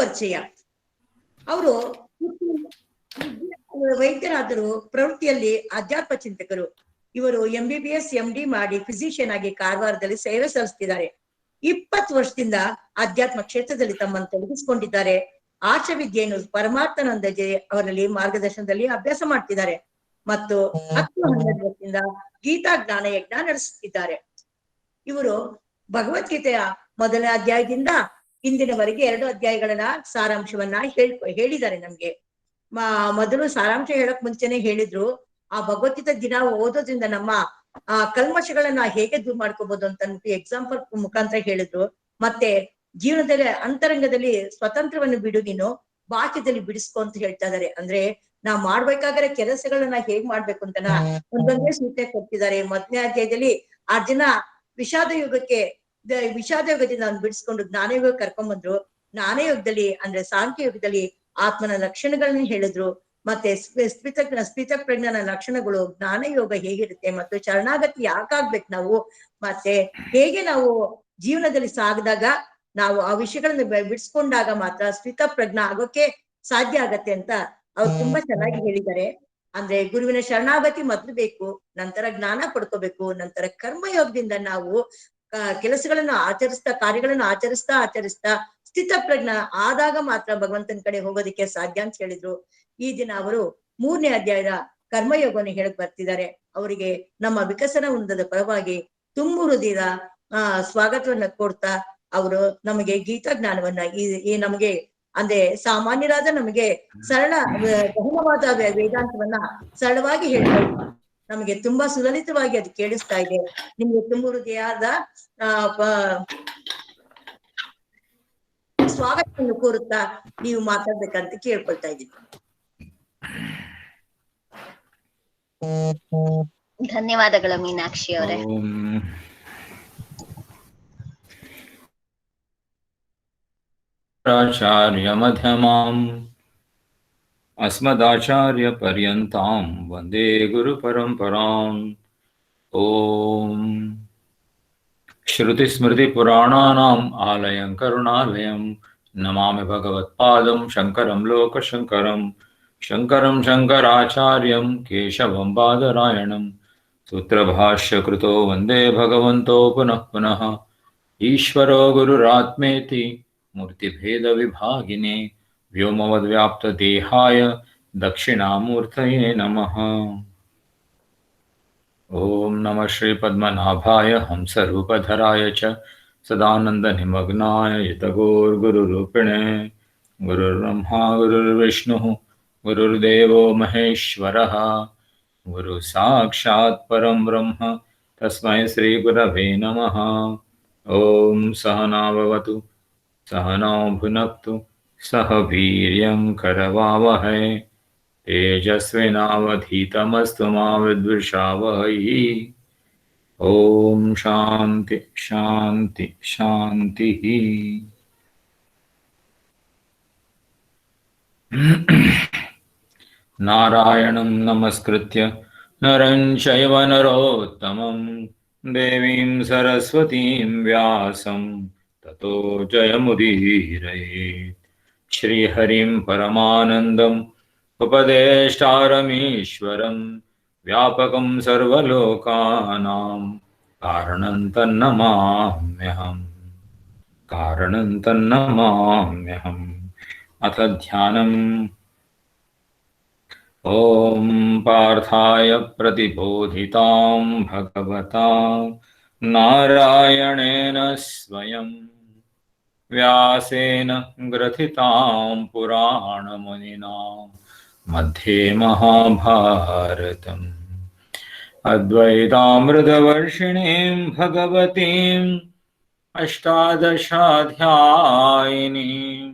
ಪರಿಚಯ. ಅವರು ವೈದ್ಯರಾದರು, ಪ್ರವೃತ್ತಿಯಲ್ಲಿ ಅಧ್ಯಾತ್ಮ ಚಿಂತಕರು. ಇವರು MBBS MD ಮಾಡಿ ಫಿಸಿಷಿಯನ್ ಆಗಿ ಕಾರವಾರದಲ್ಲಿ ಸೇವೆ ಸಲ್ಲಿಸ್ತಿದ್ದಾರೆ. 20 ವರ್ಷದಿಂದ ಅಧ್ಯಾತ್ಮ ಕ್ಷೇತ್ರದಲ್ಲಿ ತಮ್ಮನ್ನು ತೊಡಗಿಸಿಕೊಂಡಿದ್ದಾರೆ. ಆಶವಿದ್ಯೆಯನ್ನು ಪರಮಾರ್ಥಾನಂದಜಿ ಅವರಲ್ಲಿ ಮಾರ್ಗದರ್ಶನದಲ್ಲಿ ಅಭ್ಯಾಸ ಮಾಡ್ತಿದ್ದಾರೆ ಮತ್ತು 10-12 ವರ್ಷದಿಂದ ಗೀತಾ ಜ್ಞಾನ ಯಜ್ಞ ನಡೆಸುತ್ತಿದ್ದಾರೆ. ಇವರು ಭಗವದ್ಗೀತೆಯ ಮೊದಲನೇ ಅಧ್ಯಾಯದಿಂದ ಇಂದಿನವರೆಗೆ 2 ಅಧ್ಯಾಯಗಳನ್ನ ಸಾರಾಂಶವನ್ನ ಹೇಳಿದ್ದಾರೆ ನಮ್ಗೆ. ಮೊದಲು ಸಾರಾಂಶ ಹೇಳಕ್ ಮುಂಚೆನೆ ಹೇಳಿದ್ರು, ಆ ಭಗವದ್ಗೀತೆ ದಿನ ಓದೋದ್ರಿಂದ ನಮ್ಮ ಕಲ್ಮಶಗಳನ್ನ ಹೇಗೆ ದೂರ ಮಾಡ್ಕೋಬಹುದು ಅಂತ ಎಕ್ಸಾಂಪಲ್ ಮುಖಾಂತರ ಹೇಳಿದ್ರು. ಮತ್ತೆ ಜೀವನದಲ್ಲಿ ಅಂತರಂಗದಲ್ಲಿ ಸ್ವತಂತ್ರವನ್ನು ಬಿಡು, ನೀನು ಬಾಹ್ಯದಲ್ಲಿ ಬಿಡಿಸ್ಕೊ ಅಂತ ಹೇಳ್ತಾ ಇದಾರೆ. ಅಂದ್ರೆ ನಾವ್ ಮಾಡ್ಬೇಕಾದ್ರೆ ಕೆಲಸಗಳನ್ನ ಹೇಗ್ ಮಾಡ್ಬೇಕು ಅಂತ ಒಂದೊಂದೇ ಸೂಚನೆ ಕೊಡ್ತಿದ್ದಾರೆ. ಮೊದಲನೇ ಅಧ್ಯಾಯದಲ್ಲಿ ಅರ್ಜುನ ವಿಷಾದ ಯುಗದಿಂದ ಅವ್ನು ಬಿಡಿಸ್ಕೊಂಡು ಜ್ಞಾನಯುಗ ಕರ್ಕೊಂಡ್ಬಂದ್ರು. ಜ್ಞಾನಯುಗದಲ್ಲಿ ಅಂದ್ರೆ ಸಾಂಖ್ಯ ಯುಗದಲ್ಲಿ ಆತ್ಮನ ಲಕ್ಷಣಗಳನ್ನ ಹೇಳಿದ್ರು. ಮತ್ತೆ ಸ್ಥಿತ ಪ್ರಜ್ಞಾನ ಲಕ್ಷಣಗಳು, ಜ್ಞಾನಯೋಗ ಹೇಗಿರುತ್ತೆ ಮತ್ತು ಶರಣಾಗತಿ ಯಾಕಾಗ್ಬೇಕು ನಾವು, ಮತ್ತೆ ಹೇಗೆ ನಾವು ಜೀವನದಲ್ಲಿ ಸಾಗಿದಾಗ ನಾವು ಆ ವಿಷಯಗಳನ್ನ ಬಿಡಿಸ್ಕೊಂಡಾಗ ಮಾತ್ರ ಸ್ಥಿತ ಪ್ರಜ್ಞಾ ಆಗೋಕೆ ಸಾಧ್ಯ ಆಗತ್ತೆ ಅಂತ ಅವ್ರು ತುಂಬಾ ಚೆನ್ನಾಗಿ ಹೇಳಿದ್ದಾರೆ. ಅಂದ್ರೆ ಗುರುವಿನ ಶರಣಾಗತಿ ಮೊದ್ಲು ಬೇಕು, ನಂತರ ಜ್ಞಾನ ಪಡ್ಕೋಬೇಕು, ನಂತರ ಕರ್ಮಯೋಗದಿಂದ ನಾವು ಕೆಲಸಗಳನ್ನ ಕಾರ್ಯಗಳನ್ನ ಆಚರಿಸ್ತಾ ಸ್ಥಿತ ಪ್ರಜ್ಞ ಆದಾಗ ಮಾತ್ರ ಭಗವಂತನ ಕಡೆ ಹೋಗೋದಿಕ್ಕೆ ಸಾಧ್ಯ ಅಂತ ಹೇಳಿದ್ರು. ಈ ದಿನ ಅವರು 3ನೇ ಅಧ್ಯಾಯದ ಕರ್ಮಯೋಗವನ್ನು ಹೇಳಕ್ ಬರ್ತಿದ್ದಾರೆ. ಅವರಿಗೆ ನಮ್ಮ ವಿಕಸನ ವೃಂದದ ಪರವಾಗಿ ತುಂಬು ಹೃದಯದ ಸ್ವಾಗತವನ್ನ ಕೊಡ್ತಾ ಅವರು ನಮಗೆ ಗೀತಾ ಜ್ಞಾನವನ್ನ ಈ ನಮಗೆ ಅಂದ್ರೆ ಸಾಮಾನ್ಯರಾದ ನಮಗೆ ಸರಳ ಗಹನವಾದ ವೇದಾಂತವನ್ನ ಸರಳವಾಗಿ ಹೇಳ್ತಾರೆ. ನಮಗೆ ತುಂಬಾ ಸುಲಲಿತವಾಗಿ ಅದು ಕೇಳಿಸ್ತಾ ಇದೆ. ನಿಮ್ಗೆ ತುಂಬು ಹೃದಯದ ಸ್ವಾಗತವನ್ನು ಕೋರುತ್ತಾ ನೀವು ಮಾತಾಡ್ಬೇಕಂತ ಕೇಳ್ಕೊಳ್ತಾ ಇದ್ದೀನಿ. ಧನ್ಯವಾದಗಳು ಮೀನಾಕ್ಷಿ ಅವರೇ. ಆಚಾರ್ಯ ಮಧ್ಯಮಾಂ ಅಸ್ಮದಾಚಾರ್ಯ ಪರ್ಯಂತಾಂ ವಂದೇ ಗುರು ಪರಂಪರಾಂ. ಓಂ ಶ್ರುತಿ ಸ್ಮೃತಿ ಪುರಾಣಾನಾಂ ಆಲಯಂ ಕರುಣಾಲಯಂ ನಮಾಮಿ ಭಗವತ್ಪಾದಂ ಶಂಕರಂ ಲೋಕಶಂಕರಂ. ಶಂಕರಂ ಶಂಕರಾಚಾರ್ಯಂ ಕೇಶವಂ ಬಾದರಾಯಣಂ ಸೂತ್ರಭಾಷ್ಯ ಕೃತೋ ವಂದೇ ಭಗವಂತೋ ಪುನಃ ಪುನಃ. ಈಶ್ವರೋ ಗುರುರಾತ್ಮೇತಿ ಮೂರ್ತಿಭೇದ ವಿಭಾಗಿನೇ ವ್ಯೋಮವದ್ವ್ಯಾಪ್ತ ದೇಹಾಯ ದಕ್ಷಿಣಾಮೂರ್ತಯೇ ನಮಃ. ಓಂ ನಮಃ ಶ್ರೀ ಪದ್ಮನಾಭಾಯ ಹಂಸರೂಪಧರಾಯ ಚ ಸದಾನಂದ ನಿಮಗ್ನಾಯ ಯತಗೋರ್ಗುರುರೂಪಿಣೆ. ಗುರುರ್ಬ್ರಹ್ಮಾ ಗುರುರ್ವಿಷ್ಣುಃ ಗುರುರ್ದೇವೋ ಮಹೇಶ್ವರಃ. ಗುರು ಸಾಕ್ಷಾತ್ ಪರಂ ಬ್ರಹ್ಮ ತಸ್ಮೈ ಶ್ರೀ ಗುರವೇ ನಮಃ. ಓಂ ಸಹನಾ ಭವತು ಸಹನೌ ಭುನಕ್ತು ಸಹ ವೀರ್ಯಂ ಕರವಾವಹೈ ತೇಜಸ್ವಿನಾವಧೀತಮಸ್ತು ಮಾ ವಿದ್ವಿಷಾವಹೈ. ಓಂ ಶಾಂತಿ ಶಾಂತಿ ಶಾಂತಿ. ನಾರಾಯಣಂ ನಮಸ್ಕೃತ್ಯ ನರಂ ಚೈವ ನರೋತ್ತಮಂ ದೇವೀಂ ಸರಸ್ವತೀಂ ವ್ಯಾಸಂ ತತೋ ಜಯಮುದೀರಯೇತ್. ಶ್ರೀಹರಿಂ ಪರಮಾನಂದಂ ಉಪದೇಷ್ಟಾರಮೀಶ್ವರಂ ವ್ಯಾಪಕಂ ಸರ್ವಲೋಕಾನಾಂ ಕಾರಣಂ ತನ್ನಮಾಮ್ಯಹಂ. ಅಥ ಧ್ಯಾನಂ. ಓಂ ಪಾರ್ಥಾಯ ಪ್ರತಿಬೋಧಿತಾಂ ಭಗವತಾ ನಾರಾಯಣೇನ ಸ್ವಯಂ ವ್ಯಾಸೇನ ಗ್ರಥಿತಾಂ ಪುರಾಣಮುನಿನಾ ಮಧ್ಯೆ ಮಹಾಭಾರತಂ. ಅದ್ವೈತಾಮೃತವರ್ಷಿಣೀಂ ಭಗವತೀಂ ಅಷ್ಟಾದಶಾಧ್ಯಾಯಿನೀಂ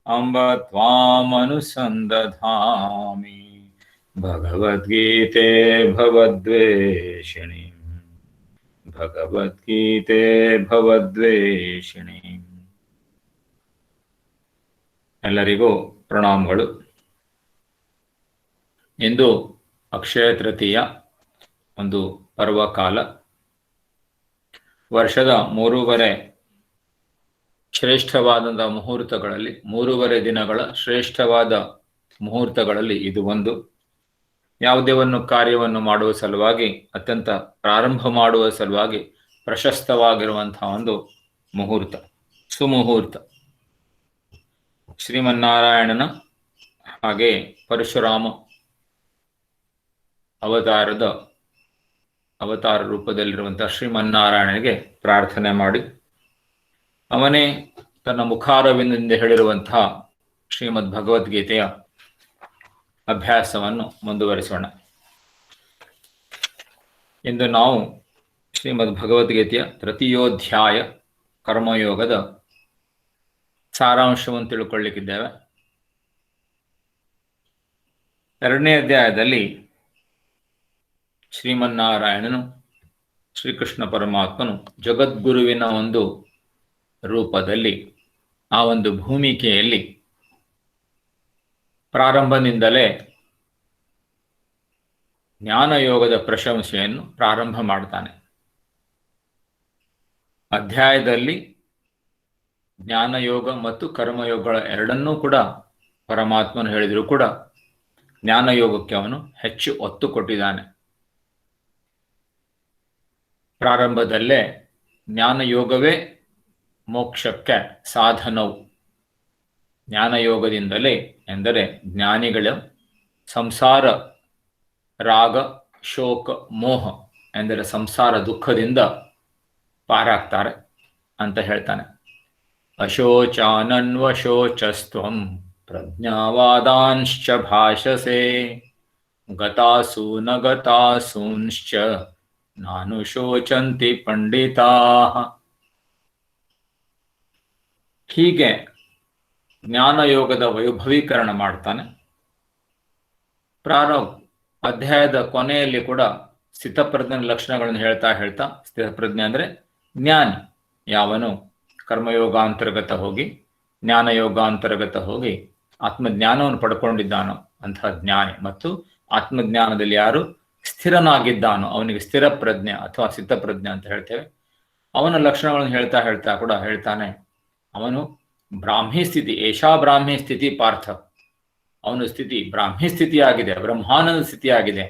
ಅಂಬ ತ್ವಾಮನುಸಂದಧಾಮಿ ಭಗವದ್ಗೀತೆ ಭವದ್ವೇಷಿಣೀಂ. ಎಲ್ಲರಿಗೂ ಪ್ರಣಾಮಗಳು. ಇಂದು ಅಕ್ಷಯ ತೃತೀಯ, ಒಂದು ಪರ್ವಕಾಲ. ವರ್ಷದ 3.5 ಶ್ರೇಷ್ಠವಾದಂತಹ ಮುಹೂರ್ತಗಳಲ್ಲಿ 3.5 ದಿನಗಳ ಶ್ರೇಷ್ಠವಾದ ಮುಹೂರ್ತಗಳಲ್ಲಿ ಇದು ಒಂದು. ಯಾವುದೇ ಒಂದು ಕಾರ್ಯವನ್ನು ಮಾಡುವ ಸಲುವಾಗಿ ಅತ್ಯಂತ ಪ್ರಾರಂಭ ಮಾಡುವ ಸಲುವಾಗಿ ಪ್ರಶಸ್ತವಾಗಿರುವಂತಹ ಒಂದು ಮುಹೂರ್ತ, ಸುಮುಹೂರ್ತ. ಶ್ರೀಮನ್ನಾರಾಯಣನ ಹಾಗೆ ಪರಶುರಾಮ ಅವತಾರ ರೂಪದಲ್ಲಿರುವಂತಹ ಶ್ರೀಮನ್ನಾರಾಯಣನಿಗೆ ಪ್ರಾರ್ಥನೆ ಮಾಡಿ ಅವನೇ ತನ್ನ ಮುಖಾರವಿಂದದಿಂದ ಹೇಳಿರುವಂತಹ ಶ್ರೀಮದ್ ಭಗವದ್ಗೀತೆಯ ಅಭ್ಯಾಸವನ್ನು ಮುಂದುವರಿಸೋಣ. ಇಂದು ನಾವು ಶ್ರೀಮದ್ ಭಗವದ್ಗೀತೆಯ ತೃತೀಯೋಧ್ಯಾಯ ಕರ್ಮಯೋಗದ ಸಾರಾಂಶವನ್ನು ತಿಳ್ಕೊಳ್ಳಿಕ್ಕಿದ್ದೇವೆ. 2ನೇ ಅಧ್ಯಾಯದಲ್ಲಿ ಶ್ರೀಮನ್ನಾರಾಯಣನು ಶ್ರೀಕೃಷ್ಣ ಪರಮಾತ್ಮನು ಜಗದ್ಗುರುವಿನ ಒಂದು ರೂಪದಲ್ಲಿ ಆ ಒಂದು ಭೂಮಿಕೆಯಲ್ಲಿ ಪ್ರಾರಂಭದಿಂದಲೇ ಜ್ಞಾನಯೋಗದ ಪ್ರಶಂಸೆಯನ್ನು ಪ್ರಾರಂಭ ಮಾಡ್ತಾನೆ. ಅಧ್ಯಾಯದಲ್ಲಿ ಜ್ಞಾನಯೋಗ ಮತ್ತು ಕರ್ಮಯೋಗಗಳ ಎರಡನ್ನೂ ಕೂಡ ಪರಮಾತ್ಮನು ಹೇಳಿದರೂ ಕೂಡ ಜ್ಞಾನಯೋಗಕ್ಕೆ ಅವನು ಹೆಚ್ಚು ಒತ್ತು ಕೊಟ್ಟಿದ್ದಾನೆ. ಪ್ರಾರಂಭದಲ್ಲೇ ಜ್ಞಾನಯೋಗವೇ ಮೋಕ್ಷಕ್ಕೆ ಸಾಧನವು. ಜ್ಞಾನಯೋಗದಿಂದಲೇ ಎಂದರೆ ಜ್ಞಾನಿಗಳ ಸಂಸಾರ ರಾಗ ಶೋಕ ಮೋಹ ಎಂದರೆ ಸಂಸಾರ ದುಃಖದಿಂದ ಪಾರಾಗ್ತಾರೆ ಅಂತ ಹೇಳ್ತಾನೆ. ಅಶೋಚಾನನ್ವಶೋಚಸ್ತ್ವಂ ಪ್ರಜ್ಞಾವಾದಾಂಶ್ಚ ಭಾಷಸೆ ಗತಾಸು ನ ಗತಾಸೂಂಶ್ಚ ನಾನು ಶೋಚಂತಿ ಪಂಡಿತಾಃ. ಹೀಗೆ ಜ್ಞಾನಯೋಗದ ವೈಭವೀಕರಣ ಮಾಡ್ತಾನೆ. ಅಧ್ಯಾಯದ ಕೊನೆಯಲ್ಲಿ ಕೂಡ ಸ್ಥಿತಪ್ರಜ್ಞನ ಲಕ್ಷಣಗಳನ್ನು ಹೇಳ್ತಾ ಸ್ಥಿತಪ್ರಜ್ಞೆ ಅಂದರೆ ಜ್ಞಾನಿ, ಯಾವನು ಕರ್ಮಯೋಗಾಂತರ್ಗತ ಹೋಗಿ ಜ್ಞಾನಯೋಗಾಂತರ್ಗತ ಹೋಗಿ ಆತ್ಮಜ್ಞಾನವನ್ನು ಪಡ್ಕೊಂಡಿದ್ದಾನೋ ಅಂತಹ ಜ್ಞಾನಿ, ಮತ್ತು ಆತ್ಮಜ್ಞಾನದಲ್ಲಿ ಯಾರು ಸ್ಥಿರನಾಗಿದ್ದಾನೋ ಅವನಿಗೆ ಸ್ಥಿರ ಪ್ರಜ್ಞೆ ಅಥವಾ ಸ್ಥಿತಪ್ರಜ್ಞೆ ಅಂತ ಹೇಳ್ತೇವೆ. ಅವನ ಲಕ್ಷಣಗಳನ್ನು ಹೇಳ್ತಾ ಕೂಡ ಹೇಳ್ತಾನೆ, ಅವನು ಬ್ರಾಹ್ಮಿ ಸ್ಥಿತಿ, ಏಷಾ ಬ್ರಾಹ್ಮಿ ಸ್ಥಿತಿ ಪಾರ್ಥ, ಅವನ ಸ್ಥಿತಿ ಬ್ರಾಹ್ಮಿ ಸ್ಥಿತಿಯಾಗಿದೆ, ಬ್ರಹ್ಮಾನಂದ ಸ್ಥಿತಿಯಾಗಿದೆ,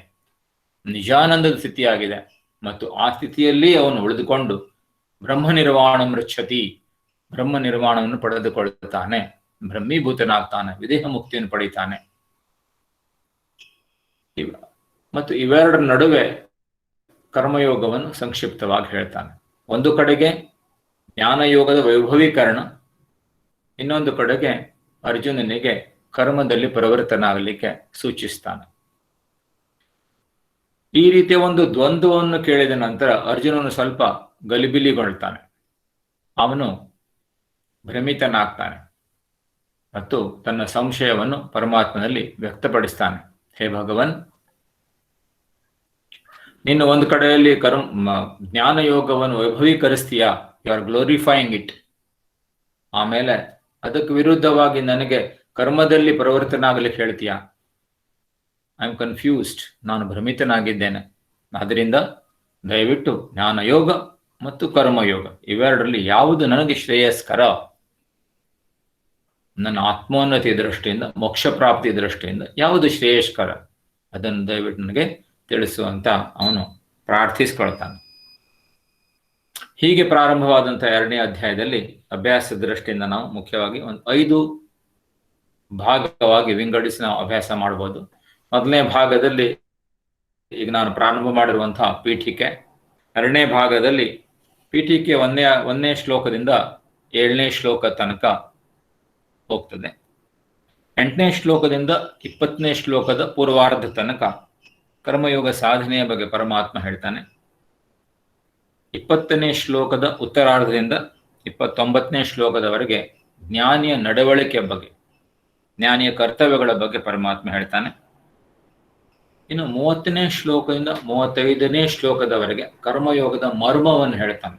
ನಿಜಾನಂದದ ಸ್ಥಿತಿಯಾಗಿದೆ. ಮತ್ತು ಆ ಸ್ಥಿತಿಯಲ್ಲಿ ಅವನು ಉಳಿದುಕೊಂಡು ಬ್ರಹ್ಮ ನಿರ್ವಾಣ ಮೃಚ್ಛತಿ, ಬ್ರಹ್ಮ ನಿರ್ವಾಣವನ್ನು ಪಡೆದುಕೊಳ್ಳುತ್ತಾನೆ, ಬ್ರಹ್ಮೀಭೂತನಾಗ್ತಾನೆ, ವಿದೇಹ ಮುಕ್ತಿಯನ್ನು ಪಡೀತಾನೆ. ಮತ್ತು ಇವೆರಡರ ನಡುವೆ ಕರ್ಮಯೋಗವನ್ನು ಸಂಕ್ಷಿಪ್ತವಾಗಿ ಹೇಳ್ತಾನೆ. ಒಂದು ಕಡೆಗೆ ಜ್ಞಾನಯೋಗದ ವೈಭವೀಕರಣ, ಇನ್ನೊಂದು ಕಡೆಗೆ ಅರ್ಜುನನಿಗೆ ಕರ್ಮದಲ್ಲಿ ಪರಿವರ್ತನಾಗಲಿಕ್ಕೆ ಸೂಚಿಸ್ತಾನೆ. ಈ ರೀತಿಯ ಒಂದು ದ್ವಂದ್ವವನ್ನು ಕೇಳಿದ ನಂತರ ಅರ್ಜುನನು ಸ್ವಲ್ಪ ಗಲಿಬಿಲಿಗೊಳ್ತಾನೆ, ಅವನು ಭ್ರಮಿತನಾಗ್ತಾನೆ ಮತ್ತು ತನ್ನ ಸಂಶಯವನ್ನು ಪರಮಾತ್ಮನಲ್ಲಿ ವ್ಯಕ್ತಪಡಿಸ್ತಾನೆ. ಹೇ ಭಗವನ್, ನೀನು ಒಂದು ಕಡೆಯಲ್ಲಿ ಜ್ಞಾನಯೋಗವನ್ನು ವೈಭವೀಕರಿಸ್ತೀಯಾ, ಯು ಆರ್ ಗ್ಲೋರಿಫೈಯಿಂಗ್ ಇಟ್. ಆಮೇಲೆ ಅದಕ್ಕೆ ವಿರುದ್ಧವಾಗಿ ನನಗೆ ಕರ್ಮದಲ್ಲಿ ಪರಿವರ್ತನೆ ಆಗಲಿಕ್ಕೆ ಹೇಳ್ತೀಯಾ. ಐ ಆಮ್ ಕನ್ಫ್ಯೂಸ್ಡ್, ನಾನು ಭ್ರಮಿತನಾಗಿದ್ದೇನೆ. ಆದ್ದರಿಂದ ದಯವಿಟ್ಟು ಜ್ಞಾನಯೋಗ ಮತ್ತು ಕರ್ಮಯೋಗ ಇವೆರಡರಲ್ಲಿ ಯಾವುದು ನನಗೆ ಶ್ರೇಯಸ್ಕರ, ನನ್ನ ಆತ್ಮೋನ್ನತಿ ದೃಷ್ಟಿಯಿಂದ, ಮೋಕ್ಷ ಪ್ರಾಪ್ತಿ ದೃಷ್ಟಿಯಿಂದ ಯಾವುದು ಶ್ರೇಯಸ್ಕರ, ಅದನ್ನು ದಯವಿಟ್ಟು ನನಗೆ ತಿಳಿಸುವಂತ ಅವನು ಪ್ರಾರ್ಥಿಸ್ಕೊಳ್ತಾನೆ. ಹೀಗೆ ಪ್ರಾರಂಭವಾದಂತಹ 2ನೇ ಅಧ್ಯಾಯದಲ್ಲಿ ಅಭ್ಯಾಸ ದೃಷ್ಟಿಯಿಂದ ನಾವು ಮುಖ್ಯವಾಗಿ ಒಂದು 5 ಭಾಗವಾಗಿ ವಿಂಗಡಿಸಿ ನಾವು ಅಭ್ಯಾಸ ಮಾಡಬಹುದು. 1ನೇ ಭಾಗದಲ್ಲಿ ಈಗ ನಾನು ಪ್ರಾರಂಭ ಮಾಡಿರುವಂತಹ ಪೀಠಿಕೆ, 2ನೇ ಭಾಗದಲ್ಲಿ ಪೀಠಿಕೆ 1ನೇ ಶ್ಲೋಕದಿಂದ 7ನೇ ಶ್ಲೋಕ ತನಕ ಹೋಗ್ತದೆ. 8ನೇ ಶ್ಲೋಕದಿಂದ 20ನೇ ಶ್ಲೋಕದ ಪೂರ್ವಾರ್ಧ ತನಕ ಕರ್ಮಯೋಗ ಸಾಧನೆಯ ಬಗ್ಗೆ ಪರಮಾತ್ಮ ಹೇಳ್ತಾನೆ. 20ನೇ ಶ್ಲೋಕದ ಉತ್ತರಾರ್ಧದಿಂದ 29ನೇ ಶ್ಲೋಕದವರೆಗೆ ಜ್ಞಾನಿಯ ನಡವಳಿಕೆ ಬಗ್ಗೆ, ಜ್ಞಾನಿಯ ಕರ್ತವ್ಯಗಳ ಬಗ್ಗೆ ಪರಮಾತ್ಮ ಹೇಳ್ತಾನೆ. ಇನ್ನು 30ನೇ ಶ್ಲೋಕದಿಂದ 35ನೇ ಶ್ಲೋಕದವರೆಗೆ ಕರ್ಮಯೋಗದ ಮರ್ಮವನ್ನು ಹೇಳ್ತಾನೆ,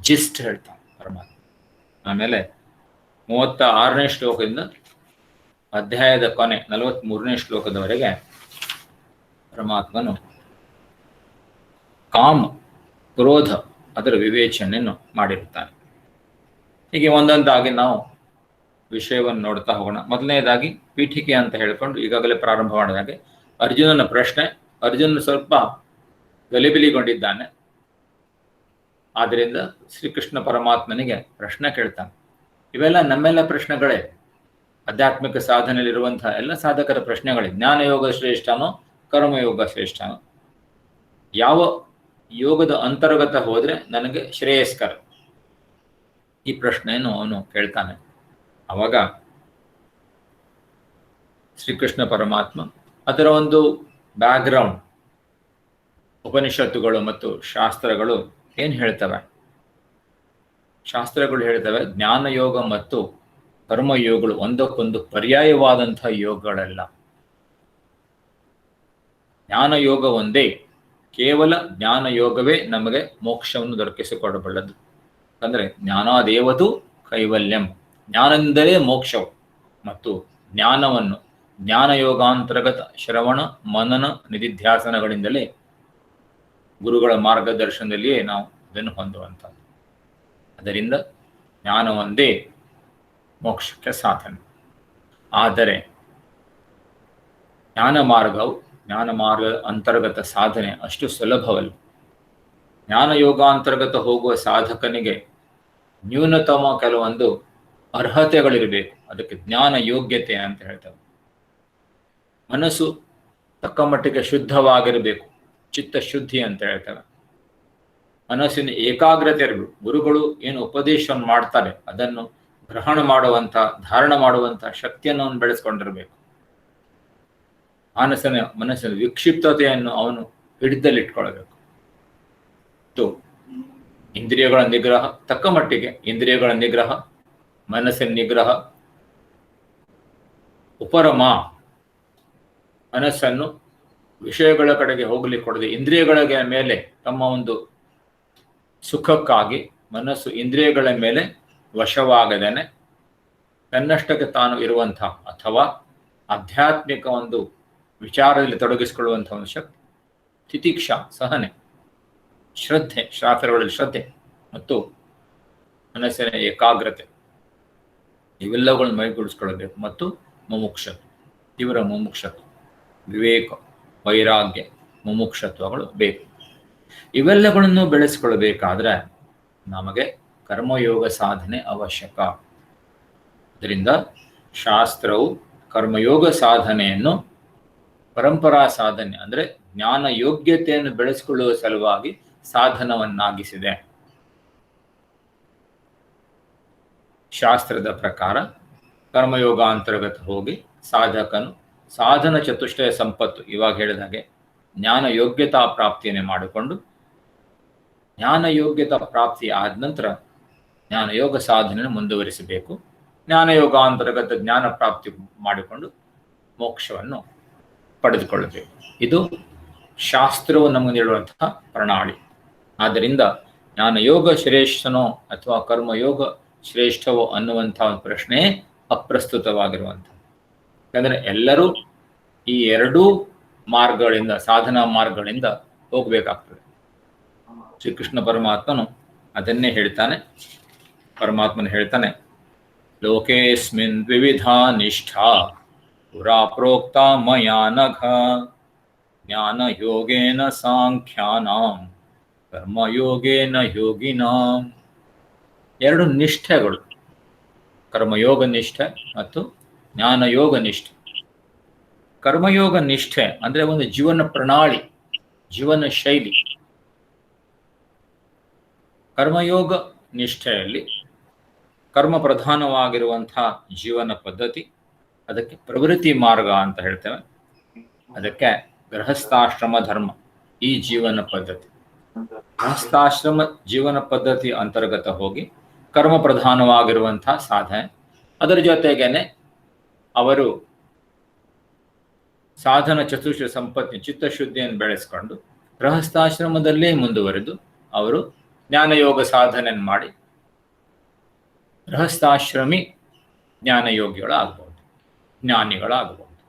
ಜಿಸ್ಟ್ ಹೇಳ್ತಾನೆ ಪರಮಾತ್ಮ. ಆಮೇಲೆ 36ನೇ ಶ್ಲೋಕದಿಂದ ಅಧ್ಯಾಯದ ಕೊನೆ 43ನೇ ಶ್ಲೋಕದವರೆಗೆ ಪರಮಾತ್ಮನು ಕಾಮ ಕ್ರೋಧ ಅದರ ವಿವೇಚನೆಯನ್ನು ಮಾಡಿರುತ್ತಾನೆ. ಹೀಗೆ ಒಂದೊಂದಾಗಿ ನಾವು ವಿಷಯವನ್ನು ನೋಡ್ತಾ ಹೋಗೋಣ. ಮೊದಲನೇದಾಗಿ ಪೀಠಿಕೆ ಅಂತ ಹೇಳ್ಕೊಂಡು ಈಗಾಗಲೇ ಪ್ರಾರಂಭ ಮಾಡಿದಾಗೆ ಅರ್ಜುನನ ಪ್ರಶ್ನೆ. ಅರ್ಜುನ ಸ್ವಲ್ಪ ಗಲಿಬಿಲಿಗೊಂಡಿದ್ದಾನೆ. ಆದ್ದರಿಂದ ಶ್ರೀಕೃಷ್ಣ ಪರಮಾತ್ಮನಿಗೆ ಪ್ರಶ್ನೆ ಕೇಳ್ತಾನೆ. ಇವೆಲ್ಲ ನಮ್ಮೆಲ್ಲ ಪ್ರಶ್ನೆಗಳೇ, ಆಧ್ಯಾತ್ಮಿಕ ಸಾಧನೆಯಲ್ಲಿರುವಂತಹ ಎಲ್ಲ ಸಾಧಕರ ಪ್ರಶ್ನೆಗಳೇ. ಜ್ಞಾನಯೋಗ ಶ್ರೇಷ್ಠನೋ ಕರ್ಮಯೋಗ ಶ್ರೇಷ್ಠನೋ, ಯಾವ ಯೋಗದ ಅಂತರ್ಗತ ಹೋದರೆ ನನಗೆ ಶ್ರೇಯಸ್ಕರ, ಈ ಪ್ರಶ್ನೆಯನ್ನು ಅವನು ಕೇಳ್ತಾನೆ. ಆವಾಗ ಶ್ರೀಕೃಷ್ಣ ಪರಮಾತ್ಮ ಅದರ ಒಂದು ಬ್ಯಾಕ್ಗ್ರೌಂಡ್, ಉಪನಿಷತ್ತುಗಳು ಮತ್ತು ಶಾಸ್ತ್ರಗಳು ಏನು ಹೇಳ್ತವೆ? ಶಾಸ್ತ್ರಗಳು ಹೇಳ್ತವೆ ಜ್ಞಾನಯೋಗ ಮತ್ತು ಕರ್ಮಯೋಗಗಳು ಒಂದಕ್ಕೊಂದು ಪರ್ಯಾಯವಾದಂತಹ ಯೋಗಗಳೆಲ್ಲ. ಜ್ಞಾನಯೋಗ ಒಂದೇ, ಕೇವಲ ಜ್ಞಾನಯೋಗವೇ ನಮಗೆ ಮೋಕ್ಷವನ್ನು ದೊರಕಿಸಿಕೊಡಬಲ್ಲದು. ಅಂದರೆ ಜ್ಞಾನಾದೇವತು ಕೈವಲ್ಯಂ, ಜ್ಞಾನದಿಂದಲೇ ಮೋಕ್ಷವು. ಮತ್ತು ಜ್ಞಾನವನ್ನು ಜ್ಞಾನಯೋಗಾಂತರ್ಗತ ಶ್ರವಣ ಮನನ ನಿಧಿಧ್ಯಾಸನಗಳಿಂದಲೇ ಗುರುಗಳ ಮಾರ್ಗದರ್ಶನದಲ್ಲಿಯೇ ನಾವು ಅದನ್ನು ಹೊಂದುವಂಥದ್ದು. ಅದರಿಂದ ಜ್ಞಾನ ಒಂದೇ ಮೋಕ್ಷಕ್ಕೆ ಸಾಧನೆ. ಆದರೆ ಜ್ಞಾನ ಮಾರ್ಗ ಅಂತರ್ಗತ ಸಾಧನೆ ಅಷ್ಟು ಸುಲಭವಲ್ಲ. ಜ್ಞಾನಯೋಗಾಂತರ್ಗತ ಹೋಗುವ ಸಾಧಕನಿಗೆ ನ್ಯೂನತಮ ಕೆಲವೊಂದು ಅರ್ಹತೆಗಳಿರಬೇಕು. ಅದಕ್ಕೆ ಜ್ಞಾನ ಯೋಗ್ಯತೆ ಅಂತ ಹೇಳ್ತೇವೆ. ಮನಸ್ಸು ತಕ್ಕ ಮಟ್ಟಿಗೆ ಶುದ್ಧವಾಗಿರಬೇಕು, ಚಿತ್ತ ಶುದ್ಧಿ ಅಂತ ಹೇಳ್ತೇವೆ. ಮನಸ್ಸಿನ ಏಕಾಗ್ರತೆ ಇರಬೇಕು. ಗುರುಗಳು ಏನು ಉಪದೇಶವನ್ನು ಮಾಡ್ತಾರೆ ಅದನ್ನು ಗ್ರಹಣ ಮಾಡುವಂಥ, ಧಾರಣ ಮಾಡುವಂಥ ಶಕ್ತಿಯನ್ನು ಅವನು ಬೆಳೆಸ್ಕೊಂಡಿರಬೇಕು. ಮನಸ್ಸಿನ ವಿಕ್ಷಿಪ್ತತೆಯನ್ನು ಅವನು ಹಿಡಿದಲ್ಲಿಟ್ಕೊಳ್ಬೇಕು. ಇಂದ್ರಿಯಗಳ ನಿಗ್ರಹ, ತಕ್ಕ ಮಟ್ಟಿಗೆ ಇಂದ್ರಿಯಗಳ ನಿಗ್ರಹ, ಮನಸ್ಸಿನ ನಿಗ್ರಹ, ಉಪರಮ, ಮನಸ್ಸನ್ನು ವಿಷಯಗಳ ಕಡೆಗೆ ಹೋಗಲಿಕ್ಕೆ ಕೊಡದೆ ಇಂದ್ರಿಯಗಳ ಮೇಲೆ ತಮ್ಮ ಒಂದು ಸುಖಕ್ಕಾಗಿ ಮನಸ್ಸು ಇಂದ್ರಿಯಗಳ ಮೇಲೆ ವಶವಾಗದೇನೆ ತನ್ನಷ್ಟಕ್ಕೆ ತಾನು ಇರುವಂಥ ಅಥವಾ ಆಧ್ಯಾತ್ಮಿಕ ಒಂದು ವಿಚಾರದಲ್ಲಿ ತೊಡಗಿಸಿಕೊಳ್ಳುವಂಥ ಒಂದು ಶಕ್ತಿ, ತಿತಿಕ್ಷಾ, ಸಹನೆ, ಶ್ರದ್ಧೆ, ಶಾಸ್ತ್ರಗಳಲ್ಲಿ ಶ್ರದ್ಧೆ ಮತ್ತು ಮನಸ್ಸಿನ ಏಕಾಗ್ರತೆ ಇವೆಲ್ಲಗಳನ್ನು ಮೈಗೂಡಿಸ್ಕೊಳ್ಬೇಕು. ಮತ್ತು ಮುಮುಕ್ಷತ್ವ, ತೀವ್ರ ಮುಮುಕ್ಷತ್ವ, ವಿವೇಕ, ವೈರಾಗ್ಯ, ಮುಮುಕ್ಷತ್ವಗಳು ಬೇಕು. ಇವೆಲ್ಲಗಳನ್ನು ಬೆಳೆಸಿಕೊಳ್ಳಬೇಕಾದ್ರೆ ನಮಗೆ ಕರ್ಮಯೋಗ ಸಾಧನೆ ಅವಶ್ಯಕ. ಅದರಿಂದ ಶಾಸ್ತ್ರವು ಕರ್ಮಯೋಗ ಸಾಧನೆಯನ್ನು ಪರಂಪರಾ ಸಾಧನೆ ಅಂದರೆ ಜ್ಞಾನ ಯೋಗ್ಯತೆಯನ್ನು ಬೆಳೆಸಿಕೊಳ್ಳುವ ಸಲುವಾಗಿ ಸಾಧನವನ್ನಾಗಿಸಿದೆ. ಶಾಸ್ತ್ರದ ಪ್ರಕಾರ ಕರ್ಮಯೋಗ ಅಂತರ್ಗತ ಹೋಗಿ ಸಾಧಕನು ಸಾಧನ ಚತುಷ್ಟಯ ಸಂಪತ್ತು, ಇವಾಗ ಹೇಳಿದ ಹಾಗೆ ಜ್ಞಾನ ಯೋಗ್ಯತಾ ಪ್ರಾಪ್ತಿಯನ್ನೇ ಮಾಡಿಕೊಂಡು, ಜ್ಞಾನ ಯೋಗ್ಯತಾ ಪ್ರಾಪ್ತಿ ಆದ ನಂತರ ಜ್ಞಾನಯೋಗ ಸಾಧನೆಯನ್ನು ಮುಂದುವರಿಸಬೇಕು. ಜ್ಞಾನಯೋಗ ಅಂತರ್ಗತ ಜ್ಞಾನ ಪ್ರಾಪ್ತಿ ಮಾಡಿಕೊಂಡು ಮೋಕ್ಷವನ್ನು ಪಡೆದುಕೊಳ್ಳಬೇಕು. ಇದು ಶಾಸ್ತ್ರವು ನಮಗೆ ನೀಡುವಂತಹ ಪ್ರಣಾಳಿ. ಆದ್ದರಿಂದ ಜ್ಞಾನಯೋಗ ಶ್ರೇಷ್ಠನೋ ಅಥವಾ ಕರ್ಮಯೋಗ ಶ್ರೇಷ್ಠವೋ ಅನ್ನುವಂಥ ಒಂದು ಪ್ರಶ್ನೆ ಅಪ್ರಸ್ತುತವಾಗಿರುವಂಥ. ಯಾಕಂದರೆ ಎಲ್ಲರೂ ಈ ಎರಡೂ ಮಾರ್ಗಗಳಿಂದ, ಸಾಧನಾ ಮಾರ್ಗಗಳಿಂದ ಹೋಗಬೇಕಾಗ್ತದೆ. ಶ್ರೀಕೃಷ್ಣ ಪರಮಾತ್ಮನು ಅದನ್ನೇ ಹೇಳ್ತಾನೆ. ಪರಮಾತ್ಮನು ಹೇಳ್ತಾನೆ, ಲೋಕೇಸ್ಮಿನ್ ದ್ವಿವಿಧಾ ನಿಷ್ಠಾ ಪುರಾ ಪ್ರೋಕ್ತ ಮಯಾ ನಘ ಜ್ಞಾನ ಯೋಗೇನ ಸಾಂಖ್ಯಾನಾಂ ಕರ್ಮಯೋಗೇನ ಯೋಗಿನಾಂ. ಎರಡು ನಿಷ್ಠೆಗಳು, ಕರ್ಮಯೋಗ ನಿಷ್ಠೆ ಮತ್ತು ಜ್ಞಾನಯೋಗ ನಿಷ್ಠೆ. ಕರ್ಮಯೋಗ ನಿಷ್ಠೆ ಅಂದರೆ ಒಂದು ಜೀವನ ಪ್ರಣಾಳಿ, ಜೀವನ ಶೈಲಿ. ಕರ್ಮಯೋಗ ನಿಷ್ಠೆಯಲ್ಲಿ ಕರ್ಮ ಪ್ರಧಾನವಾಗಿರುವಂತಹ ಜೀವನ ಪದ್ಧತಿ, ಅದಕ್ಕೆ ಪ್ರವೃತ್ತಿ ಮಾರ್ಗ ಅಂತ ಹೇಳ್ತೇವೆ. ಅದಕ್ಕೆ ಗೃಹಸ್ಥಾಶ್ರಮ ಧರ್ಮ, ಈ ಜೀವನ ಪದ್ಧತಿ. ಗೃಹಸ್ಥಾಶ್ರಮ ಜೀವನ ಪದ್ಧತಿ ಅಂತರ್ಗತ ಹೋಗಿ ಕರ್ಮ ಪ್ರಧಾನವಾಗಿರುವಂತಹ ಸಾಧನೆ, ಅದರ ಜೊತೆಗೇನೆ ಅವರು ಸಾಧನ ಚತುಷ್ಟ ಸಂಪತ್ತಿ ಚಿತ್ತಶುದ್ಧಿಯನ್ನು ಬೆಳೆಸ್ಕೊಂಡು ಗೃಹಸ್ಥಾಶ್ರಮದಲ್ಲೇ ಮುಂದುವರೆದು ಅವರು ಜ್ಞಾನಯೋಗ ಸಾಧನೆಯನ್ನು ಮಾಡಿ ಗೃಹಸ್ಥಾಶ್ರಮಿ ಜ್ಞಾನಯೋಗಿಗಳಾಗಬಹುದು, ಜ್ಞಾನಿಗಳಾಗಬಹುದು.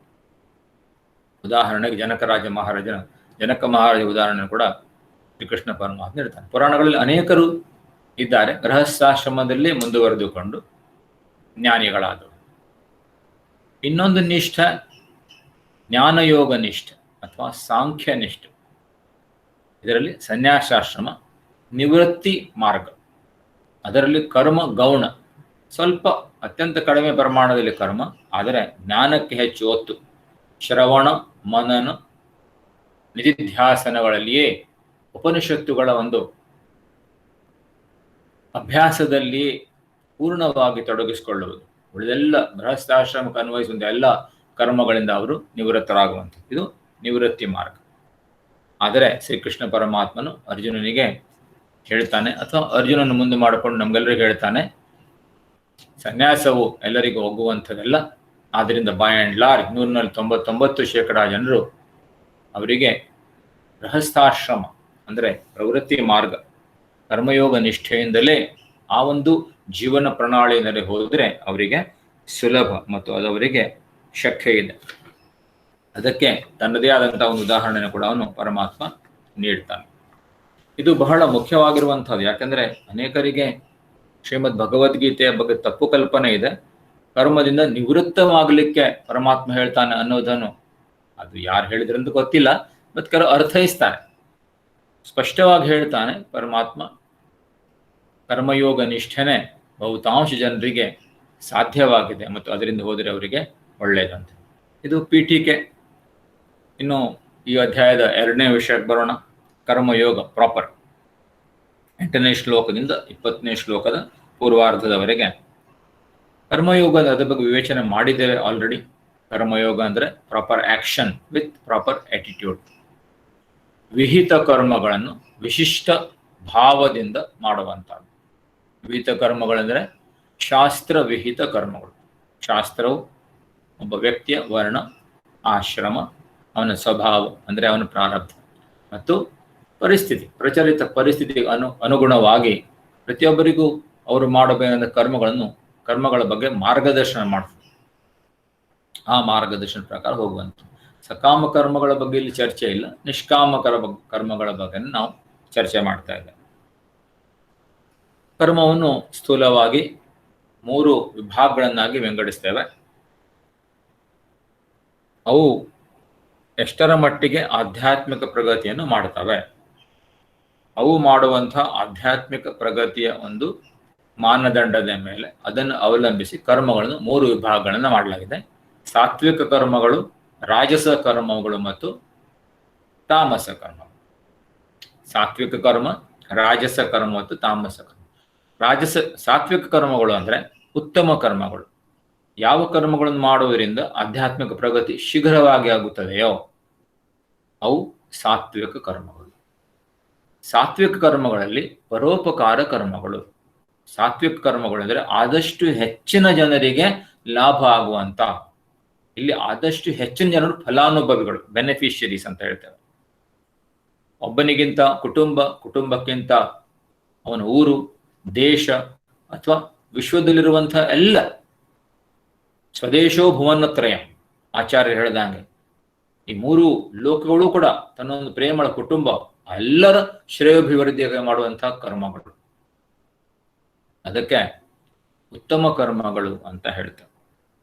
ಉದಾಹರಣೆಗೆ ಜನಕ ಮಹಾರಾಜ ಉದಾಹರಣೆ ಕೂಡ ಶ್ರೀಕೃಷ್ಣ ಪರಮಾತ್ಮ ಇರ್ತಾನೆ. ಪುರಾಣಗಳಲ್ಲಿ ಅನೇಕರು ಇದ್ದಾರೆ. ಗೃಹಸ್ಥಾಶ್ರಮದಲ್ಲಿ ಮುಂದುವರೆದುಕೊಂಡು ಜ್ಞಾನಿಗಳಾದವರು. ಇನ್ನೊಂದು ನಿಷ್ಠ ಜ್ಞಾನಯೋಗ ನಿಷ್ಠ ಅಥವಾ ಸಾಂಖ್ಯ ನಿಷ್ಠ. ಇದರಲ್ಲಿ ಸನ್ಯಾಸಾಶ್ರಮ, ನಿವೃತ್ತಿ ಮಾರ್ಗ, ಅದರಲ್ಲಿ ಕರ್ಮ ಗೌಣ, ಸ್ವಲ್ಪ ಅತ್ಯಂತ ಕಡಿಮೆ ಪ್ರಮಾಣದಲ್ಲಿ ಕರ್ಮ, ಆದರೆ ಜ್ಞಾನಕ್ಕೆ ಹೆಚ್ಚು ಒತ್ತು. ಶ್ರವಣ ಮನನ ನಿಧಿಧ್ಯಾಸನಗಳಲ್ಲಿಯೇ ಉಪನಿಷತ್ತುಗಳ ಒಂದು ಅಭ್ಯಾಸದಲ್ಲಿ ಪೂರ್ಣವಾಗಿ ತೊಡಗಿಸಿಕೊಳ್ಳುವುದು. ಉಳಿದೆಲ್ಲ ಗೃಹಸ್ಥಾಶ್ರಮಕ್ಕೆ ಅನ್ವಯಿಸುವಂಥ ಎಲ್ಲ ಕರ್ಮಗಳಿಂದ ಅವರು ನಿವೃತ್ತರಾಗುವಂಥದ್ದು. ಇದು ನಿವೃತ್ತಿ ಮಾರ್ಗ. ಆದರೆ ಶ್ರೀಕೃಷ್ಣ ಪರಮಾತ್ಮನು ಅರ್ಜುನನಿಗೆ ಹೇಳ್ತಾನೆ, ಅಥವಾ ಅರ್ಜುನನ ಮುಂದೆ ಮಾಡಿಕೊಂಡು ನಮ್ಗೆಲ್ಲರಿಗೂ ಹೇಳ್ತಾನೆ, ಸನ್ಯಾಸವು ಎಲ್ಲರಿಗೂ ಹೋಗುವಂಥದ್ದಲ್ಲ. ಆದ್ದರಿಂದ ಬೈ ಆ್ಯಂಡ್ ಲಾರ್ಜ್ 99% ಜನರು ಅವರಿಗೆ ಗೃಹಸ್ಥಾಶ್ರಮ ಅಂದರೆ ಪ್ರವೃತ್ತಿ ಮಾರ್ಗ, ಕರ್ಮಯೋಗ ನಿಷ್ಠೆಯಿಂದಲೇ ಆ ಒಂದು ಜೀವನ ಪ್ರಣಾಳಿಯಲ್ಲಿ ಹೋದರೆ ಅವರಿಗೆ ಸುಲಭ ಮತ್ತು ಅದು ಅವರಿಗೆ ಶಕ್ಯ ಇದೆ. ಅದಕ್ಕೆ ತನ್ನದೇ ಆದಂಥ ಒಂದು ಉದಾಹರಣೆಯನ್ನು ಕೂಡ ಅವನು ಪರಮಾತ್ಮ ನೀಡ್ತಾನೆ. ಇದು ಬಹಳ ಮುಖ್ಯವಾಗಿರುವಂಥದ್ದು. ಯಾಕಂದರೆ ಅನೇಕರಿಗೆ ಶ್ರೀಮದ್ ಭಗವದ್ಗೀತೆಯ ಬಗ್ಗೆ ತಪ್ಪು ಕಲ್ಪನೆ ಇದೆ. ಕರ್ಮದಿಂದ ನಿವೃತ್ತವಾಗಲಿಕ್ಕೆ ಪರಮಾತ್ಮ ಹೇಳ್ತಾನೆ ಅನ್ನೋದನ್ನು ಅದು ಯಾರು ಹೇಳಿದ್ರಂತ ಗೊತ್ತಿಲ್ಲ, ಮತ್ತು ಕೆಲವು ಅರ್ಥೈಸ್ತಾರೆ. ಸ್ಪಷ್ಟವಾಗಿ ಹೇಳ್ತಾನೆ ಪರಮಾತ್ಮ, ಕರ್ಮಯೋಗ ನಿಷ್ಠೆನೇ ಬಹುತಾಂಶ ಜನರಿಗೆ ಸಾಧ್ಯವಾಗಿದೆ ಮತ್ತು ಅದರಿಂದ ಹೋದರೆ ಅವರಿಗೆ ಒಳ್ಳೆಯದಂತೆ. ಇದು ಪೀಠಿಕೆ. ಇನ್ನು ಈ ಅಧ್ಯಾಯದ 2ನೇ ವಿಷಯಕ್ಕೆ ಬರೋಣ. ಕರ್ಮಯೋಗ ಪ್ರಾಪರ್ 8ನೇ ಶ್ಲೋಕದಿಂದ 20ನೇ ಶ್ಲೋಕದ ಪೂರ್ವಾರ್ಧದವರೆಗೆ ಕರ್ಮಯೋಗದ ಅದ್ರ ಬಗ್ಗೆ ವಿವೇಚನೆ ಮಾಡಿದ್ದೇವೆ ಆಲ್ರೆಡಿ. ಕರ್ಮಯೋಗ ಅಂದರೆ proper action with proper attitude. ವಿಹಿತ ಕರ್ಮಗಳನ್ನು ವಿಶಿಷ್ಟ ಭಾವದಿಂದ ಮಾಡುವಂಥದ್ದು. ವಿಹಿತ ಕರ್ಮಗಳೆಂದರೆ ಶಾಸ್ತ್ರ ವಿಹಿತ ಕರ್ಮಗಳು. ಶಾಸ್ತ್ರವು ಒಬ್ಬ ವ್ಯಕ್ತಿಯ ವರ್ಣ, ಆಶ್ರಮ, ಅವನ ಸ್ವಭಾವ ಅಂದರೆ ಅವನ ಪ್ರಾರಬ್ಧ ಮತ್ತು ಪರಿಸ್ಥಿತಿ, ಪ್ರಚಲಿತ ಪರಿಸ್ಥಿತಿಗೆ ಅನುಗುಣವಾಗಿ ಪ್ರತಿಯೊಬ್ಬರಿಗೂ ಅವರು ಮಾಡಬೇಕಾದ ಕರ್ಮಗಳ ಬಗ್ಗೆ ಮಾರ್ಗದರ್ಶನ ಮಾಡ್ತಾರೆ. ಆ ಮಾರ್ಗದರ್ಶನ ಪ್ರಕಾರ ಹೋಗುವಂಥ ಸಕಾಮ ಕರ್ಮಗಳ ಬಗ್ಗೆ ಇಲ್ಲಿ ಚರ್ಚೆ ಇಲ್ಲ. ನಿಷ್ಕಾಮ ಕರ್ಮಗಳ ಬಗ್ಗೆ ನಾವು ಚರ್ಚೆ ಮಾಡ್ತಾ ಇದ್ದೇವೆ. ಕರ್ಮವನ್ನು ಸ್ಥೂಲವಾಗಿ 3 ವಿಭಾಗಗಳನ್ನಾಗಿ ವಿಂಗಡಿಸ್ತೇವೆ. ಅವು ಎಷ್ಟರ ಮಟ್ಟಿಗೆ ಆಧ್ಯಾತ್ಮಿಕ ಪ್ರಗತಿಯನ್ನು ಮಾಡ್ತವೆ. ಅವು ಮಾಡುವಂಥ ಆಧ್ಯಾತ್ಮಿಕ ಪ್ರಗತಿಯ ಒಂದು ಮಾನದಂಡದ ಮೇಲೆ ಅದನ್ನು ಅವಲಂಬಿಸಿ ಕರ್ಮಗಳನ್ನು 3 ವಿಭಾಗಗಳನ್ನು ಮಾಡಲಾಗಿದೆ. ಸಾತ್ವಿಕ ಕರ್ಮಗಳು, ರಾಜಸ ಕರ್ಮಗಳು ಮತ್ತು ತಾಮಸ ಕರ್ಮ. ಸಾತ್ವಿಕ ಕರ್ಮ, ರಾಜಸ ಕರ್ಮ ಮತ್ತು ತಾಮಸ ಕರ್ಮ. ಸಾತ್ವಿಕ ಕರ್ಮಗಳು ಅಂದರೆ ಉತ್ತಮ ಕರ್ಮಗಳು. ಯಾವ ಕರ್ಮಗಳನ್ನು ಮಾಡುವುದರಿಂದ ಆಧ್ಯಾತ್ಮಿಕ ಪ್ರಗತಿ ಶೀಘ್ರವಾಗಿ ಆಗುತ್ತದೆಯೋ ಅವು ಸಾತ್ವಿಕ ಕರ್ಮಗಳು. ಸಾತ್ವಿಕ ಕರ್ಮಗಳಲ್ಲಿ ಪರೋಪಕಾರ ಕರ್ಮಗಳು. ಸಾತ್ವಿಕ ಕರ್ಮಗಳು ಅಂದರೆ ಆದಷ್ಟು ಹೆಚ್ಚಿನ ಜನರಿಗೆ ಲಾಭ ಆಗುವಂತ, ಇಲ್ಲಿ ಆದಷ್ಟು ಹೆಚ್ಚಿನ ಜನರು ಫಲಾನುಭವಿಗಳು, ಬೆನಿಫಿಷರೀಸ್ ಅಂತ ಹೇಳ್ತೇವೆ. ಒಬ್ಬನಿಗಿಂತ ಕುಟುಂಬಕ್ಕಿಂತ ಅವನ ಊರು, ದೇಶ ಅಥವಾ ವಿಶ್ವದಲ್ಲಿರುವಂತಹ ಎಲ್ಲ, ಸ್ವದೇಶೋ ಭುವನತ್ರಯಂ ಆಚಾರ್ಯರು ಹೇಳಿದಂಗೆ ಈ 3 ಲೋಕಗಳು ಕೂಡ ತನ್ನೊಂದು ಪ್ರೇಮಳ ಕುಟುಂಬ ಎಲ್ಲರ ಶ್ರೇಯೋಭಿವೃದ್ಧಿಯಾಗಿ ಮಾಡುವಂತಹ ಕರ್ಮಗಳು. ಅದಕ್ಕೆ ಉತ್ತಮ ಕರ್ಮಗಳು ಅಂತ ಹೇಳ್ತಾರೆ.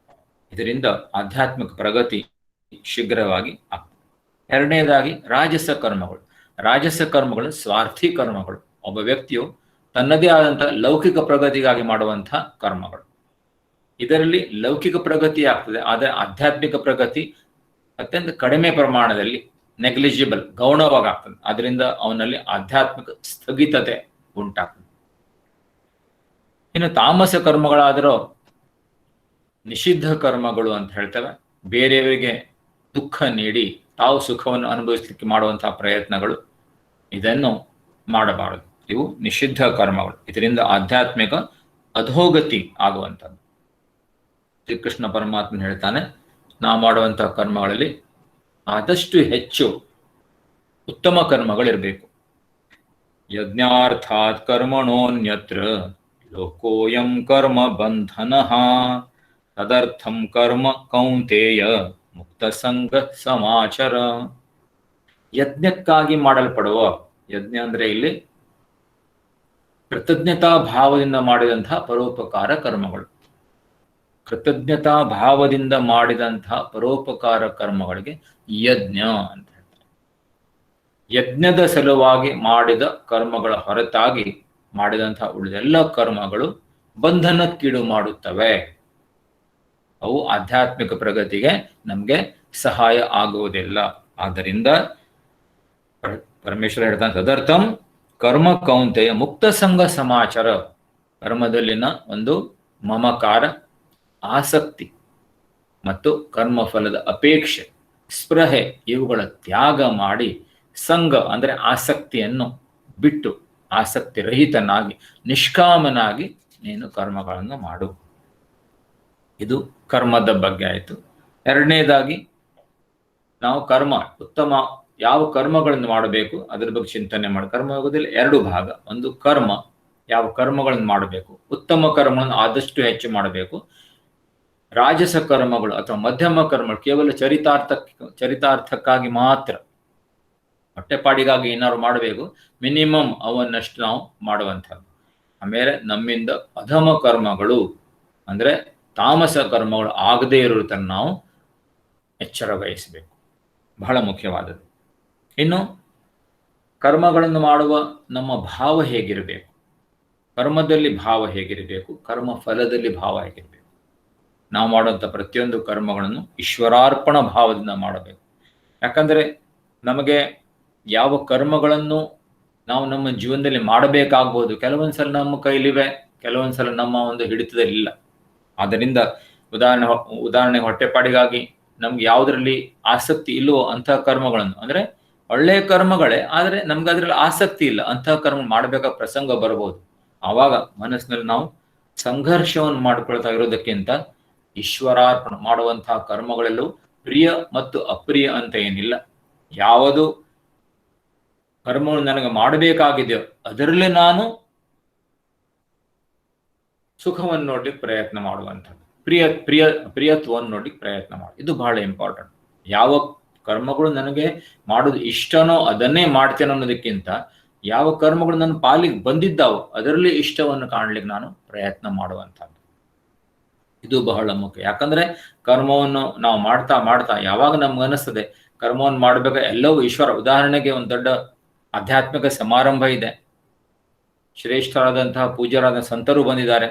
ಇದರಿಂದ ಆಧ್ಯಾತ್ಮಿಕ ಪ್ರಗತಿ ಶೀಘ್ರವಾಗಿ ಆಗ್ತದೆ. 2ನೇದಾಗಿ ರಾಜಸ ಕರ್ಮಗಳು. ರಾಜಸ ಕರ್ಮಗಳು ಸ್ವಾರ್ಥಿ ಕರ್ಮಗಳು. ಒಬ್ಬ ವ್ಯಕ್ತಿಯು ತನ್ನದೇ ಆದಂತಹ ಲೌಕಿಕ ಪ್ರಗತಿಗಾಗಿ ಮಾಡುವಂತಹ ಕರ್ಮಗಳು. ಇದರಲ್ಲಿ ಲೌಕಿಕ ಪ್ರಗತಿ ಆಗ್ತದೆ, ಆದರೆ ಆಧ್ಯಾತ್ಮಿಕ ಪ್ರಗತಿ ಅತ್ಯಂತ ಕಡಿಮೆ ಪ್ರಮಾಣದಲ್ಲಿ, ನೆಗ್ಲಿಜಿಬಲ್, ಗೌಣವಾಗಿ ಆಗ್ತದೆ. ಅದರಿಂದ ಅವನಲ್ಲಿ ಆಧ್ಯಾತ್ಮಿಕ ಸ್ಥಗಿತತೆ ಉಂಟಾಗ್ತದೆ. ಇನ್ನು ತಾಮಸ ಕರ್ಮಗಳಾದರೂ ನಿಷಿದ್ಧ ಕರ್ಮಗಳು ಅಂತ ಹೇಳ್ತೇವೆ. ಬೇರೆಯವರಿಗೆ ದುಃಖ ನೀಡಿ ತಾವು ಸುಖವನ್ನು ಅನುಭವಿಸಲಿಕ್ಕೆ ಮಾಡುವಂತಹ ಪ್ರಯತ್ನಗಳು, ಇದನ್ನು ಮಾಡಬಾರದು. ಇವು ನಿಷಿದ್ಧ ಕರ್ಮಗಳು. ಇದರಿಂದ ಆಧ್ಯಾತ್ಮಿಕ ಅಧೋಗತಿ ಆಗುವಂಥದ್ದು. ಶ್ರೀಕೃಷ್ಣ ಪರಮಾತ್ಮ ಹೇಳ್ತಾನೆ, ನಾವು ಮಾಡುವಂತಹ ಕರ್ಮಗಳಲ್ಲಿ ಆದಷ್ಟು ಹೆಚ್ಚು ಉತ್ತಮ ಕರ್ಮಗಳಿರಬೇಕು. ಯಜ್ಞಾರ್ಥಾತ್ ಕರ್ಮಣೋನ್ಯತ್ರ ಲೋಕೋಯಂ ಕರ್ಮ ಬಂಧನಃ ತದರ್ಥಂ ಕರ್ಮ ಕೌಂತೇಯ ಮುಕ್ತ ಸಂಗ ಸಮಾಚರ. ಯಜ್ಞಕ್ಕಾಗಿ ಮಾಡಲ್ಪಡುವ, ಯಜ್ಞ ಅಂದ್ರೆ ಇಲ್ಲಿ ಕೃತಜ್ಞತಾ ಭಾವದಿಂದ ಮಾಡಿದಂತಹ ಪರೋಪಕಾರ ಕರ್ಮಗಳು. ಕೃತಜ್ಞತಾ ಭಾವದಿಂದ ಮಾಡಿದಂತಹ ಪರೋಪಕಾರ ಕರ್ಮಗಳಿಗೆ ಯಜ್ಞ ಅಂತ ಹೇಳ್ತಾರೆ. ಯಜ್ಞದ ಸಲುವಾಗಿ ಮಾಡಿದ ಕರ್ಮಗಳ ಹೊರತಾಗಿ ಮಾಡಿದಂತಹ ಉಳಿದೆಲ್ಲ ಕರ್ಮಗಳು ಬಂಧನಕ್ಕೀಡು ಮಾಡುತ್ತವೆ. ಅವು ಆಧ್ಯಾತ್ಮಿಕ ಪ್ರಗತಿಗೆ ನಮಗೆ ಸಹಾಯ ಆಗುವುದಿಲ್ಲ. ಆದ್ದರಿಂದ ಪರಮೇಶ್ವರ ಹೇಳ್ತಾನೆ, ತದರ್ಥಂ ಕರ್ಮ ಕೌಂತೆಯ ಮುಕ್ತ ಸಂಘ ಸಮಾಚಾರ. ಕರ್ಮದಲ್ಲಿನ ಒಂದು ಮಮಕಾರ, ಆಸಕ್ತಿ ಮತ್ತು ಕರ್ಮಫಲದ ಅಪೇಕ್ಷೆ, ಸ್ಪೃಹೆ ಇವುಗಳ ತ್ಯಾಗ ಮಾಡಿ ಸಂಘ ಅಂದರೆ ಆಸಕ್ತಿಯನ್ನು ಬಿಟ್ಟು ಆಸಕ್ತಿ ರಹಿತನಾಗಿ ನಿಷ್ಕಾಮನಾಗಿ ನೀನು ಕರ್ಮಗಳನ್ನು ಮಾಡು. ಇದು ಕರ್ಮದ ಬಗ್ಗೆ ಆಯಿತು. ಎರಡನೇದಾಗಿ ನಾವು ಕರ್ಮ ಉತ್ತಮ ಯಾವ ಕರ್ಮಗಳನ್ನು ಮಾಡಬೇಕು ಅದರ ಬಗ್ಗೆ ಚಿಂತನೆ ಮಾಡಿ. ಕರ್ಮಯೋಗದಲ್ಲಿ ಎರಡು ಭಾಗ. ಒಂದು ಕರ್ಮ, ಯಾವ ಕರ್ಮಗಳನ್ನು ಮಾಡಬೇಕು, ಉತ್ತಮ ಕರ್ಮಗಳನ್ನು ಆದಷ್ಟು ಹೆಚ್ಚು ಮಾಡಬೇಕು. ರಾಜಸ ಕರ್ಮಗಳು ಅಥವಾ ಮಧ್ಯಮ ಕರ್ಮಗಳು ಕೇವಲ ಚರಿತಾರ್ಥಕ್ಕಾಗಿ ಮಾತ್ರ, ಹೊಟ್ಟೆಪಾಡಿಗಾಗಿ ಏನಾದ್ರು ಮಾಡಬೇಕು, ಮಿನಿಮಮ್ ಅವನ್ನಷ್ಟು ನಾವು ಮಾಡುವಂಥದ್ದು. ಆಮೇಲೆ ನಮ್ಮಿಂದ ಅಧಮ ಕರ್ಮಗಳು ಅಂದರೆ ತಾಮಸ ಕರ್ಮಗಳು ಆಗದೇ ಇರುವುದನ್ನು ನಾವು ಎಚ್ಚರ ವಹಿಸಬೇಕು, ಬಹಳ ಮುಖ್ಯವಾದದ್ದು. ಇನ್ನು ಕರ್ಮಗಳನ್ನು ಮಾಡುವ ನಮ್ಮ ಭಾವ ಹೇಗಿರಬೇಕು, ಕರ್ಮದಲ್ಲಿ ಭಾವ ಹೇಗಿರಬೇಕು, ಕರ್ಮ ಫಲದಲ್ಲಿ ಭಾವ ಹೇಗಿರಬೇಕು. ನಾವು ಮಾಡುವಂಥ ಪ್ರತಿಯೊಂದು ಕರ್ಮಗಳನ್ನು ಈಶ್ವರಾರ್ಪಣ ಭಾವದಿಂದ ಮಾಡಬೇಕು. ಯಾಕಂದರೆ ನಮಗೆ ಯಾವ ಕರ್ಮಗಳನ್ನು ನಾವು ನಮ್ಮ ಜೀವನದಲ್ಲಿ ಮಾಡಬೇಕಾಗ್ಬೋದು, ಕೆಲವೊಂದ್ಸಲ ನಮ್ಮ ಕೈಲಿವೆ, ಕೆಲವೊಂದ್ಸಲ ನಮ್ಮ ಒಂದು ಹಿಡಿತದಲ್ಲಿಲ್ಲ. ಆದ್ದರಿಂದ ಉದಾಹರಣೆಗೆ ಹೊಟ್ಟೆಪಾಡಿಗಾಗಿ ನಮ್ಗೆ ಯಾವುದರಲ್ಲಿ ಆಸಕ್ತಿ ಇಲ್ಲವೋ ಅಂತಹ ಕರ್ಮಗಳನ್ನು, ಅಂದರೆ ಒಳ್ಳೆಯ ಕರ್ಮಗಳೇ ಆದರೆ ನಮ್ಗೆ ಅದರಲ್ಲಿ ಆಸಕ್ತಿ ಇಲ್ಲ, ಅಂತಹ ಕರ್ಮ ಮಾಡಬೇಕಾದ ಪ್ರಸಂಗ ಬರ್ಬೋದು. ಆವಾಗ ಮನಸ್ಸಿನಲ್ಲಿ ನಾವು ಸಂಘರ್ಷವನ್ನು ಮಾಡ್ಕೊಳ್ತಾ ಇರೋದಕ್ಕಿಂತ ಈಶ್ವರಾರ್ಪಣ ಮಾಡುವಂತಹ ಕರ್ಮಗಳೆಲ್ಲವೂ ಪ್ರಿಯ ಮತ್ತು ಅಪ್ರಿಯ ಅಂತ ಏನಿಲ್ಲ. ಯಾವುದು ಕರ್ಮವನ್ನು ನನಗೆ ಮಾಡಬೇಕಾಗಿದೆಯೋ ಅದರಲ್ಲಿ ನಾನು ಸುಖವನ್ನು ನೋಡ್ಲಿಕ್ಕೆ ಪ್ರಯತ್ನ ಮಾಡುವಂಥದ್ದು, ಪ್ರಿಯತ್ವವನ್ನು ನೋಡ್ಲಿಕ್ಕೆ ಪ್ರಯತ್ನ ಮಾಡಿ. ಇದು ಬಹಳ ಇಂಪಾರ್ಟೆಂಟ್. ಯಾವ ಕರ್ಮಗಳು ನನಗೆ ಮಾಡೋದು ಇಷ್ಟನೋ ಅದನ್ನೇ ಮಾಡ್ತೇನೆ ಅನ್ನೋದಕ್ಕಿಂತ ಯಾವ ಕರ್ಮಗಳು ನನ್ನ ಪಾಲಿಗೆ ಬಂದಿದ್ದಾವೋ ಅದರಲ್ಲಿ ಇಷ್ಟವನ್ನು ಕಾಣಲಿಕ್ಕೆ ನಾನು ಪ್ರಯತ್ನ ಮಾಡುವಂಥದ್ದು, ಇದು ಬಹಳ ಮುಖ್ಯ. ಯಾಕಂದ್ರೆ ಕರ್ಮವನ್ನು ನಾವು ಮಾಡ್ತಾ ಮಾಡ್ತಾ ಯಾವಾಗ ನಮ್ಗೆ ಅನಿಸ್ತದೆ ಕರ್ಮವನ್ನು ಮಾಡಬೇಕು ಎಲ್ಲವೂ ಈಶ್ವರ. ಉದಾಹರಣೆಗೆ ಒಂದು ದೊಡ್ಡ ಆಧ್ಯಾತ್ಮಿಕ ಸಮಾರಂಭ ಇದೆ, ಶ್ರೇಷ್ಠರಾದಂತಹ ಪೂಜ್ಯರಾದ ಸಂತರು ಬಂದಿದ್ದಾರೆ,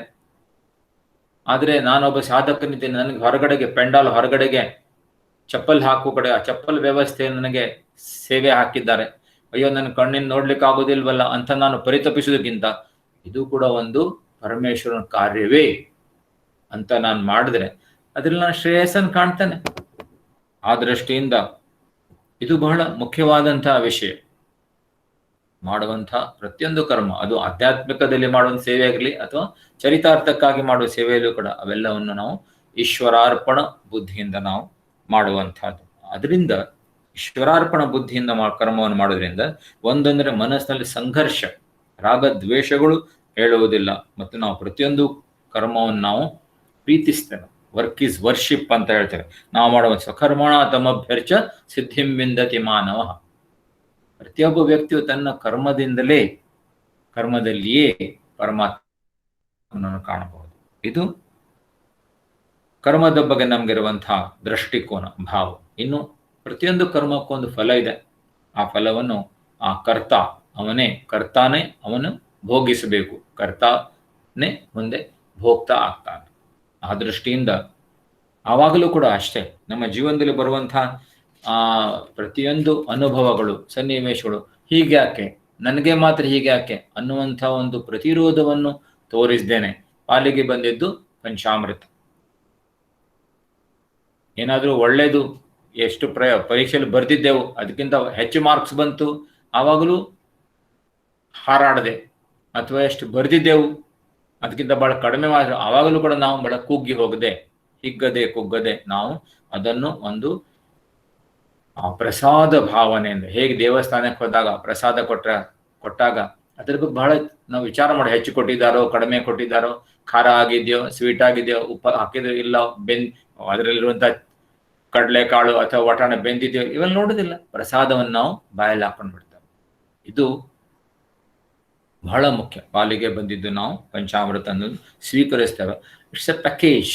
ಆದರೆ ನಾನೊಬ್ಬ ಸಾಧಕನಿದ್ದೇನೆ, ನನಗೆ ಹೊರಗಡೆಗೆ ಪೆಂಡಾಲ್ ಹೊರಗಡೆಗೆ ಚಪ್ಪಲ್ ಹಾಕುವ ಕಡೆ ಆ ಚಪ್ಪಲ್ ವ್ಯವಸ್ಥೆ ನನಗೆ ಸೇವೆ ಹಾಕಿದ್ದಾರೆ, ಅಯ್ಯೋ ನನ್ನ ಕಣ್ಣಿನ ನೋಡ್ಲಿಕ್ಕೆ ಆಗೋದಿಲ್ವಲ್ಲ ಅಂತ ನಾನು ಪರಿತಪಿಸೋದಕ್ಕಿಂತ ಇದು ಕೂಡ ಒಂದು ಪರಮೇಶ್ವರನ ಕಾರ್ಯವೇ ಅಂತ ನಾನು ಮಾಡಿದ್ರೆ ಅದ್ರಲ್ಲಿ ನಾನು ಶ್ರೇಯಸ್ಸನ್ನು ಕಾಣ್ತೇನೆ. ಆ ದೃಷ್ಟಿಯಿಂದ ಇದು ಬಹಳ ಮುಖ್ಯವಾದಂತಹ ವಿಷಯ. ಮಾಡುವಂತಹ ಪ್ರತಿಯೊಂದು ಕರ್ಮ, ಅದು ಆಧ್ಯಾತ್ಮಿಕದಲ್ಲಿ ಮಾಡುವ ಸೇವೆ ಆಗಲಿ ಅಥವಾ ಚರಿತಾರ್ಥಕ್ಕಾಗಿ ಮಾಡುವ ಸೇವೆಯಲ್ಲೂ ಕೂಡ ಅವೆಲ್ಲವನ್ನು ನಾವು ಈಶ್ವರಾರ್ಪಣ ಬುದ್ಧಿಯಿಂದ ನಾವು ಮಾಡುವಂತಹದ್ದು. ಅದರಿಂದ ಈಶ್ವರಾರ್ಪಣ ಬುದ್ಧಿಯಿಂದ ಕರ್ಮವನ್ನು ಮಾಡೋದ್ರಿಂದ ಒಂದಂದ್ರೆ ಮನಸ್ಸಿನಲ್ಲಿ ಸಂಘರ್ಷ, ರಾಗ ದ್ವೇಷಗಳು ಹೇಳುವುದಿಲ್ಲ, ಮತ್ತು ನಾವು ಪ್ರತಿಯೊಂದು ಕರ್ಮವನ್ನು ನಾವು ಪ್ರೀತಿಸ್ತೇವೆ. ವರ್ಕ್ ಈಸ್ ವರ್ಷಿಪ್ ಅಂತ ಹೇಳ್ತೇವೆ. ನಾವು ಮಾಡುವ ಸ್ವಕರ್ಮಣ ತಮಭ್ಯರ್ಚ ಸಿದ್ಧಿಂ ವಿಂದತಿ ಮಾನವ. ಪ್ರತಿಯೊಬ್ಬ ವ್ಯಕ್ತಿಯು ತನ್ನ ಕರ್ಮದಲ್ಲಿಯೇ ಪರಮಾತ್ಮನನ್ನು ಕಾಣಬಹುದು. ಇದು ಕರ್ಮದ ಬಗ್ಗೆ ನಮಗಿರುವಂತಹ ದೃಷ್ಟಿಕೋನ, ಭಾವ. ಇನ್ನು ಪ್ರತಿಯೊಂದು ಕರ್ಮಕ್ಕೊಂದು ಫಲ ಇದೆ. ಆ ಫಲವನ್ನು ಆ ಕರ್ತಾನೇ ಅವನು ಭೋಗಿಸಬೇಕು, ಕರ್ತಾನೇ ಮುಂದೆ ಭೋಗ್ತಾ ಆಗ್ತಾನೆ. ಆ ದೃಷ್ಟಿಯಿಂದ ಆವಾಗಲೂ ಕೂಡ ಅಷ್ಟೇ, ನಮ್ಮ ಜೀವನದಲ್ಲಿ ಬರುವಂತಹ ಪ್ರತಿಯೊಂದು ಅನುಭವಗಳು, ಸನ್ನಿವೇಶಗಳು ಹೀಗೆ ಯಾಕೆ, ನನಗೆ ಮಾತ್ರ ಹೀಗೆ ಯಾಕೆ ಅನ್ನುವಂಥ ಒಂದು ಪ್ರತಿರೋಧವನ್ನು ತೋರಿಸ್ದೇನೆ ಪಾಲಿಗೆ ಬಂದಿದ್ದು ಪಂಚಾಮೃತ. ಏನಾದರೂ ಒಳ್ಳೇದು ಎಷ್ಟು ಪರೀಕ್ಷೆಯಲ್ಲಿ ಬರ್ತಿದ್ದೆವು, ಅದಕ್ಕಿಂತ ಹೆಚ್ಚು ಮಾರ್ಕ್ಸ್ ಬಂತು, ಆವಾಗಲೂ ಹಾರಾಡದೆ, ಅಥವಾ ಎಷ್ಟು ಬರ್ದಿದ್ದೆವು ಅದಕ್ಕಿಂತ ಬಹಳ ಕಡಿಮೆ ಮಾರ್ಕ್ಸ್, ಆವಾಗಲೂ ಕೂಡ ನಾವು ಬಹಳ ಕುಗ್ಗಿ ಹೋಗದೆ, ಕುಗ್ಗದೆ ನಾವು ಅದನ್ನು ಒಂದು ಪ್ರಸಾದ ಭಾವನೆಯಿಂದ, ಹೇಗೆ ದೇವಸ್ಥಾನಕ್ಕೆ ಹೋದಾಗ ಪ್ರಸಾದ ಕೊಟ್ಟಾಗ ಅದ್ರ ಬಗ್ಗೆ ಬಹಳ ನಾವು ವಿಚಾರ ಮಾಡಿ, ಹೆಚ್ಚು ಕೊಟ್ಟಿದ್ದಾರೋ ಕಡಿಮೆ ಕೊಟ್ಟಿದ್ದಾರೋ, ಖಾರ ಆಗಿದೆಯೋ ಸ್ವೀಟ್ ಆಗಿದೆಯೋ, ಉಪ್ಪು ಹಾಕಿದೆಯೋ ಇಲ್ಲ, ಅದರಲ್ಲಿರುವಂಥ ಕಡಲೆಕಾಳು ಅಥವಾ ವಟಾಣ ಬೆಂದಿದೆಯೋ, ಇವೆಲ್ಲ ನೋಡೋದಿಲ್ಲ. ಪ್ರಸಾದವನ್ನು ನಾವು ಬಾಯಲ್ಲಿ ಹಾಕೊಂಡು ಬಿಡ್ತೇವೆ. ಇದು ಬಹಳ ಮುಖ್ಯ. ಪಾಲಿಗೆ ಬಂದಿದ್ದು ನಾವು ಪಂಚಾಮೃತ ಅನ್ನೋದು ಸ್ವೀಕರಿಸ್ತೇವೆ. It's a package.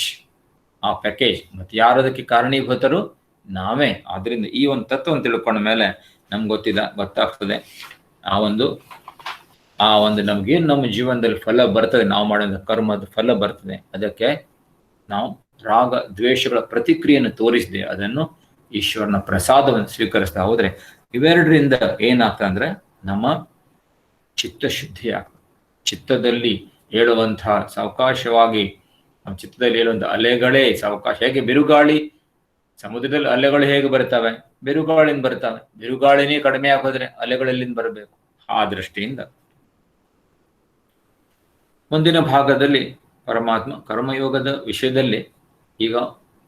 ಆ ಪ್ಯಾಕೇಜ್ ಮತ್ತು ಯಾರದಕ್ಕೆ ಕಾರಣೀಭೂತರು? ನಾವೇ. ಆದ್ದರಿಂದ ಈ ಒಂದು ತತ್ವವನ್ನು ತಿಳ್ಕೊಂಡ ಮೇಲೆ ನಮ್ಗೆ ಗೊತ್ತಾಗ್ತದೆ ಆ ಒಂದು ನಮಗೇನು ನಮ್ಮ ಜೀವನದಲ್ಲಿ ಫಲ ಬರ್ತದೆ, ನಾವು ಮಾಡಿದ ಕರ್ಮದ ಫಲ ಬರ್ತದೆ, ಅದಕ್ಕೆ ನಾವು ರಾಗ ದ್ವೇಷಗಳ ಪ್ರತಿಕ್ರಿಯೆಯನ್ನು ತೋರಿಸಿದೆ ಅದನ್ನು ಈಶ್ವರನ ಪ್ರಸಾದವನ್ನು ಸ್ವೀಕರಿಸ್ತಾ ಹೋದ್ರೆ ಇವೆರಡರಿಂದ ಏನಾಗ್ತದೆ ಅಂದ್ರೆ ನಮ್ಮ ಚಿತ್ತಶುದ್ಧಿ ಆಗ್ತದೆ. ಚಿತ್ತದಲ್ಲಿ ಹೇಳುವಂತಹ ಸಾವಕಾಶವಾಗಿ ನಮ್ಮ ಚಿತ್ತದಲ್ಲಿ ಹೇಳುವಂಥ ಅಲೆಗಳೇ ಸಾವಕಾಶ. ಹೇಗೆ ಬಿರುಗಾಳಿ, ಸಮುದ್ರದಲ್ಲಿ ಅಲೆಗಳು ಹೇಗೆ ಬರ್ತವೆ? ಬಿರುಗಾಳಿಂದ ಬರ್ತವೆ. ಬಿರುಗಾಳಿನೇ ಕಡಿಮೆ ಆಗೋದ್ರೆ ಅಲೆಗಳೆಲ್ಲಿಂದ ಬರಬೇಕು? ಆ ದೃಷ್ಟಿಯಿಂದ ಮುಂದಿನ ಭಾಗದಲ್ಲಿ ಪರಮಾತ್ಮ ಕರ್ಮಯೋಗದ ವಿಷಯದಲ್ಲಿ, ಈಗ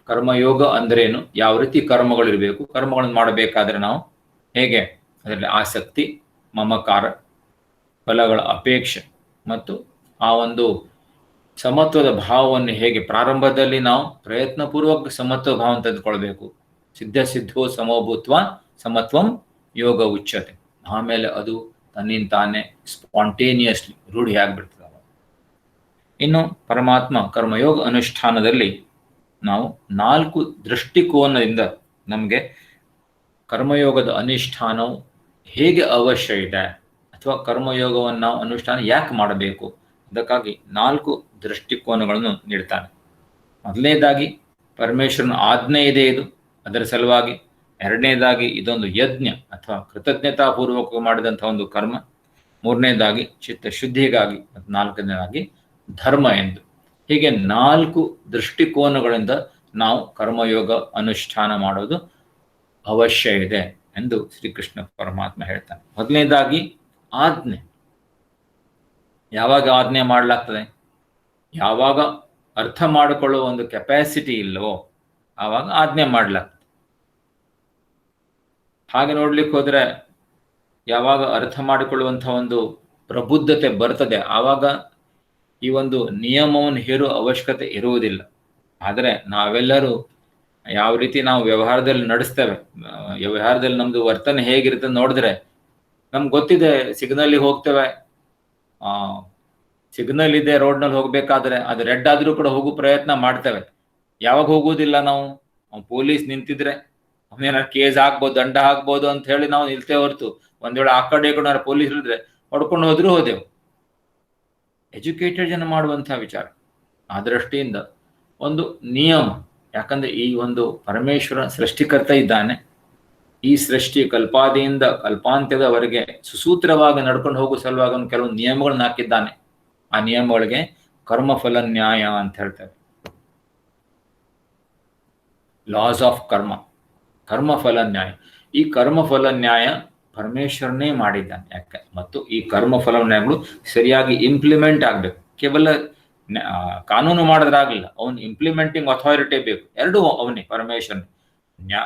ಕರ್ಮಯೋಗ ಅಂದ್ರೇನು, ಯಾವ ರೀತಿ ಕರ್ಮಗಳಿರಬೇಕು, ಕರ್ಮಗಳನ್ನು ಮಾಡಬೇಕಾದ್ರೆ ನಾವು ಹೇಗೆ ಅದರಲ್ಲಿ ಆಸಕ್ತಿ, ಮಮಕಾರ, ಫಲಗಳ ಅಪೇಕ್ಷೆ ಮತ್ತು ಆ ಒಂದು ಸಮತ್ವದ ಭಾವವನ್ನು ಹೇಗೆ ಪ್ರಾರಂಭದಲ್ಲಿ ನಾವು ಪ್ರಯತ್ನಪೂರ್ವಕ ಸಮತ್ವ ಭಾವವನ್ನು ತೆಗೆದುಕೊಳ್ಬೇಕು. ಸಿದ್ಧೋ ಸಮಭೂತ್ವ ಸಮತ್ವಂ ಯೋಗ ಉಚ್ಯತೆ. ಆಮೇಲೆ ಅದು ತನ್ನಿಂತಾನೆ ಸ್ಪಾಂಟೇನಿಯಸ್ಲಿ ರೂಢಿ ಆಗ್ಬಿಡ್ತದೆ. ಇನ್ನು ಪರಮಾತ್ಮ ಕರ್ಮಯೋಗ ಅನುಷ್ಠಾನದಲ್ಲಿ ನಾವು 4 ದೃಷ್ಟಿಕೋನದಿಂದ ನಮಗೆ ಕರ್ಮಯೋಗದ ಅನುಷ್ಠಾನವು ಹೇಗೆ ಅವಶ್ಯ ಇದೆ ಅಥವಾ ಕರ್ಮಯೋಗವನ್ನು ನಾವು ಅನುಷ್ಠಾನ ಯಾಕೆ ಮಾಡಬೇಕು, ಅದಕ್ಕಾಗಿ 4 ದೃಷ್ಟಿಕೋನಗಳನ್ನು ನೀಡ್ತಾನೆ. ಮೊದಲನೇದಾಗಿ ಪರಮೇಶ್ವರನ ಆಜ್ಞೆ ಇದೆ, ಇದು ಅದರ ಸಲುವಾಗಿ. ಎರಡನೇದಾಗಿ ಇದೊಂದು ಯಜ್ಞ ಅಥವಾ ಕೃತಜ್ಞತಾಪೂರ್ವಕ ಮಾಡಿದಂಥ ಒಂದು ಕರ್ಮ. ಮೂರನೇದಾಗಿ ಚಿತ್ತಶುದ್ಧಿಗಾಗಿ ಮತ್ತು ನಾಲ್ಕನೇದಾಗಿ ಧರ್ಮ ಎಂದು. ಹೀಗೆ 4 ದೃಷ್ಟಿಕೋನಗಳಿಂದ ನಾವು ಕರ್ಮಯೋಗ ಅನುಷ್ಠಾನ ಮಾಡೋದು ಅವಶ್ಯ ಇದೆ ಎಂದು ಶ್ರೀಕೃಷ್ಣ ಪರಮಾತ್ಮ ಹೇಳ್ತಾನೆ. ಮೊದಲನೇದಾಗಿ ಆಜ್ಞೆ. ಯಾವಾಗ ಆಜ್ಞೆ ಮಾಡಲಾಗ್ತದೆ? ಯಾವಾಗ ಅರ್ಥ ಮಾಡಿಕೊಳ್ಳುವ ಒಂದು ಕೆಪಾಸಿಟಿ ಇಲ್ಲವೋ ಆವಾಗ ಆಜ್ಞೆ ಮಾಡಲಾಗ್ತದೆ. ಹಾಗೆ ನೋಡ್ಲಿಕ್ಕೆ ಹೋದ್ರೆ ಯಾವಾಗ ಅರ್ಥ ಮಾಡಿಕೊಳ್ಳುವಂಥ ಒಂದು ಪ್ರಬುದ್ಧತೆ ಬರ್ತದೆ ಆವಾಗ ಈ ಒಂದು ನಿಯಮವನ್ನು ಹೇರುವ ಅವಶ್ಯಕತೆ ಇರುವುದಿಲ್ಲ. ಆದರೆ ನಾವೆಲ್ಲರೂ ಯಾವ ರೀತಿ ನಾವು ವ್ಯವಹಾರದಲ್ಲಿ ನಡೆಸ್ತೇವೆ, ವ್ಯವಹಾರದಲ್ಲಿ ನಮ್ದು ವರ್ತನೆ ಹೇಗಿರುತ್ತೆ ನೋಡಿದ್ರೆ ನಮ್ಗೆ ಗೊತ್ತಿದೆ. ಸಿಗ್ನಲ್ಗೆ ಹೋಗ್ತೇವೆ, ಸಿಗ್ನಲ್ ಇದೆ, ರೋಡ್ನಲ್ಲಿ ಹೋಗ್ಬೇಕಾದ್ರೆ ಅದು ರೆಡ್ ಆದ್ರೂ ಕೂಡ ಹೋಗೋ ಪ್ರಯತ್ನ ಮಾಡ್ತೇವೆ. ಯಾವಾಗ ಹೋಗುವುದಿಲ್ಲ ನಾವು? ಪೊಲೀಸ್ ನಿಂತಿದ್ರೆ ಅವನೇನಾರು ಕೇಸ್ ಹಾಕ್ಬೋದು, ದಂಡ ಹಾಕ್ಬೋದು ಅಂತ ಹೇಳಿ ನಾವು ನಿಲ್ತೇವೆ ಹೊರತು ಒಂದ್ ವೇಳೆ ಆ ಕಡೆ ಕೂಡ ಪೊಲೀಸ್ ಇದ್ರೆ ಹೊಡ್ಕೊಂಡು ಹೋದ್ರೂ ಹೋದೆವು. ಎಜುಕೇಟೆಡ್ ಜನ ಮಾಡುವಂತಹ ವಿಚಾರ. ಆ ದೃಷ್ಟಿಯಿಂದ ಒಂದು ನಿಯಮ, ಯಾಕಂದ್ರೆ ಈ ಒಂದು ಪರಮೇಶ್ವರ ಸೃಷ್ಟಿಕರ್ತ ಇದ್ದಾನೆ. ಈ ಸೃಷ್ಟಿ ಕಲ್ಪಾದಿಯಿಂದ ಕಲ್ಪಾಂತ್ಯದವರೆಗೆ ಸುಸೂತ್ರವಾಗಿ ನಡ್ಕೊಂಡು ಹೋಗೋ ಸಲುವಾಗಿ ಅವನು ಕೆಲವೊಂದು ನಿಯಮಗಳನ್ನ ಹಾಕಿದ್ದಾನೆ. ಆ ನಿಯಮಗಳಿಗೆ ಕರ್ಮಫಲ ನ್ಯಾಯ ಅಂತ ಹೇಳ್ತಾರೆ. ಲಾಸ್ ಆಫ್ ಕರ್ಮ, ಕರ್ಮಫಲ ನ್ಯಾಯ. ಈ ಕರ್ಮಫಲ ನ್ಯಾಯ ಪರಮೇಶ್ವರನೇ ಮಾಡಿದ್ದಾನೆ. ಯಾಕೆ? ಮತ್ತು ಈ ಕರ್ಮಫಲ ನ್ಯಾಯಗಳು ಸರಿಯಾಗಿ ಇಂಪ್ಲಿಮೆಂಟ್ ಆಗ್ಬೇಕು. ಕೇವಲ ಕಾನೂನು ಮಾಡಿದ್ರಾಗಲಿಲ್ಲ, ಅವನು ಇಂಪ್ಲಿಮೆಂಟಿಂಗ್ ಅಥಾರಿಟಿ ಬೇಕು. ಎರಡೂ ಅವನೇ, ಪರಮೇಶ್ವರನೇ.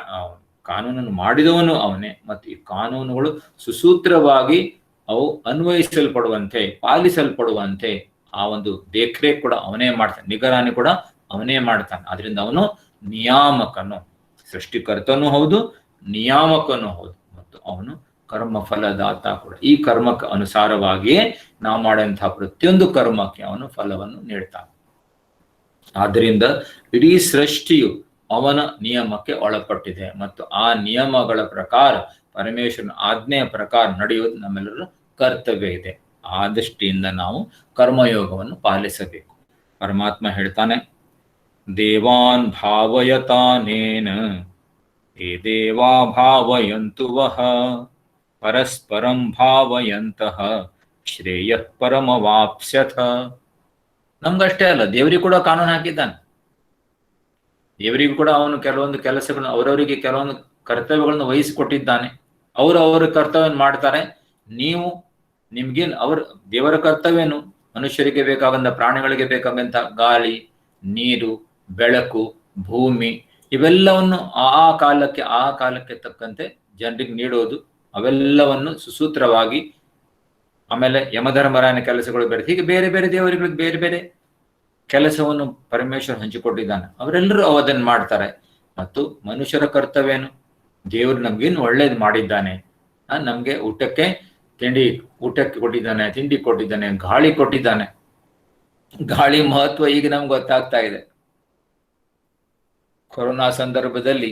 ಕಾನೂನನ್ನು ಮಾಡಿದವನು ಅವನೇ, ಮತ್ತು ಈ ಕಾನೂನುಗಳು ಸುಸೂತ್ರವಾಗಿ ಅವು ಅನ್ವಯಿಸಲ್ಪಡುವಂತೆ, ಪಾಲಿಸಲ್ಪಡುವಂತೆ ಆ ಒಂದು ದೇಖ್ರೇಖ್ ಕೂಡ ಅವನೇ ಮಾಡ್ತಾನೆ, ನಿಗರಾಣಿ ಕೂಡ ಅವನೇ ಮಾಡ್ತಾನೆ. ಅದರಿಂದ ಅವನು ನಿಯಾಮಕನು, ಸೃಷ್ಟಿಕರ್ತನೂ ಹೌದು, ನಿಯಾಮಕನೂ ಹೌದು, ಮತ್ತು ಅವನು ಕರ್ಮಫಲದಾತ ಕೂಡ. ಈ ಕರ್ಮಕ್ಕೆ ಅನುಸಾರವಾಗಿಯೇ ನಾವು ಮಾಡುವಂತಹ ಪ್ರತಿಯೊಂದು ಕರ್ಮಕ್ಕೆ ಅವನು ಫಲವನ್ನು ನೀಡ್ತಾನೆ. ಆದ್ದರಿಂದ ಇಡೀ ಸೃಷ್ಟಿಯು ಅವನ ನಿಯಮಕ್ಕೆ ಒಳಪಟ್ಟಿದೆ ಮತ್ತು ಆ ನಿಯಮಗಳ ಪ್ರಕಾರ, ಪರಮೇಶ್ವರನ ಆಜ್ಞೆಯ ಪ್ರಕಾರ ನಡೆಯುವುದು ನಮ್ಮೆಲ್ಲರ ಕರ್ತವ್ಯ ಇದೆ. ಆ ದೃಷ್ಟಿಯಿಂದ ನಾವು ಕರ್ಮಯೋಗವನ್ನು ಪಾಲಿಸಬೇಕು. ಪರಮಾತ್ಮ ಹೇಳ್ತಾನೆ, ದೇವಾನ್ ಭಾವಯತಾನೇನ ಹೇ ದೇವಾ ಭಾವಯಂತು ವಹ ಪರಸ್ಪರಂ ಭಾವಯಂತಹ ಶ್ರೇಯ ಪರಮವಾಪ್ಸ್ಯಥ. ನಮ್ಗಷ್ಟೇ ಅಲ್ಲ, ದೇವರಿಗೂ ಕೂಡ ಕಾನೂನು ಹಾಕಿದ್ದಾನೆ. ದೇವರಿಗೂ ಕೂಡ ಅವನು ಕೆಲವೊಂದು ಕೆಲಸಗಳನ್ನು, ಅವರವರಿಗೆ ಕೆಲವೊಂದು ಕರ್ತವ್ಯಗಳನ್ನು ವಹಿಸಿಕೊಟ್ಟಿದ್ದಾನೆ. ಅವರ ಕರ್ತವ್ಯ ಮಾಡ್ತಾರೆ. ನೀವು ನಿಮ್ಗೇನು ದೇವರ ಕರ್ತವ್ಯನು ಮನುಷ್ಯರಿಗೆ ಬೇಕಾಗಂತ, ಪ್ರಾಣಿಗಳಿಗೆ ಬೇಕಾಗಂತ ಗಾಳಿ, ನೀರು, ಬೆಳಕು, ಭೂಮಿ ಇವೆಲ್ಲವನ್ನು ಆ ಕಾಲಕ್ಕೆ ತಕ್ಕಂತೆ ಜನರಿಗೆ ನೀಡೋದು, ಅವೆಲ್ಲವನ್ನು ಸುಸೂತ್ರವಾಗಿ. ಆಮೇಲೆ ಯಮಧರ್ಮರಾಯನ ಕೆಲಸಗಳು ಬೇರೆ, ಹೀಗೆ ಬೇರೆ ಬೇರೆ ದೇವರುಗಳಿಗೆ ಬೇರೆ ಬೇರೆ ಕೆಲಸವನ್ನು ಪರಮೇಶ್ವರ ಹಂಚಿಕೊಟ್ಟಿದ್ದಾನೆ. ಅವರೆಲ್ಲರೂ ಅದನ್ನು ಮಾಡ್ತಾರೆ. ಮತ್ತು ಮನುಷ್ಯರ ಕರ್ತವ್ಯನು, ದೇವರು ನಮ್ಗೇನು ಒಳ್ಳೇದು ಮಾಡಿದ್ದಾನೆ, ನಮ್ಗೆ ಊಟಕ್ಕೆ ಊಟಕ್ಕೆ ಕೊಟ್ಟಿದ್ದಾನೆ, ತಿಂಡಿ ಕೊಟ್ಟಿದ್ದಾನೆ, ಗಾಳಿ ಕೊಟ್ಟಿದ್ದಾನೆ. ಗಾಳಿ ಮಹತ್ವ ಈಗ ನಮ್ಗೆ ಗೊತ್ತಾಗ್ತಾ ಇದೆ. ಕೊರೋನಾ ಸಂದರ್ಭದಲ್ಲಿ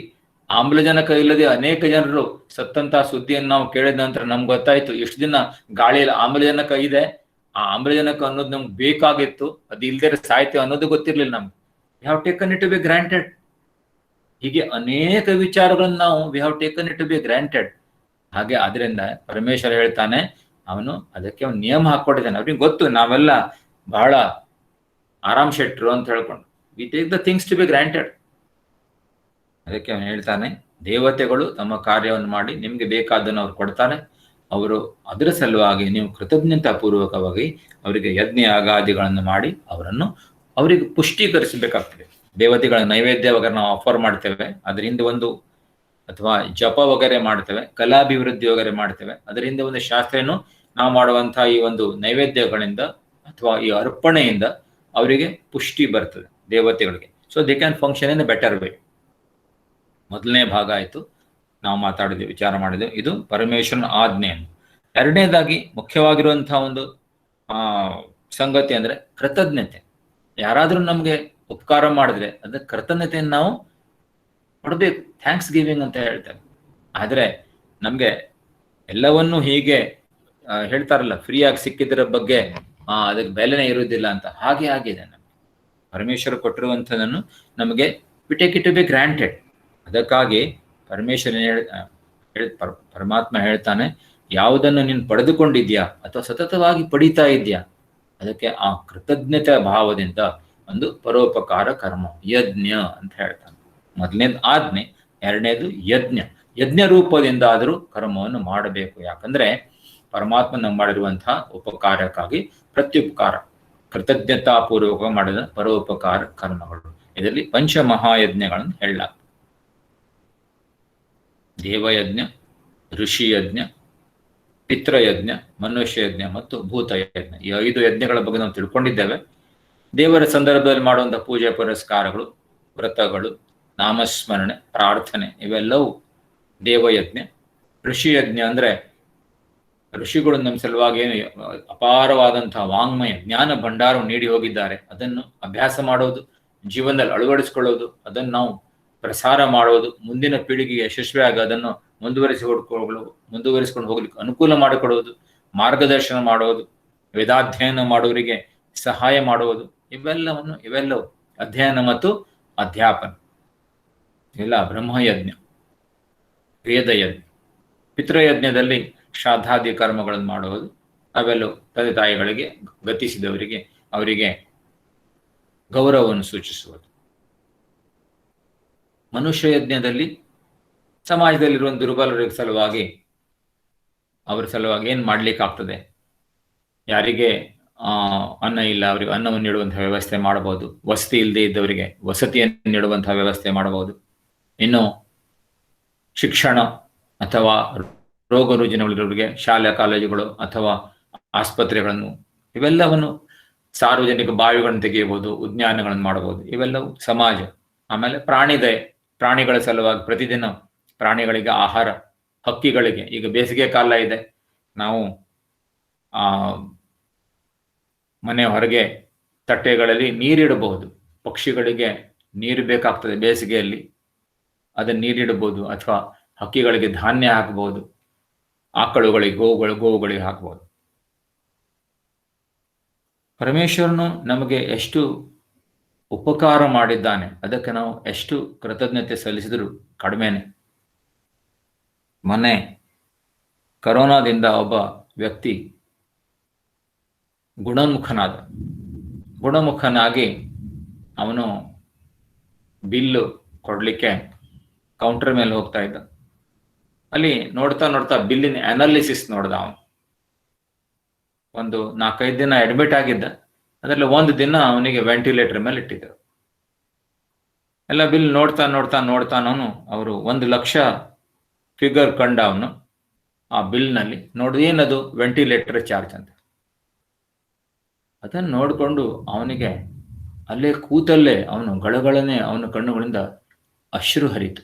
ಆಮ್ಲಜನಕ ಇಲ್ಲದೆ ಅನೇಕ ಜನರು ಸತ್ತಂತಹ ಸುದ್ದಿಯನ್ನು ನಾವು ಕೇಳಿದ ನಂತರ ನಮ್ಗೆ ಗೊತ್ತಾಯ್ತು ಎಷ್ಟು ದಿನ ಗಾಳಿಯಲ್ಲಿ ಆಮ್ಲಜನಕ ಇದೆ, ಆ ಆಮ್ಲಜನಕ ಅನ್ನೋದು ನಮ್ಗೆ ಬೇಕಾಗಿತ್ತು, ಅದು ಇಲ್ದೇ ಸಾಯ್ತೇವೆ ಅನ್ನೋದು ಗೊತ್ತಿರ್ಲಿಲ್ಲ ನಮ್ಗೆ. We have taken it to be granted. ಹೀಗೆ ಅನೇಕ ವಿಚಾರಗಳನ್ನು ನಾವು we have taken it to be granted. ಹಾಗೆ ಆದ್ರಿಂದ ಪರಮೇಶ್ವರ ಹೇಳ್ತಾನೆ, ಅವನು ಅದಕ್ಕೆ ಒಂದು ನಿಯಮ ಹಾಕೊಟ್ಟಿದ್ದಾನೆ. ಅವ್ರಿಗೆ ಗೊತ್ತು ನಾವೆಲ್ಲ ಬಹಳ ಆರಾಮ್ ಶೆಟ್ರು ಅಂತ ಹೇಳ್ಕೊಂಡು we take the things to be granted. ಅದಕ್ಕೆ ಅವನು ಹೇಳ್ತಾನೆ, ದೇವತೆಗಳು ತಮ್ಮ ಕಾರ್ಯವನ್ನು ಮಾಡಿ ನಿಮ್ಗೆ ಬೇಕಾದನ್ನು ಅವ್ರು ಕೊಡ್ತಾರೆ. ಅವರು ಅದರ ಸಲುವಾಗಿ ನೀವು ಕೃತಜ್ಞತಾಪೂರ್ವಕವಾಗಿ ಅವರಿಗೆ ಯಜ್ಞ ಯಾಗಾದಿಗಳನ್ನು ಮಾಡಿ ಅವರಿಗೆ ಪುಷ್ಟೀಕರಿಸಬೇಕಾಗ್ತದೆ. ದೇವತೆಗಳ ನೈವೇದ್ಯ ವಗೇರೆ ನಾವು ಆಫರ್ ಮಾಡ್ತೇವೆ, ಅದರಿಂದ ಒಂದು ಅಥವಾ ಜಪ ವಗೇರೆ ಮಾಡ್ತೇವೆ, ಕಲಾಭಿವೃದ್ಧಿ ವಗೇರೆ ಮಾಡ್ತೇವೆ. ಅದರಿಂದ ಒಂದು ಶಾಸ್ತ್ರೇನು ನಾವು ಮಾಡುವಂತಹ ಈ ಒಂದು ನೈವೇದ್ಯಗಳಿಂದ ಅಥವಾ ಈ ಅರ್ಪಣೆಯಿಂದ ಅವರಿಗೆ ಪುಷ್ಟಿ ಬರ್ತದೆ ದೇವತೆಗಳಿಗೆ. So they can function in a better way. ಮೊದಲನೇ ಭಾಗ ಆಯಿತು, ನಾವು ಮಾತಾಡಿದ್ವಿ, ವಿಚಾರ ಮಾಡಿದ್ವಿ. ಇದು ಪರಮೇಶ್ವರನ ಆಜ್ಞೆಯನ್ನು. ಎರಡನೇದಾಗಿ ಮುಖ್ಯವಾಗಿರುವಂತಹ ಒಂದು ಸಂಗತಿ ಅಂದ್ರೆ ಕೃತಜ್ಞತೆ. ಯಾರಾದ್ರೂ ನಮ್ಗೆ ಉಪಕಾರ ಮಾಡಿದ್ರೆ ಅದ ಕೃತಜ್ಞತೆಯನ್ನು ನಾವು ಕೊಡಬೇಕು, ಥ್ಯಾಂಕ್ಸ್ ಗಿವಿಂಗ್ ಅಂತ ಹೇಳ್ತಾರೆ. ಆದ್ರೆ ನಮ್ಗೆ ಎಲ್ಲವನ್ನೂ ಹೀಗೆ ಹೇಳ್ತಾರಲ್ಲ, ಫ್ರೀಯಾಗಿ ಸಿಕ್ಕಿದ್ರ ಬಗ್ಗೆ ಅದಕ್ಕೆ ಬೆಲೆನೇ ಇರುವುದಿಲ್ಲ ಅಂತ, ಹಾಗೆ ಆಗಿದೆ. ನಮ್ಗೆ ಪರಮೇಶ್ವರ ಕೊಟ್ಟಿರುವಂಥದ್ದನ್ನು ನಮಗೆ we take it to be granted. ಅದಕ್ಕಾಗಿ ಪರಮಾತ್ಮ ಹೇಳ್ತಾನೆ, ಯಾವುದನ್ನು ನೀನು ಪಡೆದುಕೊಂಡಿದ್ಯಾ ಅಥವಾ ಸತತವಾಗಿ ಪಡಿತಾ ಇದೆಯಾ ಅದಕ್ಕೆ ಆ ಕೃತಜ್ಞತೆ ಭಾವದಿಂದ ಒಂದು ಪರೋಪಕಾರ ಕರ್ಮ ಯಜ್ಞ ಅಂತ ಹೇಳ್ತಾನೆ. ಮೊದಲನೇದು ಆಜ್ಞೆ, ಎರಡನೇದು ಯಜ್ಞ. ಯಜ್ಞ ರೂಪದಿಂದ ಆದರೂ ಕರ್ಮವನ್ನು ಮಾಡಬೇಕು. ಯಾಕಂದ್ರೆ ಪರಮಾತ್ಮ ನಮ್ಗೆ ಮಾಡಿರುವಂತಹ ಉಪಕಾರಕ್ಕಾಗಿ ಪ್ರತ್ಯುಪಕಾರ, ಕೃತಜ್ಞತಾಪೂರ್ವಕ ಮಾಡಿದ ಪರೋಪಕಾರ ಕರ್ಮಗಳು. ಇದರಲ್ಲಿ ಪಂಚಮಹಾಯಜ್ಞಗಳನ್ನು ಹೇಳಲಾಗ್ತದೆ. ದೇವಯಜ್ಞ, ಋಷಿಯಜ್ಞ, ಪಿತೃಯಜ್ಞ, ಮನುಷ್ಯಯಜ್ಞ ಮತ್ತು ಭೂತಯಜ್ಞ. ಈ 5 ಯಜ್ಞಗಳ ಬಗ್ಗೆ ನಾವು ತಿಳ್ಕೊಂಡಿದ್ದೇವೆ. ದೇವರ ಸಂದರ್ಭದಲ್ಲಿ ಮಾಡುವಂಥ ಪೂಜೆ ಪುರಸ್ಕಾರಗಳು, ವ್ರತಗಳು, ನಾಮಸ್ಮರಣೆ, ಪ್ರಾರ್ಥನೆ ಇವೆಲ್ಲವೂ ದೇವಯಜ್ಞ. ಋಷಿಯಜ್ಞ ಅಂದ್ರೆ ಋಷಿಗಳು ನಮ್ಮ ಸಲುವಾಗಿ ಏನು ಅಪಾರವಾದಂತಹ ವಾಂಗ್ಮಯ ಜ್ಞಾನ ಭಂಡಾರವನ್ನು ನೀಡಿ ಹೋಗಿದ್ದಾರೆ, ಅದನ್ನು ಅಭ್ಯಾಸ ಮಾಡೋದು, ಜೀವನದಲ್ಲಿ ಅಳವಡಿಸ್ಕೊಳ್ಳೋದು, ಅದನ್ನು ನಾವು ಪ್ರಸಾರ ಮಾಡೋದು, ಮುಂದಿನ ಪೀಳಿಗೆಗೆ ಯಶಸ್ವಿಯಾಗಿ ಅದನ್ನು ಮುಂದುವರಿಸಿಕೊಂಡು ಹೋಗ್ಲಿಕ್ಕೆ ಅನುಕೂಲ ಮಾಡಿಕೊಡುವುದು, ಮಾರ್ಗದರ್ಶನ ಮಾಡುವುದು, ವೇದಾಧ್ಯಯನ ಮಾಡುವವರಿಗೆ ಸಹಾಯ ಮಾಡುವುದು, ಇವೆಲ್ಲವೂ ಅಧ್ಯಯನ ಮತ್ತು ಅಧ್ಯಾಪನ ಇಲ್ಲ ಬ್ರಹ್ಮಯಜ್ಞ. ವೇದಯಜ್ಞ. ಪಿತೃಯಜ್ಞದಲ್ಲಿ ಶ್ರಾದ್ದಾದಿ ಕರ್ಮಗಳನ್ನು ಮಾಡುವುದು, ಅವೆಲ್ಲವೂ ತಂದೆ ತಾಯಿಗಳಿಗೆ ಗತಿಸಿದವರಿಗೆ ಅವರಿಗೆ ಗೌರವವನ್ನು ಸೂಚಿಸುವುದು. ಮನುಷ್ಯ ಯಜ್ಞದಲ್ಲಿ ಸಮಾಜದಲ್ಲಿರುವ ದುರ್ಬಲರ ಸಲುವಾಗಿ ಅವರ ಸಲುವಾಗಿ ಏನು ಮಾಡ್ಲಿಕ್ಕಾಗ್ತದೆ, ಯಾರಿಗೆ ಅನ್ನ ಇಲ್ಲ ಅವರಿಗೆ ಅನ್ನವನ್ನು ನೀಡುವಂತಹ ವ್ಯವಸ್ಥೆ ಮಾಡಬಹುದು, ವಸತಿ ಇಲ್ಲದೆ ಇದ್ದವರಿಗೆ ವಸತಿಯನ್ನು ನೀಡುವಂತಹ ವ್ಯವಸ್ಥೆ ಮಾಡಬಹುದು. ಇನ್ನು ಶಿಕ್ಷಣ ಅಥವಾ ರೋಗ ರುಜಿನಗಳಿರೋರಿಗೆ ಶಾಲಾ ಕಾಲೇಜುಗಳು ಅಥವಾ ಆಸ್ಪತ್ರೆಗಳನ್ನು ಇವೆಲ್ಲವನ್ನು, ಸಾರ್ವಜನಿಕ ಬಾವಿಗಳನ್ನು ತೆಗೆಯಬಹುದು, ಉದ್ಯಾನಗಳನ್ನು ಮಾಡಬಹುದು, ಇವೆಲ್ಲವೂ ಸಮಾಜ. ಆಮೇಲೆ ಪ್ರಾಣಿಗಳ ಸಲುವಾಗಿ ಪ್ರತಿದಿನ ಪ್ರಾಣಿಗಳಿಗೆ ಆಹಾರ, ಹಕ್ಕಿಗಳಿಗೆ ಈಗ ಬೇಸಿಗೆ ಕಾಲ ಇದೆ, ನಾವು ಮನೆ ಹೊರಗೆ ತಟ್ಟೆಗಳಲ್ಲಿ ನೀರಿಡಬಹುದು. ಪಕ್ಷಿಗಳಿಗೆ ನೀರು ಬೇಕಾಗ್ತದೆ ಬೇಸಿಗೆಯಲ್ಲಿ, ಅದನ್ನು ನೀರಿಡಬಹುದು. ಅಥವಾ ಹಕ್ಕಿಗಳಿಗೆ ಧಾನ್ಯ ಹಾಕಬಹುದು, ಆಕಳುಗಳಿಗೆ ಗೋವುಗಳಿಗೆ ಹಾಕಬಹುದು. ಪರಮೇಶ್ವರನು ನಮಗೆ ಎಷ್ಟು ಉಪಕಾರ ಮಾಡಿದ್ದಾನೆ, ಅದಕ್ಕೆ ನಾವು ಎಷ್ಟು ಕೃತಜ್ಞತೆ ಸಲ್ಲಿಸಿದ್ರು ಕಡಿಮೆನೆ. ಮೊನ್ನೆ ಕರೋನಾದಿಂದ ಒಬ್ಬ ವ್ಯಕ್ತಿ ಗುಣಮುಖನಾಗಿ ಅವನು ಬಿಲ್ಲು ಕೊಡ್ಲಿಕ್ಕೆ ಕೌಂಟರ್ ಮೇಲೆ ಹೋಗ್ತಾ ಇದ್ದ. ಅಲ್ಲಿ ನೋಡ್ತಾ ಬಿಲ್ಲಿನ ಅನಾಲಿಸಿಸ್ ನೋಡ್ದ. ಅವನು ಒಂದು 4-5 ದಿನ ಅಡ್ಮಿಟ್ ಆಗಿದ್ದ. ಅದರಲ್ಲಿ 1 ದಿನ ಅವನಿಗೆ ವೆಂಟಿಲೇಟರ್ ಮೇಲೆ ಇಟ್ಟಿದ್ದರು. ಎಲ್ಲ ಬಿಲ್ ನೋಡ್ತಾನವನು ಅವರು 1 ಲಕ್ಷ ಫಿಗರ್ ಕಂಡ ಅವನು ಆ ಬಿಲ್ನಲ್ಲಿ. ನೋಡಿದ ಏನದು, ವೆಂಟಿಲೇಟರ್ ಚಾರ್ಜ್ ಅಂತ. ಅದನ್ನು ನೋಡಿಕೊಂಡು ಅವನಿಗೆ ಅಲ್ಲೇ ಕೂತಲ್ಲೇ ಅವನ ಕಣ್ಣುಗಳಿಂದ ಅಶ್ರು ಹರಿತು.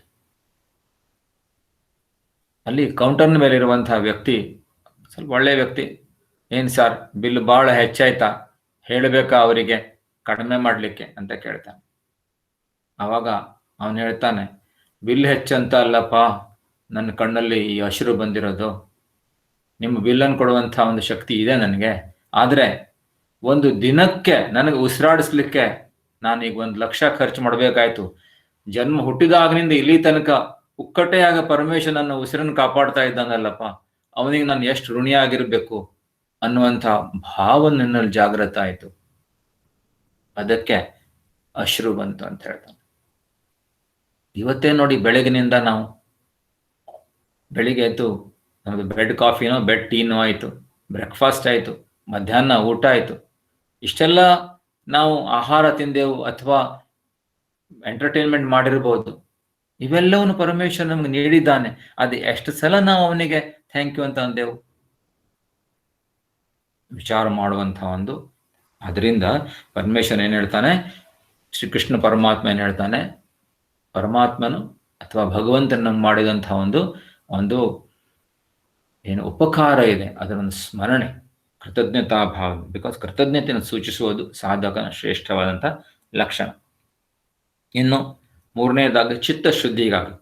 ಅಲ್ಲಿ ಕೌಂಟರ್ನ ಮೇಲೆ ಇರುವಂತಹ ವ್ಯಕ್ತಿ ಸ್ವಲ್ಪ ಒಳ್ಳೆ ವ್ಯಕ್ತಿ. ಏನು ಸರ್ ಬಿಲ್ ಭಾಳ ಹೆಚ್ಚಾಯ್ತಾ, ಹೇಳಬೇಕಾ ಅವರಿಗೆ ಕಡಿಮೆ ಮಾಡಲಿಕ್ಕೆ ಅಂತ ಕೇಳ್ತಾನೆ. ಆವಾಗ ಅವನು ಹೇಳ್ತಾನೆ, ಬಿಲ್ ಹೆಚ್ಚಂತ ಅಲ್ಲಪ್ಪ, ನನ್ನ ಕಣ್ಣಲ್ಲಿ ಈ ಹಸಿರು ಬಂದಿರೋದು. ನಿಮ್ಮ ಬಿಲ್ಲನ್ನು ಕೊಡುವಂಥ ಒಂದು ಶಕ್ತಿ ಇದೆ ನನಗೆ, ಆದರೆ ಒಂದು ದಿನಕ್ಕೆ ನನಗೆ ಉಸಿರಾಡಿಸ್ಲಿಕ್ಕೆ ನಾನೀಗ 1,00,000 ಖರ್ಚು ಮಾಡಬೇಕಾಯ್ತು. ಜನ್ಮ ಹುಟ್ಟಿದಾಗಿನಿಂದ ಇಲ್ಲಿ ತನಕ ಉಕ್ಕಟ್ಟೆಯಾಗ ಪರಮೇಶ್ವರ ನನ್ನ ಉಸಿರನ್ನು ಕಾಪಾಡ್ತಾ ಇದ್ದಾನಲ್ಲಪ್ಪ, ಅವನಿಗೆ ನಾನು ಎಷ್ಟು ಋಣಿಯಾಗಿರ್ಬೇಕು ಅನ್ನುವಂಥ ಭಾವ ನನ್ನಲ್ಲಿ ಜಾಗೃತ ಆಯಿತು. ಅದಕ್ಕೆ ಅಶ್ರು ಬಂತು ಅಂತ ಹೇಳ್ತಾನೆ. ಇವತ್ತೇ ನೋಡಿ, ಬೆಳಗಿನಿಂದ ನಾವು ಬೆಳಿಗ್ಗೆ ಎದ್ದು ನಮ್ಮದು ಬೆಡ್ ಕಾಫಿನೋ ಬೆಡ್ ಟೀನೋ ಆಯಿತು, ಬ್ರೇಕ್ಫಾಸ್ಟ್ ಆಯಿತು, ಮಧ್ಯಾಹ್ನ ಊಟ ಆಯಿತು, ಇಷ್ಟೆಲ್ಲ ನಾವು ಆಹಾರ ತಿಂದೆವು ಅಥವಾ ಎಂಟರ್ಟೈನ್ಮೆಂಟ್ ಮಾಡಿರ್ಬೋದು. ಇವೆಲ್ಲವನ್ನು ಪರಮೇಶ್ವರ ನಮ್ಗೆ ನೀಡಿದ್ದಾನೆ. ಅದು ಎಷ್ಟು ಸಲ ನಾವು ಅವನಿಗೆ ಥ್ಯಾಂಕ್ ಯು ಅಂತ ಅಂದೆವು ವಿಚಾರ ಮಾಡುವಂಥ ಒಂದು. ಅದರಿಂದ ಪರಮೇಶ್ವರ ಏನು ಹೇಳ್ತಾನೆ, ಶ್ರೀಕೃಷ್ಣ ಪರಮಾತ್ಮ ಏನು ಹೇಳ್ತಾನೆ, ಪರಮಾತ್ಮನು ಅಥವಾ ಭಗವಂತನ ನಮ್ಗೆ ಮಾಡಿದಂಥ ಒಂದು ಏನು ಉಪಕಾರ ಇದೆ, ಅದರೊಂದು ಸ್ಮರಣೆ, ಕೃತಜ್ಞತಾ ಭಾವ. ಬಿಕಾಸ್ ಕೃತಜ್ಞತೆಯನ್ನು ಸೂಚಿಸುವುದು ಸಾಧಕನ ಶ್ರೇಷ್ಠವಾದಂಥ ಲಕ್ಷಣ. ಇನ್ನು ಮೂರನೇದಾಗಿ ಚಿತ್ತಶುದ್ಧಿಗಾಗಿ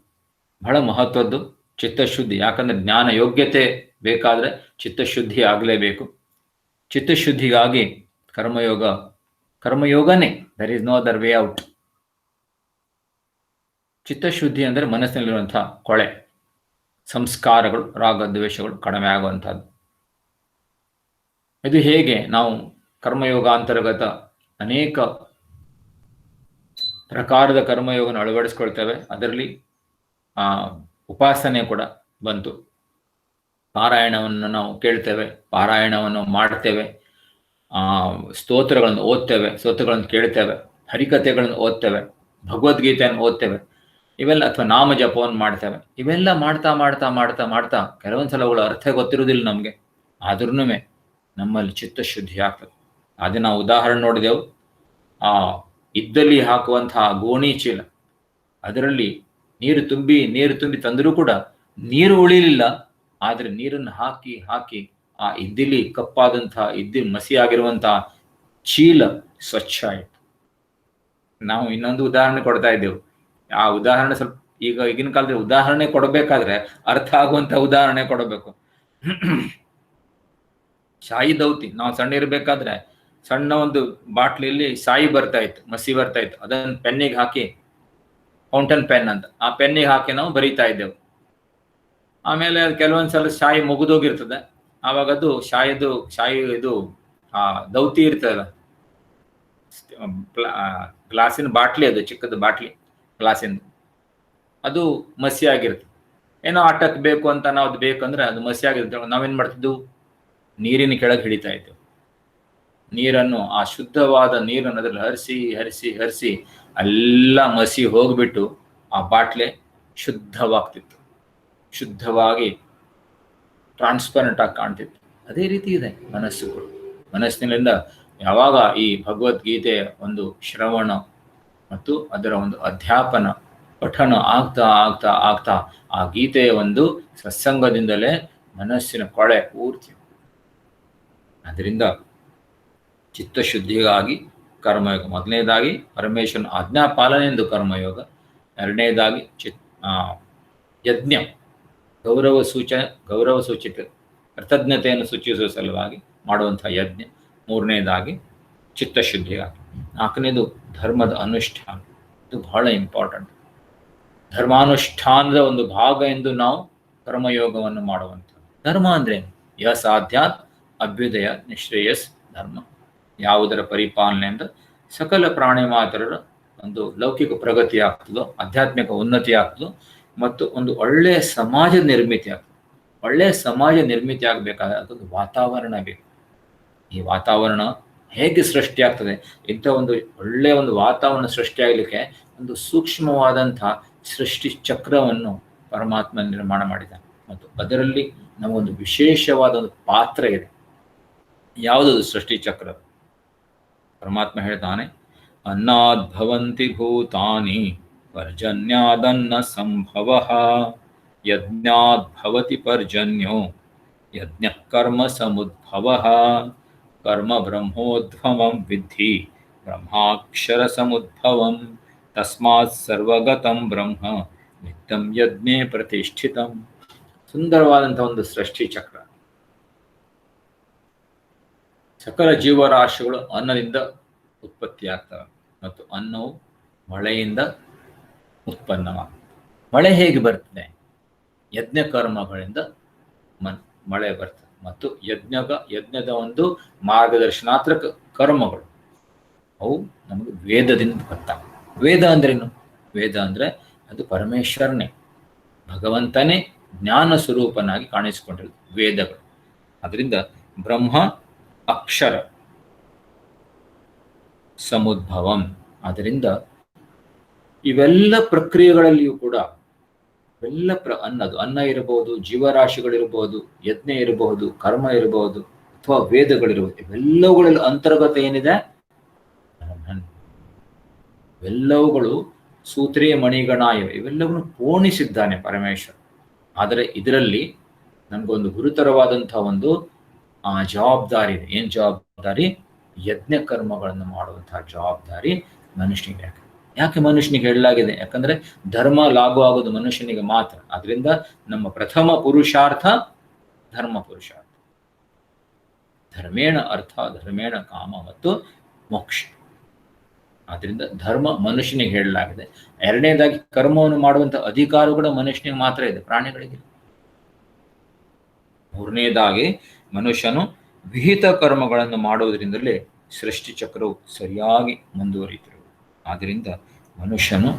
ಬಹಳ ಮಹತ್ವದ್ದು ಚಿತ್ತಶುದ್ಧಿ. ಯಾಕಂದ್ರೆ ಜ್ಞಾನ ಯೋಗ್ಯತೆ ಬೇಕಾದರೆ ಚಿತ್ತಶುದ್ಧಿ ಆಗಲೇಬೇಕು. ಚಿತ್ತಶುದ್ಧಿಗಾಗಿ ಕರ್ಮಯೋಗನೇ, there is no other way out. ಚಿತ್ತಶುದ್ಧಿ ಅಂದರೆ ಮನಸ್ಸಿನಲ್ಲಿರುವಂಥ ಕೊಳೆ, ಸಂಸ್ಕಾರಗಳು, ರಾಗದ್ವೇಷಗಳು ಕಡಿಮೆ ಆಗುವಂಥದ್ದು. ಇದು ಹೇಗೆ ನಾವು ಕರ್ಮಯೋಗ ಅಂತರ್ಗತ ಅನೇಕ ಪ್ರಕಾರದ ಕರ್ಮಯೋಗನ ಅಳವಡಿಸ್ಕೊಳ್ತೇವೆ. ಅದರಲ್ಲಿ ಉಪಾಸನೆ ಕೂಡ ಬಂತು. ಪಾರಾಯಣವನ್ನು ನಾವು ಕೇಳ್ತೇವೆ, ಪಾರಾಯಣವನ್ನು ಮಾಡ್ತೇವೆ, ಸ್ತೋತ್ರಗಳನ್ನು ಓದ್ತೇವೆ, ಸ್ತೋತ್ರಗಳನ್ನು ಕೇಳ್ತೇವೆ, ಹರಿಕಥೆಗಳನ್ನು ಓದ್ತೇವೆ, ಭಗವದ್ಗೀತೆಯನ್ನು ಓದ್ತೇವೆ, ಇವೆಲ್ಲ ಅಥವಾ ನಾಮ ಜಪವನ್ನು ಮಾಡ್ತೇವೆ. ಇವೆಲ್ಲ ಮಾಡ್ತಾ ಮಾಡ್ತಾ ಮಾಡ್ತಾ ಮಾಡ್ತಾ ಕೆಲವೊಂದು ಸಲಗಳು ಅರ್ಥ ಗೊತ್ತಿರುವುದಿಲ್ಲ ನಮಗೆ, ಆದ್ರೂ ನಮ್ಮಲ್ಲಿ ಚಿತ್ತಶುದ್ಧಿ ಆಗ್ತದೆ. ಅದೇ ನಾವು ಉದಾಹರಣೆ ನೋಡಿದೆವು, ಇದ್ದಲ್ಲಿ ಹಾಕುವಂತಹ ಗೋಣಿ ಚೀಲ, ಅದರಲ್ಲಿ ನೀರು ತುಂಬಿ ತಂದರೂ ಕೂಡ ನೀರು ಉಳಿಲಿಲ್ಲ. ಆದರೆ ನೀರನ್ನು ಹಾಕಿ ಹಾಕಿ ಆ ಇದ್ದಿಲಿ ಕಪ್ಪಾದಂತಹ ಇದ್ದಿಲಿ ಮಸಿಯಾಗಿರುವಂತಹ ಚೀಲ ಸ್ವಚ್ಛ ಆಯಿತು. ನಾವು ಇನ್ನೊಂದು ಉದಾಹರಣೆ ಕೊಡ್ತಾ ಇದ್ದೆವು. ಆ ಉದಾಹರಣೆ ಸ್ವಲ್ಪ ಈಗಿನ ಕಾಲದಲ್ಲಿ ಉದಾಹರಣೆ ಕೊಡಬೇಕಾದ್ರೆ ಅರ್ಥ ಆಗುವಂತ ಉದಾಹರಣೆ ಕೊಡಬೇಕು. ಶಾಯಿ ದೌತಿ, ನಾವು ಸಣ್ಣ ಇರಬೇಕಾದ್ರೆ ಸಣ್ಣ ಒಂದು ಬಾಟ್ಲಿಯಲ್ಲಿ ಶಾಯಿ ಬರ್ತಾ ಇತ್ತು, ಮಸಿ ಬರ್ತಾ ಇತ್ತು. ಅದನ್ನು ಪೆನ್ನಿಗೆ ಹಾಕಿ, ಫೌಂಟನ್ ಪೆನ್ ಅಂತ, ಆ ಪೆನ್ನಿಗೆ ಹಾಕಿ ನಾವು ಬರೀತಾ ಇದ್ದೆವು. ಆಮೇಲೆ ಅದು ಕೆಲವೊಂದ್ಸಲ ಶಾಯಿ ಮುಗಿದೋಗಿರ್ತದೆ. ಆವಾಗ ಅದು ಶಾಯಿ ಇದು ದೌತಿ ಇರ್ತದಲ್ಲ, ಗ್ಲಾಸಿನ ಬಾಟ್ಲಿ, ಅದು ಚಿಕ್ಕದು ಬಾಟ್ಲಿ ಗ್ಲಾಸಿಂದು, ಅದು ಮಸಿ ಆಗಿರ್ತದೆ. ಏನೋ ಆಟಕ್ಕೆ ಬೇಕು ಅಂತ ನಾವು ಅದು ಬೇಕಂದ್ರೆ ಅದು ಮಸಿ ಆಗಿರ್ತದೆ. ನಾವೇನು ಮಾಡ್ತಿದ್ದೆವು, ನೀರಿನ ಕೆಳಗೆ ಹಿಡಿತಾ ಇದ್ದೆವು. ನೀರನ್ನು, ಆ ಶುದ್ಧವಾದ ನೀರನ್ನು ಅದರಲ್ಲಿ ಹರಿಸಿ ಹರಿಸಿ ಹರಿಸಿ ಎಲ್ಲ ಮಸಿ ಹೋಗ್ಬಿಟ್ಟು ಆ ಬಾಟ್ಲೆ ಶುದ್ಧವಾಗ್ತಿತ್ತು, ಶುದ್ಧವಾಗಿ ಟ್ರಾನ್ಸ್ಪರೆಂಟ್ ಆಗಿ ಕಾಣ್ತಿತ್ತು. ಅದೇ ರೀತಿ ಇದೆ ಮನಸ್ಸುಗಳು. ಮನಸ್ಸಿನಿಂದ ಯಾವಾಗ ಈ ಭಗವದ್ಗೀತೆಯ ಒಂದು ಶ್ರವಣ ಮತ್ತು ಅದರ ಒಂದು ಅಧ್ಯಾಪನ ಪಠಣ ಆಗ್ತಾ ಆಗ್ತಾ ಆಗ್ತಾ ಆ ಗೀತೆಯ ಒಂದು ಸತ್ಸಂಗದಿಂದಲೇ ಮನಸ್ಸಿನ ಕೊಳೆ ಪೂರ್ತಿ. ಅದರಿಂದ ಚಿತ್ತಶುದ್ಧಿಗಾಗಿ ಕರ್ಮಯೋಗ. ಮೊದಲನೇದಾಗಿ ಪರಮೇಶ್ವರನ ಆಜ್ಞಾ ಪಾಲನೆಯೆಂದು ಕರ್ಮಯೋಗ. ಎರಡನೇದಾಗಿ ಯಜ್ಞ, ಗೌರವ ಸೂಚಿತ ಕೃತಜ್ಞತೆಯನ್ನು ಸೂಚಿಸುವ ಸಲುವಾಗಿ ಮಾಡುವಂಥ ಯಜ್ಞ. ಮೂರನೇದಾಗಿ ಚಿತ್ತಶುದ್ಧಿಗಾಗಿ. ನಾಲ್ಕನೇದು ಧರ್ಮದ ಅನುಷ್ಠಾನ. ಇದು ಬಹಳ ಇಂಪಾರ್ಟೆಂಟ್. ಧರ್ಮಾನುಷ್ಠಾನದ ಒಂದು ಭಾಗ ಎಂದು ನಾವು ಕರ್ಮಯೋಗವನ್ನು ಮಾಡುವಂಥದ್ದು. ಧರ್ಮ ಅಂದ್ರೆ ಯಸಾಧ್ಯಾತ್ ಅಭ್ಯುದಯ ನಿಶ್ರೇಯಸ್ ಧರ್ಮ. ಯಾವುದರ ಪರಿಪಾಲನೆಯಿಂದ ಸಕಲ ಪ್ರಾಣಿ ಮಾತ್ರರ ಒಂದು ಲೌಕಿಕ ಪ್ರಗತಿ ಆಗ್ತದೋ, ಆಧ್ಯಾತ್ಮಿಕ ಉನ್ನತಿ ಆಗ್ತದೋ, ಮತ್ತು ಒಂದು ಒಳ್ಳೆಯ ಸಮಾಜ ನಿರ್ಮಿತಿ ಆಗ್ತದೆ. ಒಳ್ಳೆಯ ಸಮಾಜ ನಿರ್ಮಿತಿ ಆಗಬೇಕಾದ್ರೆ ಅದೊಂದು ವಾತಾವರಣ ಬೇಕು. ಈ ವಾತಾವರಣ ಹೇಗೆ ಸೃಷ್ಟಿಯಾಗ್ತದೆ? ಇಂಥ ಒಂದು ಒಳ್ಳೆಯ ಒಂದು ವಾತಾವರಣ ಸೃಷ್ಟಿಯಾಗಲಿಕ್ಕೆ ಒಂದು ಸೂಕ್ಷ್ಮವಾದಂಥ ಸೃಷ್ಟಿ ಚಕ್ರವನ್ನು ಪರಮಾತ್ಮ ನಿರ್ಮಾಣ ಮಾಡಿದ್ದಾನೆ. ಮತ್ತು ಅದರಲ್ಲಿ ನಮಗೊಂದು ವಿಶೇಷವಾದ ಒಂದು ಪಾತ್ರ ಇದೆ. ಯಾವುದದು ಸೃಷ್ಟಿ ಚಕ್ರ? ಪರಮಾತ್ಮ ಹೇಳ್ತಾನೆ, ಅನ್ನಾದ್ ಭವಂತಿ ಭೂತಾನಿ ಪರ್ಜನ್ಯಾದನ್ನ ಸಂಭವ ಯಜ್ಞಾದ್ ಭವತಿ ಪರ್ಜನ್ಯೋ ಯಜ್ಞ ಕರ್ಮ ಸಮುದ್ಭವ ಕರ್ಮ ಬ್ರಹ್ಮೋದ್ಭವಂ ವಿದ್ಧಿ ಬ್ರಹ್ಮಾಕ್ಷರ ಸಮುದ್ಭವಂ ತಸ್ಮಾತ್ ಸರ್ವಗತಂ ಬ್ರಹ್ಮ ನಿತ್ಯಂ ಯಜ್ಞೆ ಪ್ರತಿಷ್ಠಿತಂ. ಸುಂದರವಾದಂತಹ ಒಂದು ಸೃಷ್ಟಿ ಚಕ್ರ. ಸಕಲ ಜೀವರಾಶಿಗಳು ಅನ್ನದಿಂದ ಉತ್ಪತ್ತಿಯಾಗ್ತವೆ ಮತ್ತು ಅನ್ನವು ಮಳೆಯಿಂದ ಉತ್ಪನ್ನವಾಗ್ತದೆ. ಮಳೆ ಹೇಗೆ ಬರ್ತದೆ? ಯಜ್ಞ ಕರ್ಮಗಳಿಂದ ಮಳೆ ಬರ್ತದೆ ಮತ್ತು ಯಜ್ಞದ ಒಂದು ಮಾರ್ಗದರ್ಶನಾತ್ಮಕ ಕರ್ಮಗಳು ಅವು ನಮಗೆ ವೇದದಿಂದ ಬರ್ತಾವೆ. ವೇದ ಅಂದ್ರೇನು? ವೇದ ಅಂದ್ರೆ ಅದು ಪರಮೇಶ್ವರನೇ, ಭಗವಂತನೇ ಜ್ಞಾನ ಸ್ವರೂಪನಾಗಿ ಕಾಣಿಸಿಕೊಂಡಿರೋದು ವೇದಗಳು. ಅದರಿಂದ ಬ್ರಹ್ಮ ಅಕ್ಷರ ಸಮುದ್ಭವಂ. ಅದರಿಂದ ಇವೆಲ್ಲ ಪ್ರಕ್ರಿಯೆಗಳಲ್ಲಿಯೂ ಕೂಡ ಎಲ್ಲ ಅನ್ನ ಇರಬಹುದು, ಜೀವರಾಶಿಗಳಿರಬಹುದು, ಯಜ್ಞ ಇರಬಹುದು, ಕರ್ಮ ಇರಬಹುದು ಅಥವಾ ವೇದಗಳಿರಬಹುದು, ಇವೆಲ್ಲವುಗಳಲ್ಲಿ ಅಂತರ್ಗತ ಏನಿದೆ? ಇವೆಲ್ಲವುಗಳು ಸೂತ್ರೇ ಮಣಿಗಣಾಯ, ಇವೆಲ್ಲವನ್ನು ಪೂರ್ಣಿಸಿದ್ದಾನೆ ಪರಮೇಶ್ವರ. ಆದರೆ ಇದರಲ್ಲಿ ನಮಗೊಂದು ಗುರುತರವಾದಂತಹ ಒಂದು ಜವಾಬ್ದಾರಿ ಇದೆ. ಏನ್ ಜವಾಬ್ದಾರಿ? ಯಜ್ಞ ಕರ್ಮಗಳನ್ನು ಮಾಡುವಂತಹ ಜವಾಬ್ದಾರಿ ಮನುಷ್ಯನಿಗೆ. ಯಾಕೆ ಮನುಷ್ಯನಿಗೆ ಹೇಳಲಾಗಿದೆ? ಯಾಕಂದ್ರೆ ಧರ್ಮ ಲಾಗು ಆಗೋದು ಮನುಷ್ಯನಿಗೆ ಮಾತ್ರ. ಅದರಿಂದ ನಮ್ಮ ಪ್ರಥಮ ಪುರುಷಾರ್ಥ ಧರ್ಮ ಪುರುಷಾರ್ಥ. ಧರ್ಮೇಣ ಅರ್ಥ, ಧರ್ಮೇಣ ಕಾಮ ಮತ್ತು ಮೋಕ್ಷ. ಆದ್ರಿಂದ ಧರ್ಮ ಮನುಷ್ಯನಿಗೆ ಹೇಳಲಾಗಿದೆ. ಎರಡನೇದಾಗಿ ಕರ್ಮವನ್ನು ಮಾಡುವಂತಹ ಅಧಿಕಾರ ಕೂಡ ಮನುಷ್ಯನಿಗೆ ಮಾತ್ರ ಇದೆ, ಪ್ರಾಣಿಗಳಿಗೆ. ಮೂರನೇದಾಗಿ ಮನುಷ್ಯನು ವಿಹಿತ ಕರ್ಮಗಳನ್ನು ಮಾಡುವುದರಿಂದಲೇ ಸೃಷ್ಟಿ ಚಕ್ರವು ಸರಿಯಾಗಿ ಮುಂದುವರಿತಿರುವುದು. ಆದ್ದರಿಂದ ಮನುಷ್ಯನು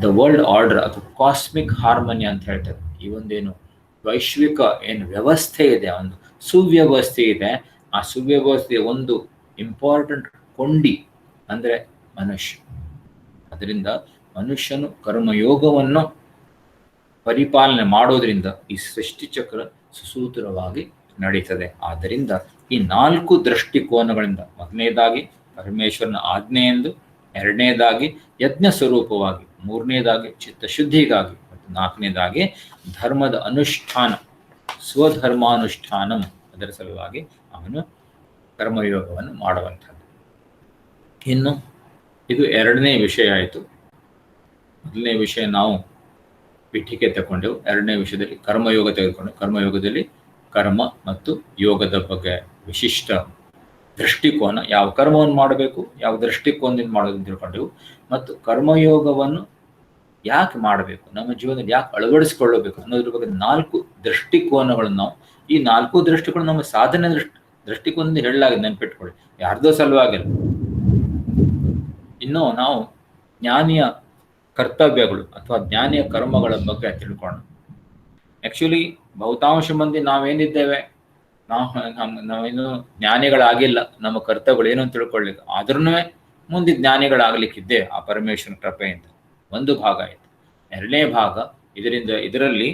ದ ವರ್ಲ್ಡ್ ಆರ್ಡರ್ ಅಥವಾ ಕಾಸ್ಮಿಕ್ ಹಾರ್ಮನಿ ಅಂತ ಹೇಳ್ತಾರೆ. ಈ ಒಂದೇನು ವೈಶ್ವಿಕ ಏನು ವ್ಯವಸ್ಥೆ ಇದೆ, ಒಂದು ಸುವ್ಯವಸ್ಥೆ ಇದೆ. ಆ ಸುವ್ಯವಸ್ಥೆಯ ಒಂದು ಇಂಪಾರ್ಟೆಂಟ್ ಕೊಂಡಿ ಅಂದ್ರೆ ಮನುಷ್ಯ. ಅದರಿಂದ ಮನುಷ್ಯನು ಕರ್ಮಯೋಗವನ್ನು ಪರಿಪಾಲನೆ ಮಾಡೋದ್ರಿಂದ ಈ ಸೃಷ್ಟಿ ಚಕ್ರ ಸುಸೂತ್ರವಾಗಿ ನಡೀತದೆ. ಆದ್ದರಿಂದ ಈ 4 ದೃಷ್ಟಿಕೋನಗಳಿಂದ, ಮೊದಲನೇದಾಗಿ ಪರಮೇಶ್ವರನ ಆಜ್ಞೆ ಎಂದು, ಎರಡನೇದಾಗಿ ಯಜ್ಞ ಸ್ವರೂಪವಾಗಿ, ಮೂರನೇದಾಗಿ ಚಿತ್ತಶುದ್ಧಿಗಾಗಿ ಮತ್ತು ನಾಲ್ಕನೇದಾಗಿ ಧರ್ಮದ ಅನುಷ್ಠಾನ, ಸ್ವಧರ್ಮಾನುಷ್ಠಾನಂ, ಅದರ ಸಲುವಾಗಿ ಅವನು ಕರ್ಮಯೋಗವನ್ನು ಮಾಡುವಂಥದ್ದು. ಇನ್ನು ಇದು ಎರಡನೇ ವಿಷಯ ಆಯಿತು. ಮೊದಲನೇ ವಿಷಯ ನಾವು ಪೀಠಿಕೆ ತಗೊಂಡೆವು. ಎರಡನೇ ವಿಷಯದಲ್ಲಿ ಕರ್ಮಯೋಗ ತೆಗೆದುಕೊಂಡು, ಕರ್ಮಯೋಗದಲ್ಲಿ ಕರ್ಮ ಮತ್ತು ಯೋಗದ ಬಗ್ಗೆ ವಿಶಿಷ್ಟ ದೃಷ್ಟಿಕೋನ, ಯಾವ ಕರ್ಮವನ್ನು ಮಾಡಬೇಕು, ಯಾವ ದೃಷ್ಟಿಕೋನದಿಂದ ಮಾಡೋದನ್ನು ತಿಳ್ಕೊಂಡೆವು. ಮತ್ತು ಕರ್ಮಯೋಗವನ್ನು ಯಾಕೆ ಮಾಡಬೇಕು, ನಮ್ಮ ಜೀವನದಲ್ಲಿ ಯಾಕೆ ಅಳವಡಿಸಿಕೊಳ್ಳಬೇಕು ಅನ್ನೋದ್ರ ಬಗ್ಗೆ 4 ದೃಷ್ಟಿಕೋನಗಳನ್ನು ನಾವು, ಈ 4 ದೃಷ್ಟಿಕೋನ ನಮ್ಮ ಸಾಧನೆ ದೃಷ್ಟಿಕೋನದಿಂದ ಹೇಳಲಾಗಿದೆ, ನೆನ್ಪಿಟ್ಕೊಳ್ಳಿ. ಯಾರ್ದೋ ಸಲುವಾಗಿಲ್ಲ. ಇನ್ನು ನಾವು ಜ್ಞಾನಿಯ ಕರ್ತವ್ಯಗಳು ಅಥವಾ ಜ್ಞಾನಿಯ ಕರ್ಮಗಳ ಬಗ್ಗೆ ತಿಳ್ಕೊಂಡು, ಆಕ್ಚುಲಿ ಬಹುತಾಂಶ ಮಂದಿ ನಾವೇನಿದ್ದೇವೆ, ನಾವೇನು ಜ್ಞಾನಿಗಳಾಗಿಲ್ಲ, ನಮ್ಮ ಕರ್ತವ್ಯಗಳು ಏನು ಅಂತ ತಿಳ್ಕೊಳ್ಳಿಕ್ಕೆ. ಆದ್ರೂ ಮುಂದೆ ಜ್ಞಾನಿಗಳಾಗ್ಲಿಕ್ಕಿದ್ದೆ ಆ ಪರಮೇಶ್ವರನ ಕೃಪೆಯಿಂದ. ಒಂದು ಭಾಗ ಆಯಿತು. ಎರಡನೇ ಭಾಗ, ಇದರಲ್ಲಿ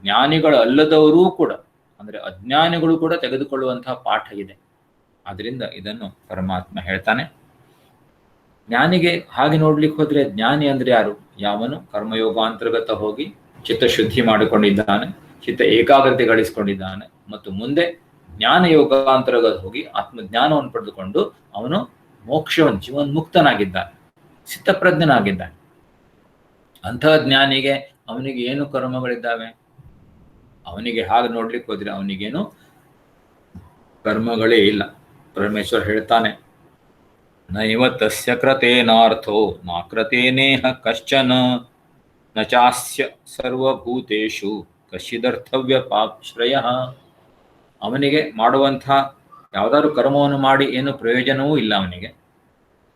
ಜ್ಞಾನಿಗಳಲ್ಲದವರೂ ಕೂಡ, ಅಂದ್ರೆ ಅಜ್ಞಾನಿಗಳು ಕೂಡ ತೆಗೆದುಕೊಳ್ಳುವಂತಹ ಪಾಠ ಇದೆ. ಆದ್ರಿಂದ ಇದನ್ನು ಪರಮಾತ್ಮ ಹೇಳ್ತಾನೆ. ಜ್ಞಾನಿಗೆ ಹಾಗೆ ನೋಡ್ಲಿಕ್ಕೆ ಹೋದ್ರೆ ಜ್ಞಾನಿ ಅಂದ್ರೆ ಯಾರು? ಯಾವನು ಕರ್ಮಯೋಗಾಂತರ್ಗತ ಹೋಗಿ ಚಿತ್ತಶುದ್ಧಿ ಮಾಡಿಕೊಂಡಿದ್ದಾನೆ, ಚಿತ್ತ ಏಕಾಗ್ರತೆ ಗಳಿಸಿಕೊಂಡಿದ್ದಾನೆ ಮತ್ತು ಮುಂದೆ ಜ್ಞಾನ ಯೋಗಾಂತರ್ಗತ ಹೋಗಿ ಆತ್ಮಜ್ಞಾನವನ್ನು ಪಡೆದುಕೊಂಡು ಅವನು ಮೋಕ್ಷವನ್ನು, ಜೀವನ್ಮುಕ್ತನಾಗಿದ್ದಾನೆ, ಚಿತ್ತಪ್ರಜ್ಞನಾಗಿದ್ದಾನೆ. ಅಂತಹ ಜ್ಞಾನಿಗೆ ಅವನಿಗೆ ಏನು ಕರ್ಮಗಳಿದ್ದಾವೆ? ಅವನಿಗೆ ಹಾಗೆ ನೋಡ್ಲಿಕ್ಕೆ ಹೋದ್ರೆ ಅವನಿಗೇನು ಕರ್ಮಗಳೇ ಇಲ್ಲ. ಪರಮೇಶ್ವರ ಹೇಳ್ತಾನೆ, ನೈವ ತಸ್ಯ ಕೃತೇನಾರ್ಥೋ ನ ಕೃತೇನೇಹ ಕಶ್ಚನ ನ ಚಾಸ್ಯ ಸರ್ವಭೂತೇಷು ಕಶ್ಚಿದರ್ಥವ್ಯಪಾಶ್ರಯ. ಅವನಿಗೆ ಮಾಡುವಂತಹ ಯಾವ್ದಾದ್ರು ಕರ್ಮವನ್ನು ಮಾಡಿ ಏನು ಪ್ರಯೋಜನವೂ ಇಲ್ಲ. ಅವನಿಗೆ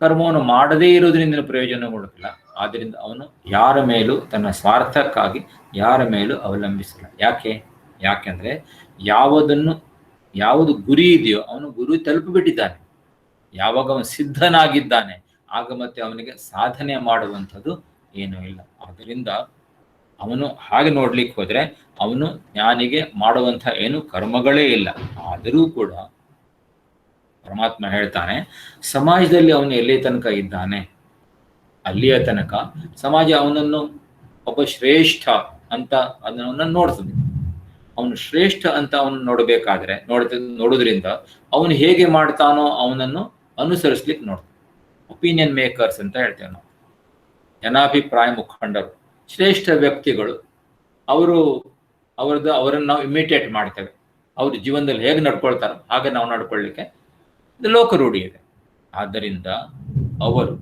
ಕರ್ಮವನ್ನು ಮಾಡದೇ ಇರೋದ್ರಿಂದ ಪ್ರಯೋಜನಗಳಿಲ್ಲ. ಆದ್ದರಿಂದ ಅವನು ಯಾರ ಮೇಲೂ ತನ್ನ ಸ್ವಾರ್ಥಕ್ಕಾಗಿ ಯಾರ ಮೇಲೂ ಅವಲಂಬಿಸಲ್ಲ. ಯಾಕೆಂದ್ರೆ ಯಾವುದು ಗುರಿ ಇದೆಯೋ ಅವನು ಗುರಿ ತಲುಪಿಬಿಟ್ಟಿದ್ದಾನೆ. ಯಾವಾಗ ಅವನು ಸಿದ್ಧನಾಗಿದ್ದಾನೆ ಆಗ ಮತ್ತೆ ಅವನಿಗೆ ಸಾಧನೆ ಮಾಡುವಂಥದ್ದು ಏನೂ ಇಲ್ಲ. ಆದ್ದರಿಂದ ಅವನು ಹಾಗೆ ನೋಡ್ಲಿಕ್ಕೆ ಹೋದ್ರೆ ಅವನು ಜ್ಞಾನಿಗೆ ಮಾಡುವಂಥ ಏನು ಕರ್ಮಗಳೇ ಇಲ್ಲ. ಆದರೂ ಕೂಡ ಪರಮಾತ್ಮ ಹೇಳ್ತಾನೆ, ಸಮಾಜದಲ್ಲಿ ಅವನು ಎಲ್ಲಿ ತನಕ ಇದ್ದಾನೆ ಅಲ್ಲಿಯ ತನಕ ಸಮಾಜ ಅವನನ್ನು ಒಬ್ಬ ಶ್ರೇಷ್ಠ ಅಂತ ಅದನ್ನು ನೋಡ್ತದೆ. ಅವನು ಶ್ರೇಷ್ಠ ಅಂತ ಅವನು ನೋಡಬೇಕಾದ್ರೆ ನೋಡೋದ್ರಿಂದ ಅವನು ಹೇಗೆ ಮಾಡ್ತಾನೋ ಅವನನ್ನು ಅನುಸರಿಸ್ಲಿಕ್ಕೆ ನೋಡ್ತಾನೆ. ಒಪಿನಿಯನ್ ಮೇಕರ್ಸ್ ಅಂತ ಹೇಳ್ತೇವೆ ನಾವು, ಜನಾಭಿಪ್ರಾಯ ಮುಖಂಡರು, ಶ್ರೇಷ್ಠ ವ್ಯಕ್ತಿಗಳು. ಅವರನ್ನು ನಾವು ಇಮಿಟೇಟ್ ಮಾಡ್ತೇವೆ. ಅವ್ರ ಜೀವನದಲ್ಲಿ ಹೇಗೆ ನಡ್ಕೊಳ್ತಾರೋ ಹಾಗೆ ನಾವು ನಡ್ಕೊಳ್ಳಿಕ್ಕೆ ಇದು ಲೋಕರೂಢಿ ಇದೆ. ಆದ್ದರಿಂದ ಅವರು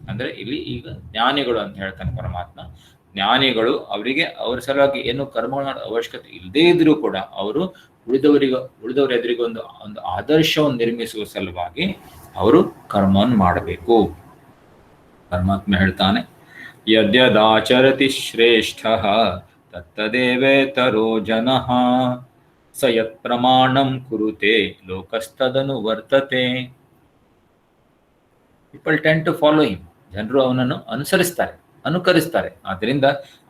ಅಂದ್ರೆ ಇಲ್ಲಿ ಈಗ ಜ್ಞಾನಿಗಳು ಅಂತ ಹೇಳ್ತಾನೆ ಪರಮಾತ್ಮ. ಜ್ಞಾನಿಗಳು ಅವರಿಗೆ ಅವರ ಸಲುವಾಗಿ ಏನು ಕರ್ಮಗಳ ಅವಶ್ಯಕತೆ ಇಲ್ಲದೇ ಇದ್ರೂ ಕೂಡ ಅವರು ಉಳಿದವರ ಎದುರಿಗೆ ಒಂದು ಆದರ್ಶವನ್ನು ನಿರ್ಮಿಸುವ ಸಲುವಾಗಿ ಅವರು ಕರ್ಮವನ್ನು ಮಾಡಬೇಕು. ಪರಮಾತ್ಮ ಹೇಳ್ತಾನೆ, ಯದ್ಯದಾಚರತಿ ಶ್ರೇಷ್ಠ ತತ್ತದೇವೇತರೋ ಜನಃ ಸ ಯತ್ ಪ್ರಮಾಣಂ ಕುರುತೆ ಲೋಕಸ್ತದನು ವರ್ತತೆ. People tend to follow him. ಜನರು ಅವನನ್ನು ಅನುಕರಿಸ್ತಾರೆ. ಆದ್ದರಿಂದ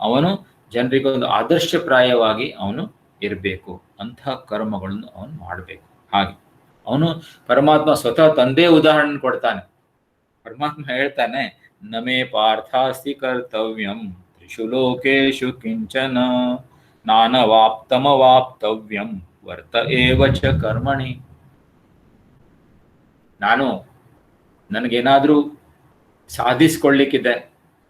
ಅವನು ಜನರಿಗೆ ಒಂದು ಆದರ್ಶಪ್ರಾಯವಾಗಿ ಅವನು ಇರಬೇಕು. ಅಂತಹ ಕರ್ಮಗಳನ್ನು ಅವನು ಮಾಡಬೇಕು. ಹಾಗೆ ಅವನು ಪರಮಾತ್ಮ ಸ್ವತಃ ತಂದೆ ಉದಾಹರಣೆ ಕೊಡ್ತಾನೆ. ಪರಮಾತ್ಮ ಹೇಳ್ತಾನೆ, ನಮೇ ಪಾರ್ಥಾಸ್ತಿ ಕರ್ತವ್ಯಂ ತ್ರಿಷು ಲೋಕೇಶು ಕಿಂಚನ ನಾನವಾಪ್ತಮವಾಪ್ತವ್ಯಂ ವರ್ತ ಏವ ಚ ಕರ್ಮಣಿ. ನನಗೇನಾದ್ರೂ ಸಾಧಿಸ್ಕೊಳ್ಳಿಕ್ಕಿದೆ,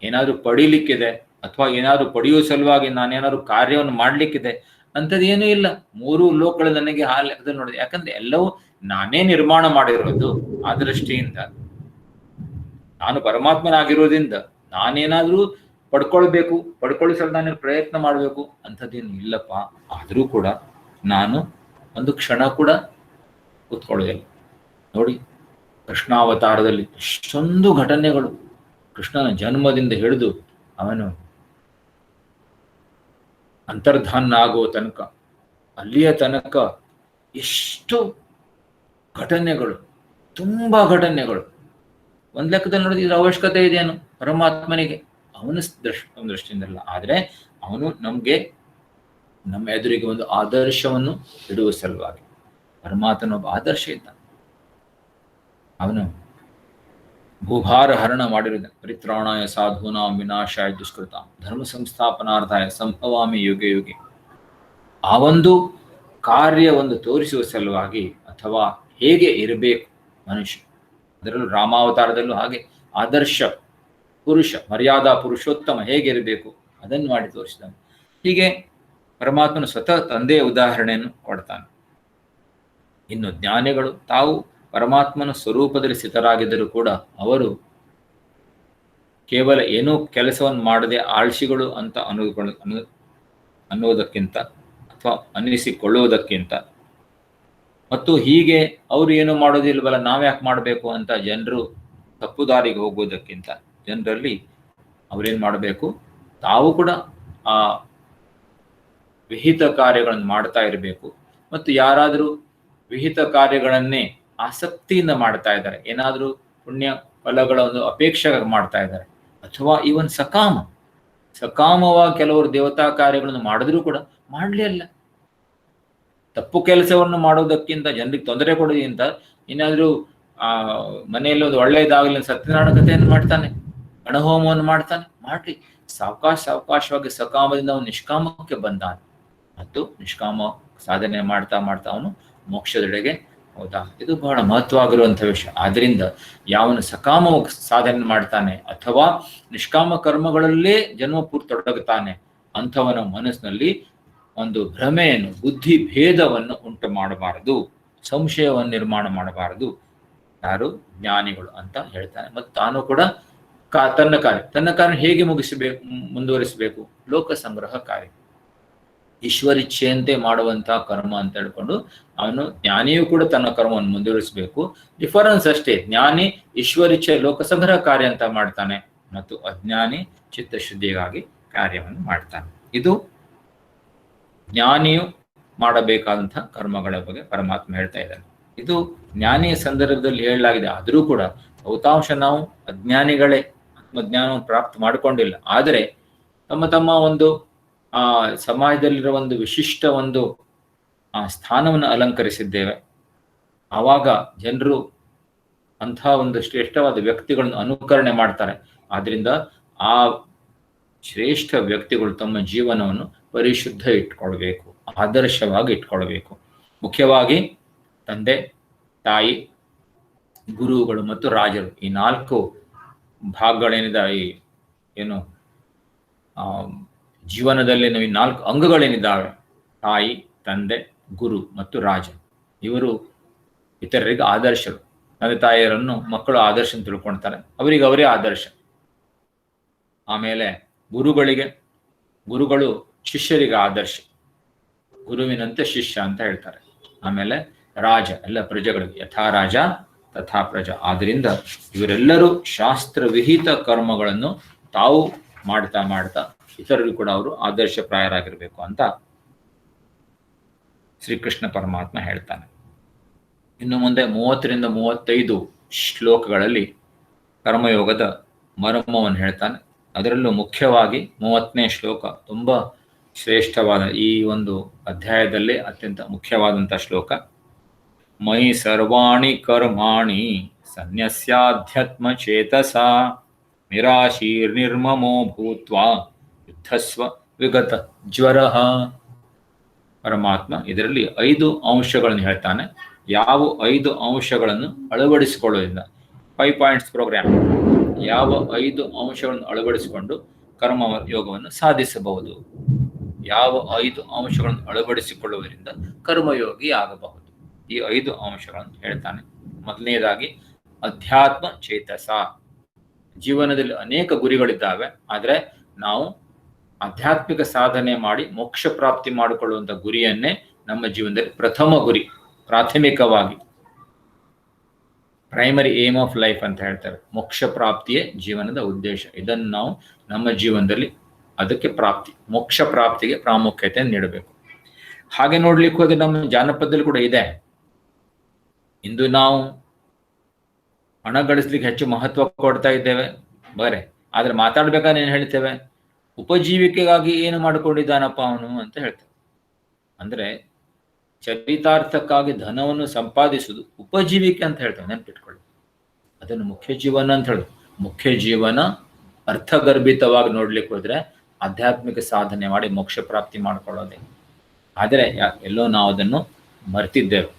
ಏನಾದ್ರೂ ಪಡಿಲಿಕ್ಕಿದೆ, ಅಥವಾ ಏನಾದ್ರೂ ಪಡೆಯುವ ಸಲುವಾಗಿ ನಾನೇನಾದ್ರೂ ಕಾರ್ಯವನ್ನು ಮಾಡ್ಲಿಕ್ಕಿದೆ ಅಂಥದ್ದು ಏನೂ ಇಲ್ಲ. 3 ಲೋಕಗಳು ನನಗೆ ಆ ಲೆಕ್ಕದಲ್ಲಿ ನೋಡಿದೆ. ಯಾಕಂದ್ರೆ ಎಲ್ಲವೂ ನಾನೇ ನಿರ್ಮಾಣ ಮಾಡಿರೋದು. ಆ ದೃಷ್ಟಿಯಿಂದ ನಾನು ಪರಮಾತ್ಮನಾಗಿರೋದ್ರಿಂದ ನಾನೇನಾದ್ರೂ ಪಡ್ಕೊಳ್ಳಿಸಲು ನಾನು ಪ್ರಯತ್ನ ಮಾಡಬೇಕು ಅಂಥದ್ದೇನು ಇಲ್ಲಪ್ಪ. ಆದರೂ ಕೂಡ ನಾನು ಒಂದು ಕ್ಷಣ ಕೂಡ ಕೂತ್ಕೊಳ್ಳೋದಿಲ್ಲ. ನೋಡಿ, ಕೃಷ್ಣಾವತಾರದಲ್ಲಿ ಎಷ್ಟೊಂದು ಘಟನೆಗಳು. ಕೃಷ್ಣನ ಜನ್ಮದಿಂದ ಹಿಡಿದು ಅವನು ಅಂತರ್ಧಾನ ಆಗುವ ತನಕ, ಅಲ್ಲಿಯ ತನಕ ಎಷ್ಟು ಘಟನೆಗಳು, ತುಂಬಾ ಘಟನೆಗಳು. ಒಂದ್ ಲೆಕ್ಕದಲ್ಲಿ ನೋಡಿದ್ರೆ ಇದ್ರ ಅವಶ್ಯಕತೆ ಇದೆಯೇನು ಪರಮಾತ್ಮನಿಗೆ? ಅವನ ದೃಷ್ಟಿಯಿಂದಲ್ಲ. ಆದ್ರೆ ಅವನು ನಮ್ಮ ಎದುರಿಗೆ ಒಂದು ಆದರ್ಶವನ್ನು ಇಡುವ ಸಲುವಾಗಿ. ಪರಮಾತ್ಮನ ಒಬ್ಬ ಆದರ್ಶ ಇದ್ದ. ಅವನು ಭೂಭಾರ ಹರಣ ಮಾಡಿರುವುದ, ಪರಿತ್ರಾಣಾಯ ಸಾಧೂನಾಂ ವಿನಾಶಾಯ ದುಷ್ಕೃತಾಂ ಧರ್ಮ ಸಂಸ್ಥಾಪನಾರ್ಥಾಯ ಸಂಭವಾಮಿ ಯುಗೆ ಯುಗೆ. ಆ ಒಂದು ಕಾರ್ಯವನ್ನು ತೋರಿಸುವ ಸಲುವಾಗಿ, ಅಥವಾ ಹೇಗೆ ಇರಬೇಕು ಮನುಷ್ಯ, ಅದರಲ್ಲೂ ರಾಮಾವತಾರದಲ್ಲೂ ಹಾಗೆ ಆದರ್ಶ ಪುರುಷ, ಮರ್ಯಾದಾ ಪುರುಷೋತ್ತಮ ಹೇಗಿರಬೇಕು ಅದನ್ನು ಮಾಡಿ ತೋರಿಸಿದ್ದಾನೆ. ಹೀಗೆ ಪರಮಾತ್ಮನ ಸ್ವತಃ ತಂದೆಯ ಉದಾಹರಣೆಯನ್ನು ಕೊಡ್ತಾನೆ. ಇನ್ನು ಜ್ಞಾನಿಗಳು ತಾವು ಪರಮಾತ್ಮನ ಸ್ವರೂಪದಲ್ಲಿ ಸ್ಥಿತರಾಗಿದ್ದರೂ ಕೂಡ ಅವರು ಕೇವಲ ಏನೂ ಕೆಲಸವನ್ನು ಮಾಡದೆ ಆಳ್ಸಿಗಳು ಅಂತ ಅನ್ನೋದಕ್ಕಿಂತ ಅಥವಾ ಅನ್ನಿಸಿಕೊಳ್ಳುವುದಕ್ಕಿಂತ, ಮತ್ತು ಹೀಗೆ ಅವರು ಏನು ಮಾಡೋದಿಲ್ವಲ್ಲ ನಾವ್ಯಾಕೆ ಮಾಡಬೇಕು ಅಂತ ಜನರು ತಪ್ಪು ದಾರಿಗೆ ಹೋಗುವುದಕ್ಕಿಂತ, ಜನರಲ್ಲಿ ಅವರೇನು ಮಾಡಬೇಕು, ತಾವು ಕೂಡ ಆ ವಿಹಿತ ಕಾರ್ಯಗಳನ್ನು ಮಾಡ್ತಾ ಇರಬೇಕು. ಮತ್ತು ಯಾರಾದರೂ ವಿಹಿತ ಕಾರ್ಯಗಳನ್ನೇ ಆಸಕ್ತಿಯಿಂದ ಮಾಡ್ತಾ ಇದ್ದಾರೆ, ಏನಾದರೂ ಪುಣ್ಯ ಫಲಗಳ ಒಂದು ಅಪೇಕ್ಷೆ ಮಾಡ್ತಾ ಇದ್ದಾರೆ, ಅಥವಾ ಇವನ್ ಸಕಾಮವಾಗಿ ಕೆಲವರು ದೇವತಾ ಕಾರ್ಯಗಳನ್ನು ಮಾಡಿದ್ರೂ ಕೂಡ ಮಾಡಲೇ ಅಲ್ಲ. ತಪ್ಪು ಕೆಲಸವನ್ನು ಮಾಡೋದಕ್ಕಿಂತ, ಜನರಿಗೆ ತೊಂದರೆ ಕೊಡೋದಕ್ಕಿಂತ, ಏನಾದರೂ ಮನೆಯಲ್ಲಿ ಒಂದು ಒಳ್ಳೆಯದಾಗಲಿ ಸತ್ಯನಾರಾಯಣ ಕಥೆಯನ್ನು ಮಾಡ್ತಾನೆ, ಗಣಹೋಮವನ್ನು ಮಾಡ್ತಾನೆ, ಮಾಡ್ಲಿ. ಸಾವಕಾಶವಾಗಿ ಸಕಾಮದಿಂದ ಅವನು ನಿಷ್ಕಾಮಕ್ಕೆ ಬಂದಾನೆ. ಮತ್ತು ನಿಷ್ಕಾಮ ಸಾಧನೆ ಮಾಡ್ತಾ ಅವನು ಮೋಕ್ಷದೆಡೆಗೆ ಹೌದಾ. ಇದು ಬಹಳ ಮಹತ್ವವಾಗಿರುವಂಥ ವಿಷಯ. ಆದ್ರಿಂದ ಯಾವನು ಸಕಾಮ ಸಾಧನೆ ಮಾಡ್ತಾನೆ ಅಥವಾ ನಿಷ್ಕಾಮ ಕರ್ಮಗಳಲ್ಲೇ ಜನ್ಮ ಪೂರ್ತಿ ತೊಡಗುತ್ತಾನೆ, ಅಂಥವನ ಮನಸ್ಸಿನಲ್ಲಿ ಒಂದು ಭ್ರಮೆಯನ್ನು, ಬುದ್ಧಿ ಭೇದವನ್ನು ಉಂಟು ಮಾಡಬಾರದು, ಸಂಶಯವನ್ನು ನಿರ್ಮಾಣ ಮಾಡಬಾರದು. ಯಾರು ಜ್ಞಾನಿಗಳು ಅಂತ ಹೇಳ್ತಾನೆ. ಮತ್ತು ತಾನು ಕೂಡ ತನ್ನ ಕಾರ್ಯ ಹೇಗೆ ಮುಂದುವರಿಸಬೇಕು? ಲೋಕ ಸಂಗ್ರಹ ಕಾರ್ಯ, ಈಶ್ವರಿಚ್ಛೆಯಂತೆ ಮಾಡುವಂತಹ ಕರ್ಮ ಅಂತ ಹೇಳ್ಕೊಂಡು ಅವನು, ಜ್ಞಾನಿಯೂ ಕೂಡ ತನ್ನ ಕರ್ಮವನ್ನು ಮುಂದುವರಿಸಬೇಕು. ಡಿಫರೆನ್ಸ್ ಅಷ್ಟೇ, ಜ್ಞಾನಿ ಈಶ್ವರಿಚ್ಛೆ ಲೋಕ ಸಂಗ್ರಹ ಕಾರ್ಯ ಅಂತ ಮಾಡ್ತಾನೆ, ಮತ್ತು ಅಜ್ಞಾನಿ ಚಿತ್ತಶುದ್ಧಿಗಾಗಿ ಕಾರ್ಯವನ್ನು ಮಾಡ್ತಾನೆ. ಇದು ಜ್ಞಾನಿಯು ಮಾಡಬೇಕಾದಂತಹ ಕರ್ಮಗಳ ಬಗ್ಗೆ ಪರಮಾತ್ಮ ಹೇಳ್ತಾ ಇದ್ದಾನೆ. ಇದು ಜ್ಞಾನಿಯ ಸಂದರ್ಭದಲ್ಲಿ ಹೇಳಲಾಗಿದೆ. ಆದರೂ ಕೂಡ ಬಹುತಾಂಶ ನಾವು ಅಜ್ಞಾನಿಗಳೇ, ಆತ್ಮಜ್ಞಾನವನ್ನು ಪ್ರಾಪ್ತ ಮಾಡಿಕೊಂಡಿಲ್ಲ. ಆದರೆ ತಮ್ಮ ಒಂದು ಸಮಾಜದಲ್ಲಿರುವ ಒಂದು ವಿಶಿಷ್ಟ ಒಂದು ಸ್ಥಾನವನ್ನು ಅಲಂಕರಿಸಿದ್ದೇವೆ. ಆವಾಗ ಜನರು ಅಂತಹ ಒಂದು ಶ್ರೇಷ್ಠವಾದ ವ್ಯಕ್ತಿಗಳನ್ನು ಅನುಕರಣೆ ಮಾಡ್ತಾರೆ. ಆದ್ರಿಂದ ಆ ಶ್ರೇಷ್ಠ ವ್ಯಕ್ತಿಗಳು ತಮ್ಮ ಜೀವನವನ್ನು ಪರಿಶುದ್ಧ ಇಟ್ಕೊಳ್ಬೇಕು, ಆದರ್ಶವಾಗಿ ಇಟ್ಕೊಳ್ಬೇಕು. ಮುಖ್ಯವಾಗಿ ತಂದೆ, ತಾಯಿ, ಗುರುಗಳು ಮತ್ತು ರಾಜರು, ಈ 4 ಭಾಗಗಳೇನಿದೆ, ಈ ಏನು ಜೀವನದಲ್ಲಿ ಈ 4 ಅಂಗಗಳೇನಿದ್ದಾವೆ, ತಾಯಿ, ತಂದೆ, ಗುರು ಮತ್ತು ರಾಜ, ಇವರು ಇತರರಿಗೆ ಆದರ್ಶರು. ತಂದೆ ತಾಯಿಯರನ್ನು ಮಕ್ಕಳು ಆದರ್ಶ ಅಂತ ತಿಳ್ಕೊಳ್ತಾರೆ, ಅವರಿಗೆ ಅವರೇ ಆದರ್ಶ. ಆಮೇಲೆ ಗುರುಗಳು ಶಿಷ್ಯರಿಗೆ ಆದರ್ಶ, ಗುರುವಿನಂತೆ ಶಿಷ್ಯ ಅಂತ ಹೇಳ್ತಾರೆ. ಆಮೇಲೆ ರಾಜ ಎಲ್ಲ ಪ್ರಜೆಗಳಿಗೆ, ಯಥಾ ರಾಜ ತಥಾ ಪ್ರಜಾ. ಆದ್ರಿಂದ ಇವರೆಲ್ಲರೂ ಶಾಸ್ತ್ರವಿಹಿತ ಕರ್ಮಗಳನ್ನು ತಾವು ಮಾಡ್ತಾ ಮಾಡ್ತಾ ಇತರರಿಗೂ ಕೂಡ ಅವರು ಆದರ್ಶಪ್ರಾಯರಾಗಿರ್ಬೇಕು ಅಂತ ಶ್ರೀಕೃಷ್ಣ ಪರಮಾತ್ಮ ಹೇಳ್ತಾನೆ. ಇನ್ನು ಮುಂದೆ 30ರಿಂದ 35 ಶ್ಲೋಕಗಳಲ್ಲಿ ಕರ್ಮಯೋಗದ ಮರ್ಮವನ್ನು ಹೇಳ್ತಾನೆ. ಅದರಲ್ಲೂ ಮುಖ್ಯವಾಗಿ 30ನೇ ಶ್ಲೋಕ ತುಂಬಾ ಶ್ರೇಷ್ಠವಾದ, ಈ ಒಂದು ಅಧ್ಯಾಯದಲ್ಲೇ ಅತ್ಯಂತ ಮುಖ್ಯವಾದಂಥ ಶ್ಲೋಕ. ಮಯಿ ಸರ್ವಾಣಿ ಕರ್ಮಾಣಿ ಸನ್ಯಸ್ಯಾಧ್ಯಾತ್ಮ ಚೇತಸಾ ನಿರಾಶೀರ್ನಿರ್ಮಮೋ ಭೂತ್ವಾ ಯುದ್ಧಸ್ವ ವಿಗತ ಜ್ವರಃ. ಪರಮಾತ್ಮ ಇದರಲ್ಲಿ 5 ಅಂಶಗಳನ್ನು ಹೇಳ್ತಾನೆ. ಯಾವ 5 ಅಂಶಗಳನ್ನು ಅಳವಡಿಸಿಕೊಳ್ಳೋದ್ರಿಂದ, 5 ಪಾಯಿಂಟ್ಸ್ ಪ್ರೋಗ್ರಾಮ್, ಯಾವ 5 ಅಂಶಗಳನ್ನು ಅಳವಡಿಸಿಕೊಂಡು ಕರ್ಮ ಯೋಗವನ್ನು ಸಾಧಿಸಬಹುದು, ಯಾವ 5 ಅಂಶಗಳನ್ನು ಅಳವಡಿಸಿಕೊಳ್ಳುವುದರಿಂದ ಕರ್ಮಯೋಗಿ ಆಗಬಹುದು, ಈ 5 ಅಂಶಗಳನ್ನು ಹೇಳ್ತಾನೆ. ಮೊದಲನೇದಾಗಿ ಅಧ್ಯಾತ್ಮ ಚೇತಸ. ಜೀವನದಲ್ಲಿ ಅನೇಕ ಗುರಿಗಳಿದ್ದಾವೆ, ಆದರೆ ನಾವು ಆಧ್ಯಾತ್ಮಿಕ ಸಾಧನೆ ಮಾಡಿ ಮೋಕ್ಷ ಪ್ರಾಪ್ತಿ ಮಾಡಿಕೊಳ್ಳುವಂಥ ಗುರಿಯನ್ನೇ ನಮ್ಮ ಜೀವನದಲ್ಲಿ ಪ್ರಥಮ ಗುರಿ, ಪ್ರಾಥಮಿಕವಾಗಿ ಪ್ರೈಮರಿ ಏಮ್ ಆಫ್ ಲೈಫ್ ಅಂತ ಹೇಳ್ತಾರೆ. ಮೋಕ್ಷ ಪ್ರಾಪ್ತಿಯೇ ಜೀವನದ ಉದ್ದೇಶ. ಇದನ್ನು ನಾವು ನಮ್ಮ ಜೀವನದಲ್ಲಿ ಅದಕ್ಕೆ ಮೋಕ್ಷ ಪ್ರಾಪ್ತಿಗೆ ಪ್ರಾಮುಖ್ಯತೆ ನೀಡಬೇಕು. ಹಾಗೆ ನೋಡ್ಲಿಕ್ಕೆ ಹೋದ್ರೆ ನಮ್ಮ ಜಾನಪದದಲ್ಲಿ ಕೂಡ ಇದೆ. ಇಂದು ನಾವು ಹಣ ಗಳಿಸ್ಲಿಕ್ಕೆ ಹೆಚ್ಚು ಮಹತ್ವ ಕೊಡ್ತಾ ಇದ್ದೇವೆ ಬರೇ, ಆದ್ರೆ ಮಾತಾಡ್ಬೇಕಾದ್ರೆ ಏನು ಹೇಳ್ತೇವೆ, ಉಪಜೀವಿಕೆಗಾಗಿ ಏನು ಮಾಡಿಕೊಂಡಿದ್ದಾನಪ್ಪ ಅವನು ಅಂತ ಹೇಳ್ತೇವೆ. ಅಂದ್ರೆ ಚರಿತಾರ್ಥಕ್ಕಾಗಿ ಧನವನ್ನು ಸಂಪಾದಿಸುವುದು ಉಪಜೀವಿಕೆ ಅಂತ ಹೇಳ್ತೇವೆ, ನೆನಪಿಟ್ಕೊಳ್ಳಿ. ಅದನ್ನು ಮುಖ್ಯ ಜೀವನ ಅಂತ ಹೇಳುದು. ಮುಖ್ಯ ಜೀವನ ಅರ್ಥಗರ್ಭಿತವಾಗಿ ನೋಡ್ಲಿಕ್ಕೆ ಹೋದ್ರೆ ಆಧ್ಯಾತ್ಮಿಕ ಸಾಧನೆ ಮಾಡಿ ಮೋಕ್ಷ ಪ್ರಾಪ್ತಿ ಮಾಡ್ಕೊಳ್ಳೋದೇ. ಆದರೆ ಎಲ್ಲೋ ನಾವು ಅದನ್ನು ಮರ್ತಿದ್ದೇವೆ.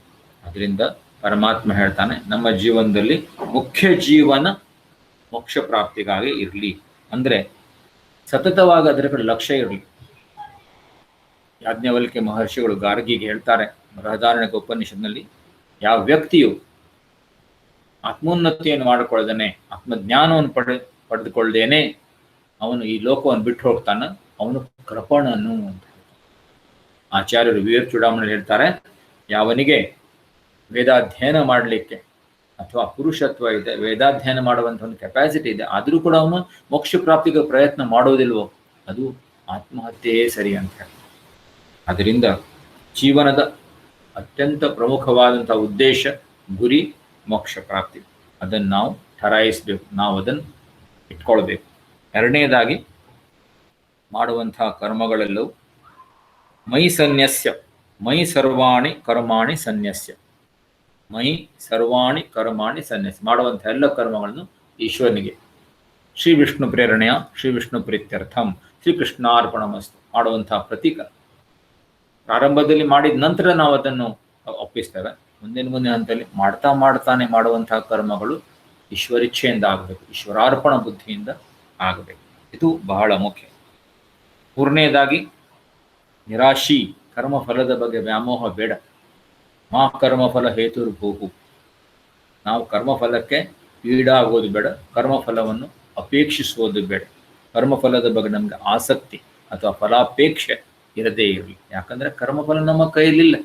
ಅದರಿಂದ ಪರಮಾತ್ಮ ಹೇಳ್ತಾನೆ, ನಮ್ಮ ಜೀವನದಲ್ಲಿ ಮುಖ್ಯ ಜೀವನ ಮೋಕ್ಷ ಪ್ರಾಪ್ತಿಗಾಗಿ ಇರಲಿ, ಅಂದ್ರೆ ಸತತವಾಗಿ ಅದರ ಕಡೆ ಲಕ್ಷ್ಯ ಇರಲಿ. ಯಾಜ್ಞವಲ್ಕ್ಯ ಮಹರ್ಷಿಗಳು ಗಾರ್ಗಿಗೆ ಹೇಳ್ತಾರೆ ಬೃಹದಾರಣ್ಯಕ ಉಪನಿಷತ್ನಲ್ಲಿ, ಯಾವ ವ್ಯಕ್ತಿಯು ಆತ್ಮೋನ್ನತಿಯನ್ನು ಮಾಡಿಕೊಳ್ಳದೇನೆ, ಆತ್ಮಜ್ಞಾನವನ್ನು ಪಡೆದುಕೊಳ್ಳದೇನೆ ಅವನು ಈ ಲೋಕವನ್ನು ಬಿಟ್ಟು ಹೋಗ್ತಾನ, ಅವನು ಕೃಪಣನು ಅಂತ. ಆಚಾರ್ಯರು ವಿವೇಕ ಚೂಡಾಮಣಿ ಹೇಳ್ತಾರೆ, ಯಾವನಿಗೆ ವೇದಾಧ್ಯಯನ ಮಾಡಲಿಕ್ಕೆ ಅಥವಾ ಪುರುಷತ್ವ ಇದೆ, ವೇದಾಧ್ಯಯನ ಮಾಡುವಂಥ ಒಂದು ಕೆಪಾಸಿಟಿ ಇದೆ, ಆದರೂ ಕೂಡ ಅವನು ಮೋಕ್ಷ ಪ್ರಾಪ್ತಿಗೆ ಪ್ರಯತ್ನ ಮಾಡೋದಿಲ್ವೋ, ಅದು ಆತ್ಮಹತ್ಯೆಯೇ ಸರಿ ಅಂತ ಹೇಳ್ತಾರೆ. ಅದರಿಂದ ಜೀವನದ ಅತ್ಯಂತ ಪ್ರಮುಖವಾದಂಥ ಉದ್ದೇಶ, ಗುರಿ ಮೋಕ್ಷ ಪ್ರಾಪ್ತಿ. ಅದನ್ನು ನಾವು ಠರಾಯಿಸಬೇಕು, ನಾವು ಅದನ್ನು ಇಟ್ಕೊಳ್ಬೇಕು. ಎರಡನೇದಾಗಿ ಮಾಡುವಂತಹ ಕರ್ಮಗಳೆಲ್ಲವೂ ಮೈ ಸನ್ಯಸ್ಯ, ಮೈ ಸರ್ವಾಣಿ ಕರ್ಮಾಣಿ ಸನ್ಯಸ್ಯ, ಮೈ ಸರ್ವಾಣಿ ಕರ್ಮಾಣಿ ಸನ್ಯಸ್ಯ. ಮಾಡುವಂಥ ಎಲ್ಲ ಕರ್ಮಗಳನ್ನು ಈಶ್ವರನಿಗೆ, ಶ್ರೀ ವಿಷ್ಣು ಪ್ರೇರಣೆಯ, ಶ್ರೀ ವಿಷ್ಣು ಪ್ರೀತ್ಯರ್ಥಂ, ಶ್ರೀಕೃಷ್ಣಾರ್ಪಣಮಸ್ತು ಮಾಡುವಂತಹ ಪ್ರತೀಕ. ಪ್ರಾರಂಭದಲ್ಲಿ ಮಾಡಿದ ನಂತರ ನಾವು ಅದನ್ನು ಒಪ್ಪಿಸ್ತೇವೆ. ಮುಂದಿನ ಹಂತದಲ್ಲಿ ಮಾಡ್ತಾನೆ ಮಾಡುವಂತಹ ಕರ್ಮಗಳು ಈಶ್ವರಿಚ್ಛೆಯಿಂದ ಆಗಬೇಕು, ಈಶ್ವರಾರ್ಪಣ ಬುದ್ಧಿಯಿಂದ ಆಗಬೇಕು. ಇದು ಬಹಳ ಮುಖ್ಯ. ಮೂರನೇದಾಗಿ ನಿರಾಶಿ, ಕರ್ಮಫಲದ ಬಗ್ಗೆ ವ್ಯಾಮೋಹ ಬೇಡ. ಮಾ ಕರ್ಮಫಲ ಹೇತುರ್ಭೂಹು, ನಾವು ಕರ್ಮಫಲಕ್ಕೆ ಈಡಾಗೋದು ಬೇಡ, ಕರ್ಮಫಲವನ್ನು ಅಪೇಕ್ಷಿಸುವುದು ಬೇಡ. ಕರ್ಮಫಲದ ಬಗ್ಗೆ ನಮಗೆ ಆಸಕ್ತಿ ಅಥವಾ ಫಲಾಪೇಕ್ಷೆ ಇರದೇ ಇರಲಿ. ಯಾಕಂದ್ರೆ ಕರ್ಮಫಲ ನಮ್ಮ ಕೈಯಲ್ಲಿಲ್ಲ.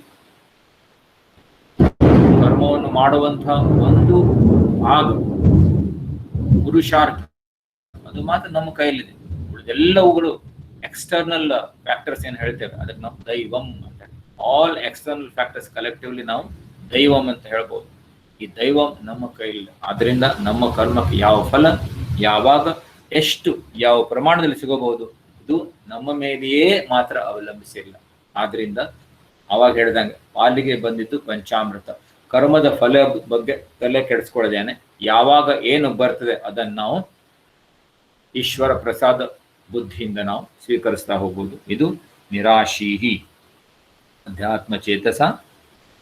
ಕರ್ಮವನ್ನು ಮಾಡುವಂತಹ ಒಂದು ಭಾಗ ಪುರುಷಾರ್ಥ, ಅದು ಮಾತ್ರ ನಮ್ಮ ಕೈಯಲ್ಲಿದೆ. ಉಳಿದೆಲ್ಲವುಗಳು ಎಕ್ಸ್ಟರ್ನಲ್ ಫ್ಯಾಕ್ಟರ್ಸ್ ಏನು ಹೇಳ್ತೇವೆ, ಅದಕ್ಕೆ ನಾವು ದೈವಂ ಅಂತ, ಆಲ್ ಎಕ್ಸ್ಟರ್ನಲ್ ಫ್ಯಾಕ್ಟರ್ಸ್ ಕಲೆಕ್ಟಿವ್ಲಿ ನಾವು ದೈವಂ ಅಂತ ಹೇಳ್ಬೋದು. ಈ ದೈವಂ ನಮ್ಮ ಕೈಯಲ್ಲಿ. ಆದ್ರಿಂದ ನಮ್ಮ ಕರ್ಮಕ್ಕೆ ಯಾವ ಫಲ, ಯಾವಾಗ, ಎಷ್ಟು, ಯಾವ ಪ್ರಮಾಣದಲ್ಲಿ ಸಿಗಬಹುದು, ಇದು ನಮ್ಮ ಮೇಲೆಯೇ ಮಾತ್ರ ಅವಲಂಬಿಸಿಲ್ಲ. ಆದ್ರಿಂದ ಅವಾಗ ಹೇಳ್ದಂಗೆ ಪಾಲಿಗೆ ಬಂದಿದ್ದು ಪಂಚಾಮೃತ. ಕರ್ಮದ ಫಲ ಬಗ್ಗೆ ತಲೆ ಕೆಡಿಸ್ಕೊಳ್ಳದೇನೆ, ಯಾವಾಗ ಏನು ಬರ್ತದೆ ಅದನ್ನು ನಾವು ಈಶ್ವರ ಪ್ರಸಾದ ಬುದ್ಧಿಯಿಂದ ನಾವು ಸ್ವೀಕರಿಸ್ತಾ ಹೋಗ್ಬೋದು. ಇದು ನಿರಾಶೀಹಿ ಅಧ್ಯಾತ್ಮ ಚೇತಸ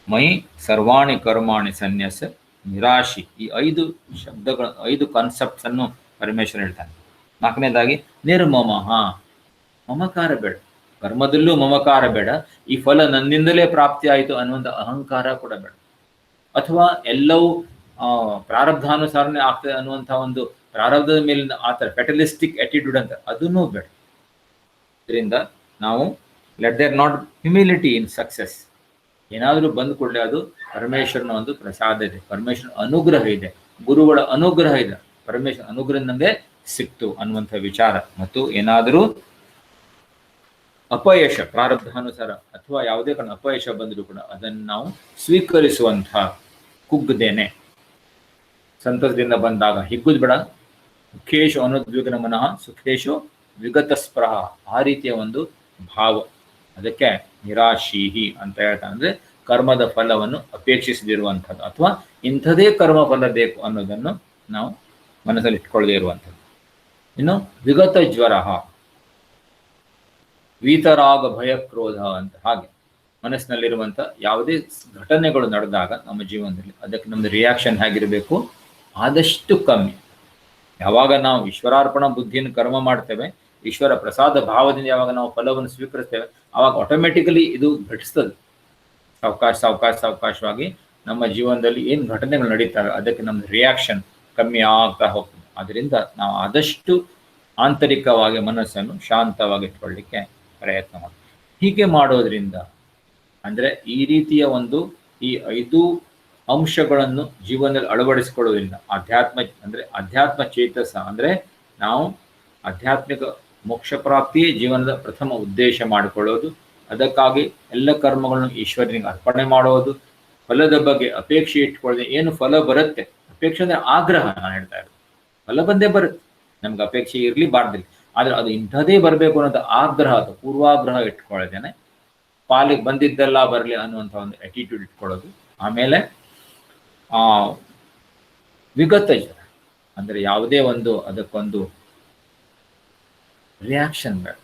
ಮಯಿ ಸರ್ವಾಣಿ ಕರ್ಮಾಣಿ ಸನ್ಯಾಸ ನಿರಾಶಿ. ಈ 5 ಶಬ್ದಗಳ 5 ಕಾನ್ಸೆಪ್ಟ್ಸ್ ಅನ್ನು ಪರಮೇಶ್ವರ ಹೇಳ್ತಾನೆ. 4ನೇದಾಗಿ ನಿರ್ಮಮಃ, ಮಮಕಾರ ಬೇಡ, ಕರ್ಮದಲ್ಲೂ ಮಮಕಾರ ಬೇಡ, ಈ ಫಲ ನನ್ನಿಂದಲೇ ಪ್ರಾಪ್ತಿ ಆಯಿತು ಅನ್ನುವಂಥ ಅಹಂಕಾರ ಕೂಡ ಬೇಡ, ಅಥವಾ ಎಲ್ಲವೂ ಪ್ರಾರಬ್ಧಾನುಸಾರನೇ ಆಗ್ತದೆ ಅನ್ನುವಂಥ ಒಂದು ಪ್ರಾರಬ್ಧದ ಮೇಲಿನ ಆ ಥರ ಫೆಟಲಿಸ್ಟಿಕ್ ಆಟಿಟ್ಯೂಡ್ ಅಂತ ಅದನ್ನೂ ಬೇಡ. ಇದರಿಂದ ನಾವು let there not humility in success. ಏನಾದರೂ ಬಂದ ಕೂಡಲೇ ಅದು ಪರಮೇಶ್ವರನ ಒಂದು ಪ್ರಸಾದ ಇದೆ, ಪರಮೇಶ್ವರನ ಅನುಗ್ರಹ ಇದೆ, ಗುರುಗಳ ಅನುಗ್ರಹ ಇದೆ, ಪರಮೇಶ್ವರ ಅನುಗ್ರಹ ನಮಗೆ ಸಿಕ್ತು ಅನ್ನುವಂಥ ವಿಚಾರ. ಮತ್ತು ಏನಾದರೂ ಅಪಯಶ ಪ್ರಾರಬ್ಧಾನುಸಾರ ಅಥವಾ ಯಾವುದೇ ಕಾರಣ ಅಪಯಶ ಬಂದರೂ ಕೂಡ ಅದನ್ನು ನಾವು ಸ್ವೀಕರಿಸುವಂಥ, ಕುಗ್ಗದೇನೆ ಸಂತಸದಿಂದ ಬಂದಾಗ ಹಿಗ್ಗುದು ಬೇಡ. ಸುಖೇಶು ಅನುದ್ವಿಗ್ನ ಮನಃ ಸುಖೇಶು ವಿಗತ ಸ್ಪೃಹ, ಆ ರೀತಿಯ ಒಂದು ಭಾವ. ಅದಕ್ಕೆ ನಿರಾಶೀಹಿ ಅಂತ ಹೇಳ್ತಾನೆ. ಅಂದರೆ ಕರ್ಮದ ಫಲವನ್ನು ಅಪೇಕ್ಷಿಸದಿರುವಂಥದ್ದು, ಅಥವಾ ಇಂಥದೇ ಕರ್ಮ ಫಲ ಬೇಕು ಅನ್ನೋದನ್ನು ನಾವು ಮನಸ್ಸಲ್ಲಿ ಇಟ್ಕೊಳ್ಳದೇ ಇರುವಂಥದ್ದು. ಇನ್ನು ವಿಗತ ಜ್ವರ, ವೀತರಾಗ ಭಯ ಕ್ರೋಧ ಅಂತ, ಹಾಗೆ ಮನಸ್ಸಿನಲ್ಲಿರುವಂಥ ಯಾವುದೇ ಘಟನೆಗಳು ನಡೆದಾಗ ನಮ್ಮ ಜೀವನದಲ್ಲಿ ಅದಕ್ಕೆ ನಮ್ಮದು ರಿಯಾಕ್ಷನ್ ಹೇಗಿರಬೇಕು, ಆದಷ್ಟು ಕಮ್ಮಿ. ಯಾವಾಗ ನಾವು ಈಶ್ವರಾರ್ಪಣ ಬುದ್ಧಿಯನ್ನು ಕರ್ಮ ಮಾಡ್ತೇವೆ, ಈಶ್ವರ ಪ್ರಸಾದ ಭಾವದಿಂದ ಯಾವಾಗ ನಾವು ಫಲವನ್ನು ಸ್ವೀಕರಿಸ್ತೇವೆ, ಆವಾಗ ಆಟೋಮೆಟಿಕಲಿ ಇದು ಘಟಿಸ್ತದೆ. ಸಾವಕಾಶವಾಗಿ ನಮ್ಮ ಜೀವನದಲ್ಲಿ ಏನು ಘಟನೆಗಳು ನಡೀತವೆ ಅದಕ್ಕೆ ನಮ್ಮ ರಿಯಾಕ್ಷನ್ ಕಮ್ಮಿ ಆಗ್ತಾ ಹೋಗ್ತದೆ. ಅದರಿಂದ ನಾವು ಆದಷ್ಟು ಆಂತರಿಕವಾಗಿ ಮನಸ್ಸನ್ನು ಶಾಂತವಾಗಿ ಇಟ್ಕೊಳ್ಳಿಕ್ಕೆ ಪ್ರಯತ್ನ ಮಾಡ್ತೀವಿ. ಹೀಗೆ ಮಾಡೋದ್ರಿಂದ ಅಂದರೆ ಈ ರೀತಿಯ ಒಂದು ಈ 5 ಅಂಶಗಳನ್ನು ಜೀವನದಲ್ಲಿ ಅಳವಡಿಸಿಕೊಳ್ಳೋದ್ರಿಂದ ಅಧ್ಯಾತ್ಮ ಚೇತಸ ಅಂದರೆ ನಾವು ಆಧ್ಯಾತ್ಮಿಕ ಮೋಕ್ಷ ಪ್ರಾಪ್ತಿಯೇ ಜೀವನದ ಪ್ರಥಮ ಉದ್ದೇಶ ಮಾಡಿಕೊಳ್ಳೋದು. ಅದಕ್ಕಾಗಿ ಎಲ್ಲ ಕರ್ಮಗಳನ್ನು ಈಶ್ವರನಿಗೆ ಅರ್ಪಣೆ ಮಾಡೋದು. ಫಲದ ಬಗ್ಗೆ ಅಪೇಕ್ಷೆ ಇಟ್ಕೊಳ್ಳದೆ, ಏನು ಫಲ ಬರುತ್ತೆ, ಅಪೇಕ್ಷೆ ಅಂದರೆ ಆಗ್ರಹ, ನಾನು ಹೇಳ್ತಾ ಇರೋದು. ಫಲ ಬಂದೇ ಬರುತ್ತೆ, ನಮ್ಗೆ ಅಪೇಕ್ಷೆ ಇರಲಿ ಬಾರ್ದಿಲ್ಲ, ಆದರೆ ಅದು ಇಂಥದೇ ಬರಬೇಕು ಅನ್ನೋದು ಆಗ್ರಹ, ಅದು ಪೂರ್ವಾಗ್ರಹ ಇಟ್ಕೊಳ್ಳೋದೇನೆ. ಪಾಲಿಗೆ ಬಂದಿದ್ದೆಲ್ಲ ಬರಲಿ ಅನ್ನುವಂಥ ಒಂದು ಆಟಿಟ್ಯೂಡ್ ಇಟ್ಕೊಳ್ಳೋದು. ಆಮೇಲೆ ವಿಗತ ಜ್ವರ ಅಂದರೆ ಯಾವುದೇ ಒಂದು ಅದಕ್ಕೊಂದು ರಿಯಾಕ್ಷನ್ ಬೇಡ.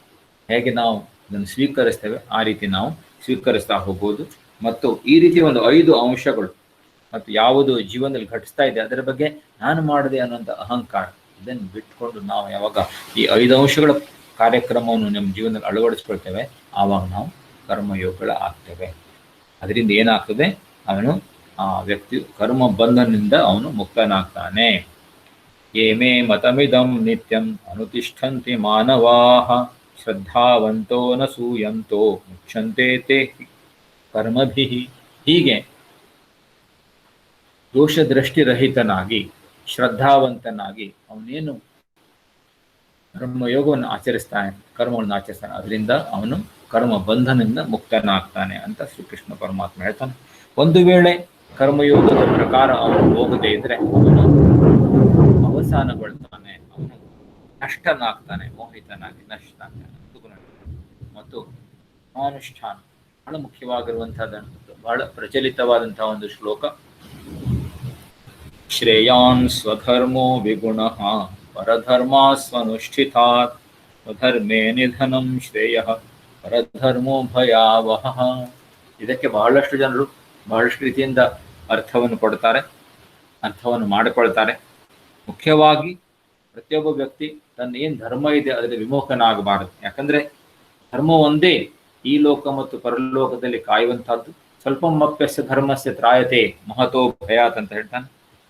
ಹೇಗೆ ನಾವು ಅದನ್ನು ಸ್ವೀಕರಿಸ್ತೇವೆ ಆ ರೀತಿ ನಾವು ಸ್ವೀಕರಿಸ್ತಾ ಹೋಗ್ಬೋದು. ಮತ್ತು ಈ ರೀತಿ ಒಂದು 5 ಅಂಶಗಳು ಮತ್ತು ಯಾವುದು ಜೀವನದಲ್ಲಿ ಘಟಿಸ್ತಾ ಇದೆ ಅದರ ಬಗ್ಗೆ ನಾನು ಮಾಡಿದೆ ಅನ್ನೋಂಥ ಅಹಂಕಾರ, ಇದನ್ನು ಬಿಟ್ಕೊಂಡು ನಾವು ಯಾವಾಗ ಈ 5 ಅಂಶಗಳ ಕಾರ್ಯಕ್ರಮವನ್ನು ನಮ್ಮ ಜೀವನದಲ್ಲಿ ಅಳವಡಿಸ್ಕೊಳ್ತೇವೆ, ಆವಾಗ ನಾವು ಕರ್ಮಯೋಗಗಳ ಆಗ್ತೇವೆ. ಅದರಿಂದ ಏನಾಗ್ತದೆ, ಅವನು ಆ ವ್ಯಕ್ತಿ ಕರ್ಮ ಬಂಧನದಿಂದ ಅವನು ಮುಕ್ತನಾಗ್ತಾನೆ. ಏಮೇ ಮತಮಿದಂ ನಿತ್ಯಂ ಅನುತಿಷ್ಠಂತಿ ಮಾನವಾಃ ಶ್ರದ್ಧಾವಂತೋ ನ ಸೂಯಂತೋ ಮುಚ್ಯಂತೆ ತೇ ಕರ್ಮಭಿಃ. ಹೀಗೆ ದೋಷದೃಷ್ಟಿರಹಿತನಾಗಿ ಶ್ರದ್ಧಾವಂತನಾಗಿ ಅವನೇನು ಕರ್ಮಯೋಗವನ್ನು ಆಚರಿಸ್ತಾನೆ, ಕರ್ಮವನ್ನು ಆಚರಿಸ್ತಾನೆ, ಅದರಿಂದ ಅವನು ಕರ್ಮ ಬಂಧನದಿಂದ ಮುಕ್ತನಾಗ್ತಾನೆ ಅಂತ ಶ್ರೀಕೃಷ್ಣ ಪರಮಾತ್ಮ ಹೇಳ್ತಾನೆ. ಒಂದು ವೇಳೆ ಕರ್ಮಯೋಗದ ಪ್ರಕಾರ ಅವನು ಹೋಗದೇ ಇದ್ರೆ ಅವನು ಅವಸಾನಗೊಳ್ತಾನೆ, ಅವನು ನಷ್ಟನಾಗ್ತಾನೆ, ಮೋಹಿತನಾಗಿ ನಷ್ಟನಾಗ್ತಾನೆ. ಮತ್ತು ಅನುಷ್ಠಾನ ಬಹಳ ಮುಖ್ಯವಾಗಿರುವಂತಹದ್ದು, ಬಹಳ ಪ್ರಚಲಿತವಾದಂತಹ ಒಂದು ಶ್ಲೋಕ. ಶ್ರೇಯಾನ್ ಸ್ವಧರ್ಮೋ ವಿಗುಣಃ ಪರಧರ್ಮಾಸ್ವನುಷ್ಠಿತಾತ್ ಸ್ವಧರ್ಮೇ ನಿಧನಂ ಶ್ರೇಯಃ ಪರಧರ್ಮೋ ಭಯಾವಹಃ. ಇದಕ್ಕೆ ಬಹಳಷ್ಟು ಜನರು ಬಹಳಷ್ಟು ರೀತಿಯಿಂದ ಅರ್ಥವನ್ನು ಕೊಡ್ತಾರೆ, ಅರ್ಥವನ್ನು ಮಾಡಿಕೊಳ್ತಾರೆ. ಮುಖ್ಯವಾಗಿ ಪ್ರತಿಯೊಬ್ಬ ವ್ಯಕ್ತಿ ತನ್ನ ಏನು ಧರ್ಮ ಇದೆ ಅದರಲ್ಲಿ ವಿಮುಖನಾಗಬಾರದು. ಯಾಕಂದರೆ ಧರ್ಮ ಒಂದೇ ಈ ಲೋಕ ಮತ್ತು ಪರಲೋಕದಲ್ಲಿ ಕಾಯುವಂಥದ್ದು. ಸ್ವಲ್ಪಮಪ್ಯಸ್ಯ ಧರ್ಮಸ್ಯ ತ್ರಾಯತೆ ಮಹತೋ ಭಯಾತ್ ಅಂತ ಹೇಳ್ತಾನೆ.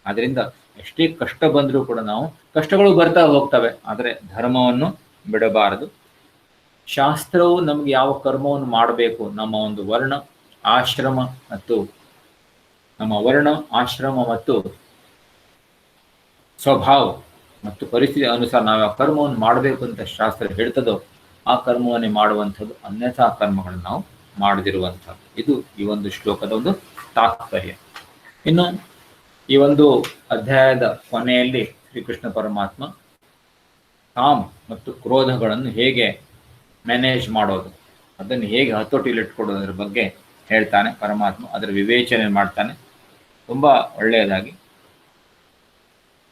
ಆದ್ದರಿಂದ ಎಷ್ಟೇ ಕಷ್ಟ ಬಂದರೂ ಕೂಡ ನಾವು, ಕಷ್ಟಗಳು ಬರ್ತಾ ಹೋಗ್ತವೆ, ಆದರೆ ಧರ್ಮವನ್ನು ಬಿಡಬಾರದು. ಶಾಸ್ತ್ರವು ನಮಗೆ ಯಾವ ಕರ್ಮವನ್ನು ಮಾಡಬೇಕು, ನಮ್ಮ ಒಂದು ವರ್ಣ ಆಶ್ರಮ ಮತ್ತು ಸ್ವಭಾವ ಮತ್ತು ಪರಿಸ್ಥಿತಿ ಅನುಸಾರ ನಾವು ಯಾವ ಕರ್ಮವನ್ನು ಮಾಡಬೇಕು ಅಂತ ಶಾಸ್ತ್ರ ಹೇಳ್ತದೋ ಆ ಕರ್ಮವನ್ನೇ ಮಾಡುವಂಥದ್ದು, ಅನ್ಯಥಾ ಕರ್ಮಗಳನ್ನು ನಾವು ಮಾಡದಿರುವಂಥದ್ದು. ಇದು ಈ ಒಂದು ಶ್ಲೋಕದ ಒಂದು ತಾತ್ಪರ್ಯ. ಇನ್ನು ಈ ಒಂದು ಅಧ್ಯಾಯದ ಕೊನೆಯಲ್ಲಿ ಶ್ರೀಕೃಷ್ಣ ಪರಮಾತ್ಮ ಕಾಮ ಮತ್ತು ಕ್ರೋಧಗಳನ್ನು ಹೇಗೆ ಮ್ಯಾನೇಜ್ ಮಾಡೋದು, ಅದನ್ನು ಹೇಗೆ ಹತೋಟಿಯಲ್ಲಿಟ್ಕೊಡೋದ್ರ ಬಗ್ಗೆ ಹೇಳ್ತಾನೆ ಪರಮಾತ್ಮ. ಅದರ ವಿವೇಚನೆ ಮಾಡ್ತಾನೆ ತುಂಬ ಒಳ್ಳೆಯದಾಗಿ.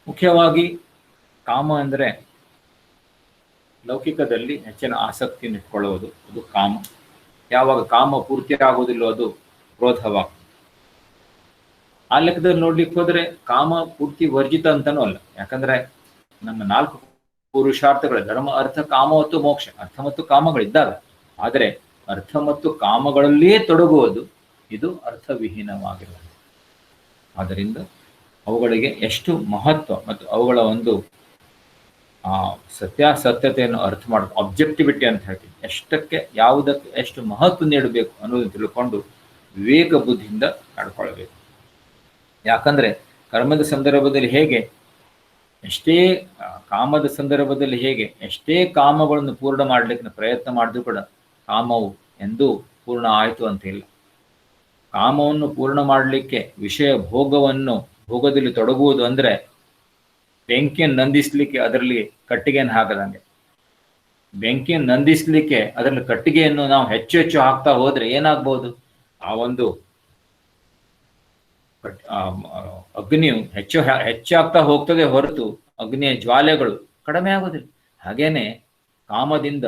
ಮುಖ್ಯವಾಗಿ ಕಾಮ ಅಂದರೆ ಲೌಕಿಕದಲ್ಲಿ ಹೆಚ್ಚಿನ ಆಸಕ್ತಿಯನ್ನು ಇಟ್ಕೊಳ್ಳುವುದು ಅದು ಕಾಮ. ಯಾವಾಗ ಕಾಮ ಪೂರ್ತಿ ಆಗೋದಿಲ್ಲೋ ಅದು ಕ್ರೋಧವಾಗ್ತದೆ. ಆ ಲೆಕ್ಕದಲ್ಲಿ ನೋಡ್ಲಿಕ್ಕೆ ಹೋದ್ರೆ ಕಾಮ ಪೂರ್ತಿ ವರ್ಜಿತ ಅಂತನೂ ಅಲ್ಲ. ಯಾಕಂದ್ರೆ ನಮ್ಮ 4 ಪುರುಷಾರ್ಥಗಳು ಧರ್ಮ, ಅರ್ಥ, ಕಾಮ ಮತ್ತು ಮೋಕ್ಷ, ಅರ್ಥ ಮತ್ತು ಕಾಮಗಳಿದ್ದಾವೆ. ಆದರೆ ಅರ್ಥ ಮತ್ತು ಕಾಮಗಳಲ್ಲಿಯೇ ತೊಡಗುವುದು ಇದು ಅರ್ಥವಿಹೀನವಾಗಿರುವುದು. ಆದ್ದರಿಂದ ಅವುಗಳಿಗೆ ಎಷ್ಟು ಮಹತ್ವ ಮತ್ತು ಅವುಗಳ ಒಂದು ಸತ್ಯಾಸತ್ಯತೆಯನ್ನು ಅರ್ಥ ಮಾಡೋದು, ಆಬ್ಜೆಕ್ಟಿವಿಟಿ ಅಂತ ಹೇಳ್ತೀವಿ, ಎಷ್ಟಕ್ಕೆ ಯಾವುದಕ್ಕೆ ಎಷ್ಟು ಮಹತ್ವ ನೀಡಬೇಕು ಅನ್ನೋದನ್ನು ತಿಳ್ಕೊಂಡು ವಿವೇಕ ಬುದ್ಧಿಯಿಂದ ನಡ್ಕೊಳ್ಬೇಕು. ಯಾಕಂದ್ರೆ ಕರ್ಮದ ಸಂದರ್ಭದಲ್ಲಿ ಹೇಗೆ ಎಷ್ಟೇ ಕಾಮದ ಸಂದರ್ಭದಲ್ಲಿ ಹೇಗೆ ಎಷ್ಟೇ ಕಾಮಗಳನ್ನು ಪೂರ್ಣ ಮಾಡಲಿಕ್ಕೆ ಪ್ರಯತ್ನ ಮಾಡಿದ್ರು ಕೂಡ ಕಾಮವು ಎಂದೂ ಪೂರ್ಣ ಆಯಿತು ಅಂತ ಇಲ್ಲ. ಕಾಮವನ್ನು ಪೂರ್ಣ ಮಾಡಲಿಕ್ಕೆ ವಿಷಯ ಭೋಗದಲ್ಲಿ ತೊಡಗುವುದು ಅಂದ್ರೆ ಬೆಂಕಿಯನ್ನು ನಂದಿಸ್ಲಿಕ್ಕೆ ಅದರಲ್ಲಿ ಕಟ್ಟಿಗೆಯನ್ನು ಹಾಕದಂಗೆ. ಬೆಂಕಿಯನ್ನು ನಂದಿಸ್ಲಿಕ್ಕೆ ಅದರಲ್ಲಿ ಕಟ್ಟಿಗೆಯನ್ನು ನಾವು ಹೆಚ್ಚು ಹೆಚ್ಚು ಹಾಕ್ತಾ ಹೋದ್ರೆ ಏನಾಗ್ಬೋದು, ಆ ಒಂದು ಅಗ್ನಿಯು ಹೆಚ್ಚಾಗ್ತಾ ಹೋಗ್ತದೆ ಹೊರತು ಅಗ್ನಿಯ ಜ್ವಾಲೆಗಳು ಕಡಿಮೆ ಆಗೋದಿಲ್ಲ. ಹಾಗೇನೆ ಕಾಮದಿಂದ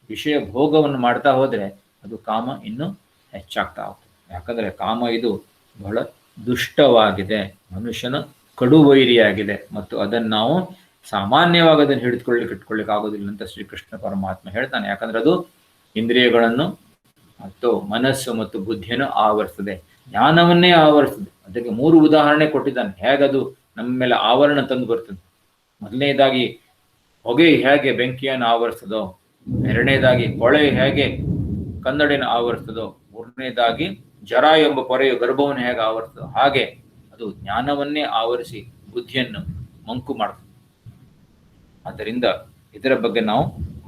ವಿಷಯ ಭೋಗವನ್ನು ಮಾಡ್ತಾ ಹೋದ್ರೆ ಅದು ಕಾಮ ಇನ್ನೂ ಹೆಚ್ಚಾಗ್ತಾ ಹೋಗ್ತದೆ. ಯಾಕಂದ್ರೆ ಕಾಮ ಇದು ಬಹಳ ದುಷ್ಟವಾಗಿದೆ, ಮನುಷ್ಯನ ಕಡುವೈರಿಯಾಗಿದೆ, ಮತ್ತು ಅದನ್ನು ನಾವು ಸಾಮಾನ್ಯವಾಗಿ ಅದನ್ನು ಇಟ್ಕೊಳ್ಳಿಕ್ಕೆ ಆಗೋದಿಲ್ಲ ಅಂತ ಶ್ರೀಕೃಷ್ಣ ಪರಮಾತ್ಮ ಹೇಳ್ತಾನೆ. ಯಾಕಂದ್ರೆ ಅದು ಇಂದ್ರಿಯಗಳನ್ನು ಮತ್ತು ಮನಸ್ಸು ಮತ್ತು ಬುದ್ಧಿಯನ್ನು ಆವರಿಸ್ತದೆ, ಜ್ಞಾನವನ್ನೇ ಆವರಿಸ್ತದೆ. ಅದಕ್ಕೆ 3 ಉದಾಹರಣೆ ಕೊಟ್ಟಿದ್ದಾನೆ, ಹೇಗದು ನಮ್ಮ ಮೇಲೆ ಆವರಣ ತಂದು ಬರ್ತದೆ. ಮೊದಲನೇದಾಗಿ ಹೊಗೆ ಹೇಗೆ ಬೆಂಕಿಯನ್ನು ಆವರಿಸ್ತದೋ, ಎರಡನೇದಾಗಿ ಕೊಳೆ ಹೇಗೆ ಕನ್ನಡಿನ ಆವರಿಸ್ತದೋ, ಮೂರನೇದಾಗಿ ಜರ ಎಂಬ ಪೊರೆಯು ಗರ್ಭವನ್ನು ಹೇಗೆ ಆವರಿಸ್ತದೋ, ಹಾಗೆ ಅದು ಜ್ಞಾನವನ್ನೇ ಆವರಿಸಿ ಬುದ್ಧಿಯನ್ನು ಮಂಕು ಮಾಡ್ತದೆ. ಆದ್ದರಿಂದ ಇದರ ಬಗ್ಗೆ ನಾವು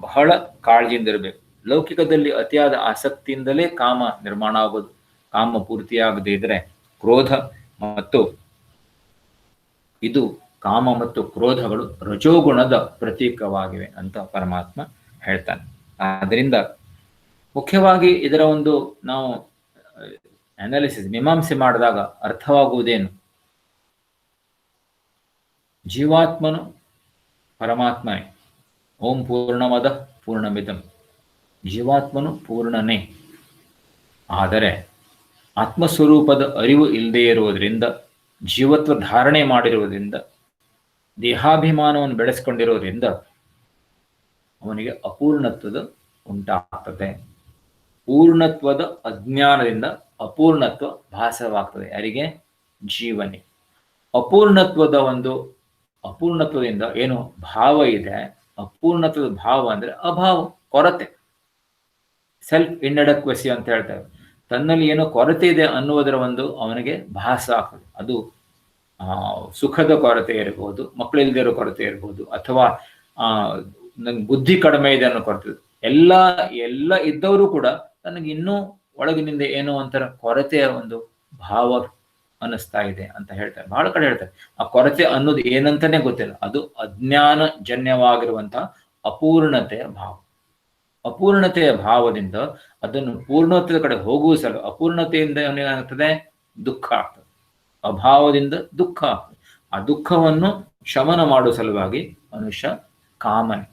ಬಹಳ ಕಾಳಜಿಯಿಂದ ಇರಬೇಕು. ಲೌಕಿಕದಲ್ಲಿ ಅತಿಯಾದ ಆಸಕ್ತಿಯಿಂದಲೇ ಕಾಮ ನಿರ್ಮಾಣ ಆಗೋದು. ಕಾಮ ಪೂರ್ತಿಯಾಗದೇ ಇದ್ರೆ ಕ್ರೋಧ ಮತ್ತು ಇದು ಕಾಮ ಮತ್ತು ಕ್ರೋಧಗಳು ರಜೋಗುಣದ ಪ್ರತೀಕವಾಗಿವೆ ಅಂತ ಪರಮಾತ್ಮ ಹೇಳ್ತಾನೆ. ಆದ್ದರಿಂದ ಮುಖ್ಯವಾಗಿ ಇದರ ಒಂದು ನಾವು ಅನಾಲಿಸಿಸ್ ಮೀಮಾಂಸೆ ಮಾಡಿದಾಗ ಅರ್ಥವಾಗುವುದೇನು, ಜೀವಾತ್ಮನು ಪರಮಾತ್ಮನೇ, ಓಂ ಪೂರ್ಣಮದ ಪೂರ್ಣಮಿದಂ, ಜೀವಾತ್ಮನು ಪೂರ್ಣನೇ. ಆದರೆ ಆತ್ಮಸ್ವರೂಪದ ಅರಿವು ಇಲ್ಲದೇ ಇರುವುದರಿಂದ, ಜೀವತ್ವ ಧಾರಣೆ ಮಾಡಿರುವುದರಿಂದ, ದೇಹಾಭಿಮಾನವನ್ನು ಬೆಳೆಸ್ಕೊಂಡಿರೋದ್ರಿಂದ ಅವನಿಗೆ ಅಪೂರ್ಣತ್ವದ ಉಂಟಾಗ್ತದೆ. ಪೂರ್ಣತ್ವದ ಅಜ್ಞಾನದಿಂದ ಅಪೂರ್ಣತ್ವ ಭಾಸವಾಗ್ತದೆ. ಯಾರಿಗೆ? ಜೀವನಿಗೆ. ಅಪೂರ್ಣತ್ವದಿಂದ ಏನು ಭಾವ ಇದೆ, ಅಪೂರ್ಣತ್ವದ ಭಾವ ಅಂದ್ರೆ ಅಭಾವ, ಕೊರತೆ, ಸೆಲ್ಫ್ ಇನ್ಅಡಕ್ವೆಸಿ ಅಂತ ಹೇಳ್ತಾರೆ. ತನ್ನಲ್ಲಿ ಏನೋ ಕೊರತೆ ಇದೆ ಅನ್ನುವುದರ ಒಂದು ಅವನಿಗೆ ಭಾಸ ಆಗ್ತದೆ. ಅದು ಸುಖದ ಕೊರತೆ ಇರಬಹುದು, ಮಕ್ಕಳಿಲ್ಲದೆ ಇರೋ ಕೊರತೆ ಇರಬಹುದು, ಅಥವಾ ನನ್ಗೆ ಬುದ್ಧಿ ಕಡಿಮೆ ಇದೆ ಅನ್ನೋ ಕೊರತೆ. ಎಲ್ಲ ಇದ್ದವರು ಕೂಡ ನನಗೆ ಇನ್ನೂ ಒಳಗಿನಿಂದ ಏನೋ ಒಂಥರ ಕೊರತೆಯ ಒಂದು ಭಾವ ಅನ್ನಿಸ್ತಾ ಇದೆ ಅಂತ ಹೇಳ್ತಾರೆ. ಬಹಳ ಕಡೆ ಹೇಳ್ತಾರೆ ಆ ಕೊರತೆ ಅನ್ನೋದು ಏನಂತಾನೆ ಗೊತ್ತಿಲ್ಲ. ಅದು ಅಜ್ಞಾನ ಜನ್ಯವಾಗಿರುವಂತಹ ಅಪೂರ್ಣತೆಯ ಭಾವ. ಅಪೂರ್ಣತೆಯ ಭಾವದಿಂದ ಅದನ್ನು ಪೂರ್ಣತ್ವದ ಕಡೆ ಹೋಗುವ ಸಲ ಅಪೂರ್ಣತೆಯಿಂದ ಏನಾಗ್ತದೆ? ದುಃಖ ಆಗ್ತದೆ. ಅಭಾವದಿಂದ ದುಃಖ ಆಗ್ತದೆ. ಆ ದುಃಖವನ್ನು ಶಮನ ಮಾಡುವ ಸಲುವಾಗಿ ಮನುಷ್ಯ ಕಾಮನೆ,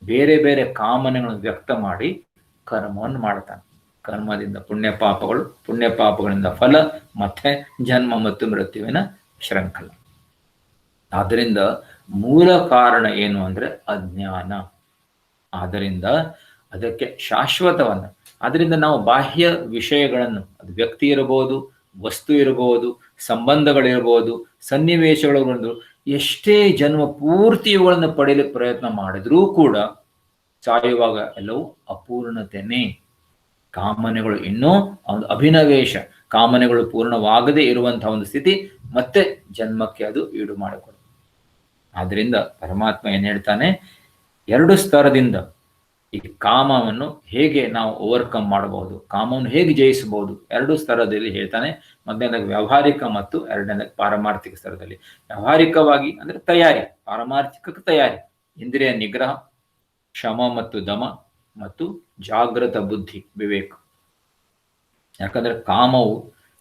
ಬೇರೆ ಬೇರೆ ಕಾಮನೆಗಳನ್ನು ವ್ಯಕ್ತ ಮಾಡಿ ಕರ್ಮವನ್ನು ಮಾಡ್ತಾನೆ. ಕರ್ಮದಿಂದ ಪುಣ್ಯ ಪಾಪಗಳಿಂದ ಫಲ, ಮತ್ತೆ ಜನ್ಮ ಮತ್ತು ಮೃತ್ಯುವಿನ ಶೃಂಖಲ. ಆದ್ದರಿಂದ ಮೂಲ ಕಾರಣ ಏನು ಅಂದ್ರೆ ಅಜ್ಞಾನ. ಆದ್ದರಿಂದ ಅದಕ್ಕೆ ಶಾಶ್ವತವನ್ನ, ಅದರಿಂದ ನಾವು ಬಾಹ್ಯ ವಿಷಯಗಳನ್ನು, ಅದು ವ್ಯಕ್ತಿ ಇರಬಹುದು, ವಸ್ತು ಇರಬಹುದು, ಸಂಬಂಧಗಳಿರ್ಬೋದು, ಸನ್ನಿವೇಶಗಳಿರ್ಬೋದು, ಎಷ್ಟೇ ಜನ್ಮ ಪೂರ್ತಿ ಇವುಗಳನ್ನು ಪಡೆಯಲಿಕ್ಕೆ ಪ್ರಯತ್ನ ಮಾಡಿದ್ರೂ ಕೂಡ ಸಾಯುವಾಗ ಎಲ್ಲವೂ ಅಪೂರ್ಣತೆನೇ. ಕಾಮನೆಗಳು ಇನ್ನೂ ಒಂದು ಅಭಿನವೇಶ, ಕಾಮನೆಗಳು ಪೂರ್ಣವಾಗದೇ ಇರುವಂತಹ ಒಂದು ಸ್ಥಿತಿ ಮತ್ತೆ ಜನ್ಮಕ್ಕೆ ಅದು ಈಡು ಮಾಡಿಕೊಡು. ಆದ್ರಿಂದ ಪರಮಾತ್ಮ ಏನ್ ಹೇಳ್ತಾನೆ, 2 ಸ್ತರದಿಂದ ಈ ಕಾಮವನ್ನು ಹೇಗೆ ನಾವು ಓವರ್ಕಮ್ ಮಾಡಬಹುದು, ಕಾಮವನ್ನು ಹೇಗೆ ಜಯಿಸಬಹುದು, 2 ಸ್ತರದಲ್ಲಿ ಹೇಳ್ತಾನೆ. ಮೊದಲನೇದಾಗಿ ವ್ಯಾವಹಾರಿಕ ಮತ್ತು ಎರಡನೇದಾಗಿ ಪಾರಮಾರ್ಥಿಕ ಸ್ತರದಲ್ಲಿ. ವ್ಯಾವಹಾರಿಕವಾಗಿ ಅಂದ್ರೆ ತಯಾರಿ, ಪಾರಮಾರ್ಥಿಕಕ್ಕೆ ತಯಾರಿ, ಇಂದ್ರಿಯ ನಿಗ್ರಹ, ಶಮ ಮತ್ತು ದಮ, ಮತ್ತು ಜಾಗೃತ ಬುದ್ಧಿ ವಿವೇಕ. ಯಾಕಂದ್ರೆ ಕಾಮವು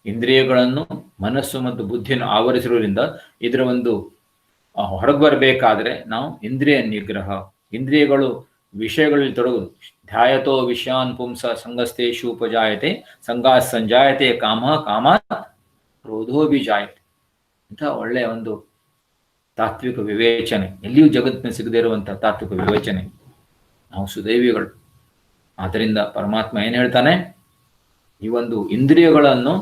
ಇಂದ್ರಿಯಗಳನ್ನು, ಮನಸ್ಸು ಮತ್ತು ಬುದ್ಧಿಯನ್ನು ಆವರಿಸಿರುವುದರಿಂದ ಇದರ ಒಂದು ಹೊರಗೆ ಬರಬೇಕಾದ್ರೆ ನಾವು ಇಂದ್ರಿಯ ನಿಗ್ರಹ, ಇಂದ್ರಿಯಗಳು ವಿಷಯಗಳಲ್ಲಿ ತೊಡಗುದು. ಧ್ಯಾಯತೋ ವಿಷಯಾನ್ ಪುಂಸ ಸಂಗಸ್ತೇಷು ಉಪಜಾಯತೆ ಸಂಗಾ ಸಂಜಾಯತೆ ಕಾಮ ಕಾಮ ಕ್ರೋಧೋಭಿಜಾಯತೆ. ಇಂಥ ಒಳ್ಳೆಯ ಒಂದು ತಾತ್ವಿಕ ವಿವೇಚನೆ, ಎಲ್ಲಿಯೂ ಜಗತ್ತಿನ ಸಿಗದೇ ಇರುವಂತಹ ತಾತ್ವಿಕ ವಿವೇಚನೆ. ನಾವು ಸುದೈವಿಗಳು. ಆದ್ದರಿಂದ ಪರಮಾತ್ಮ ಏನ್ ಹೇಳ್ತಾನೆ, ಈ ಒಂದು ಇಂದ್ರಿಯಗಳನ್ನು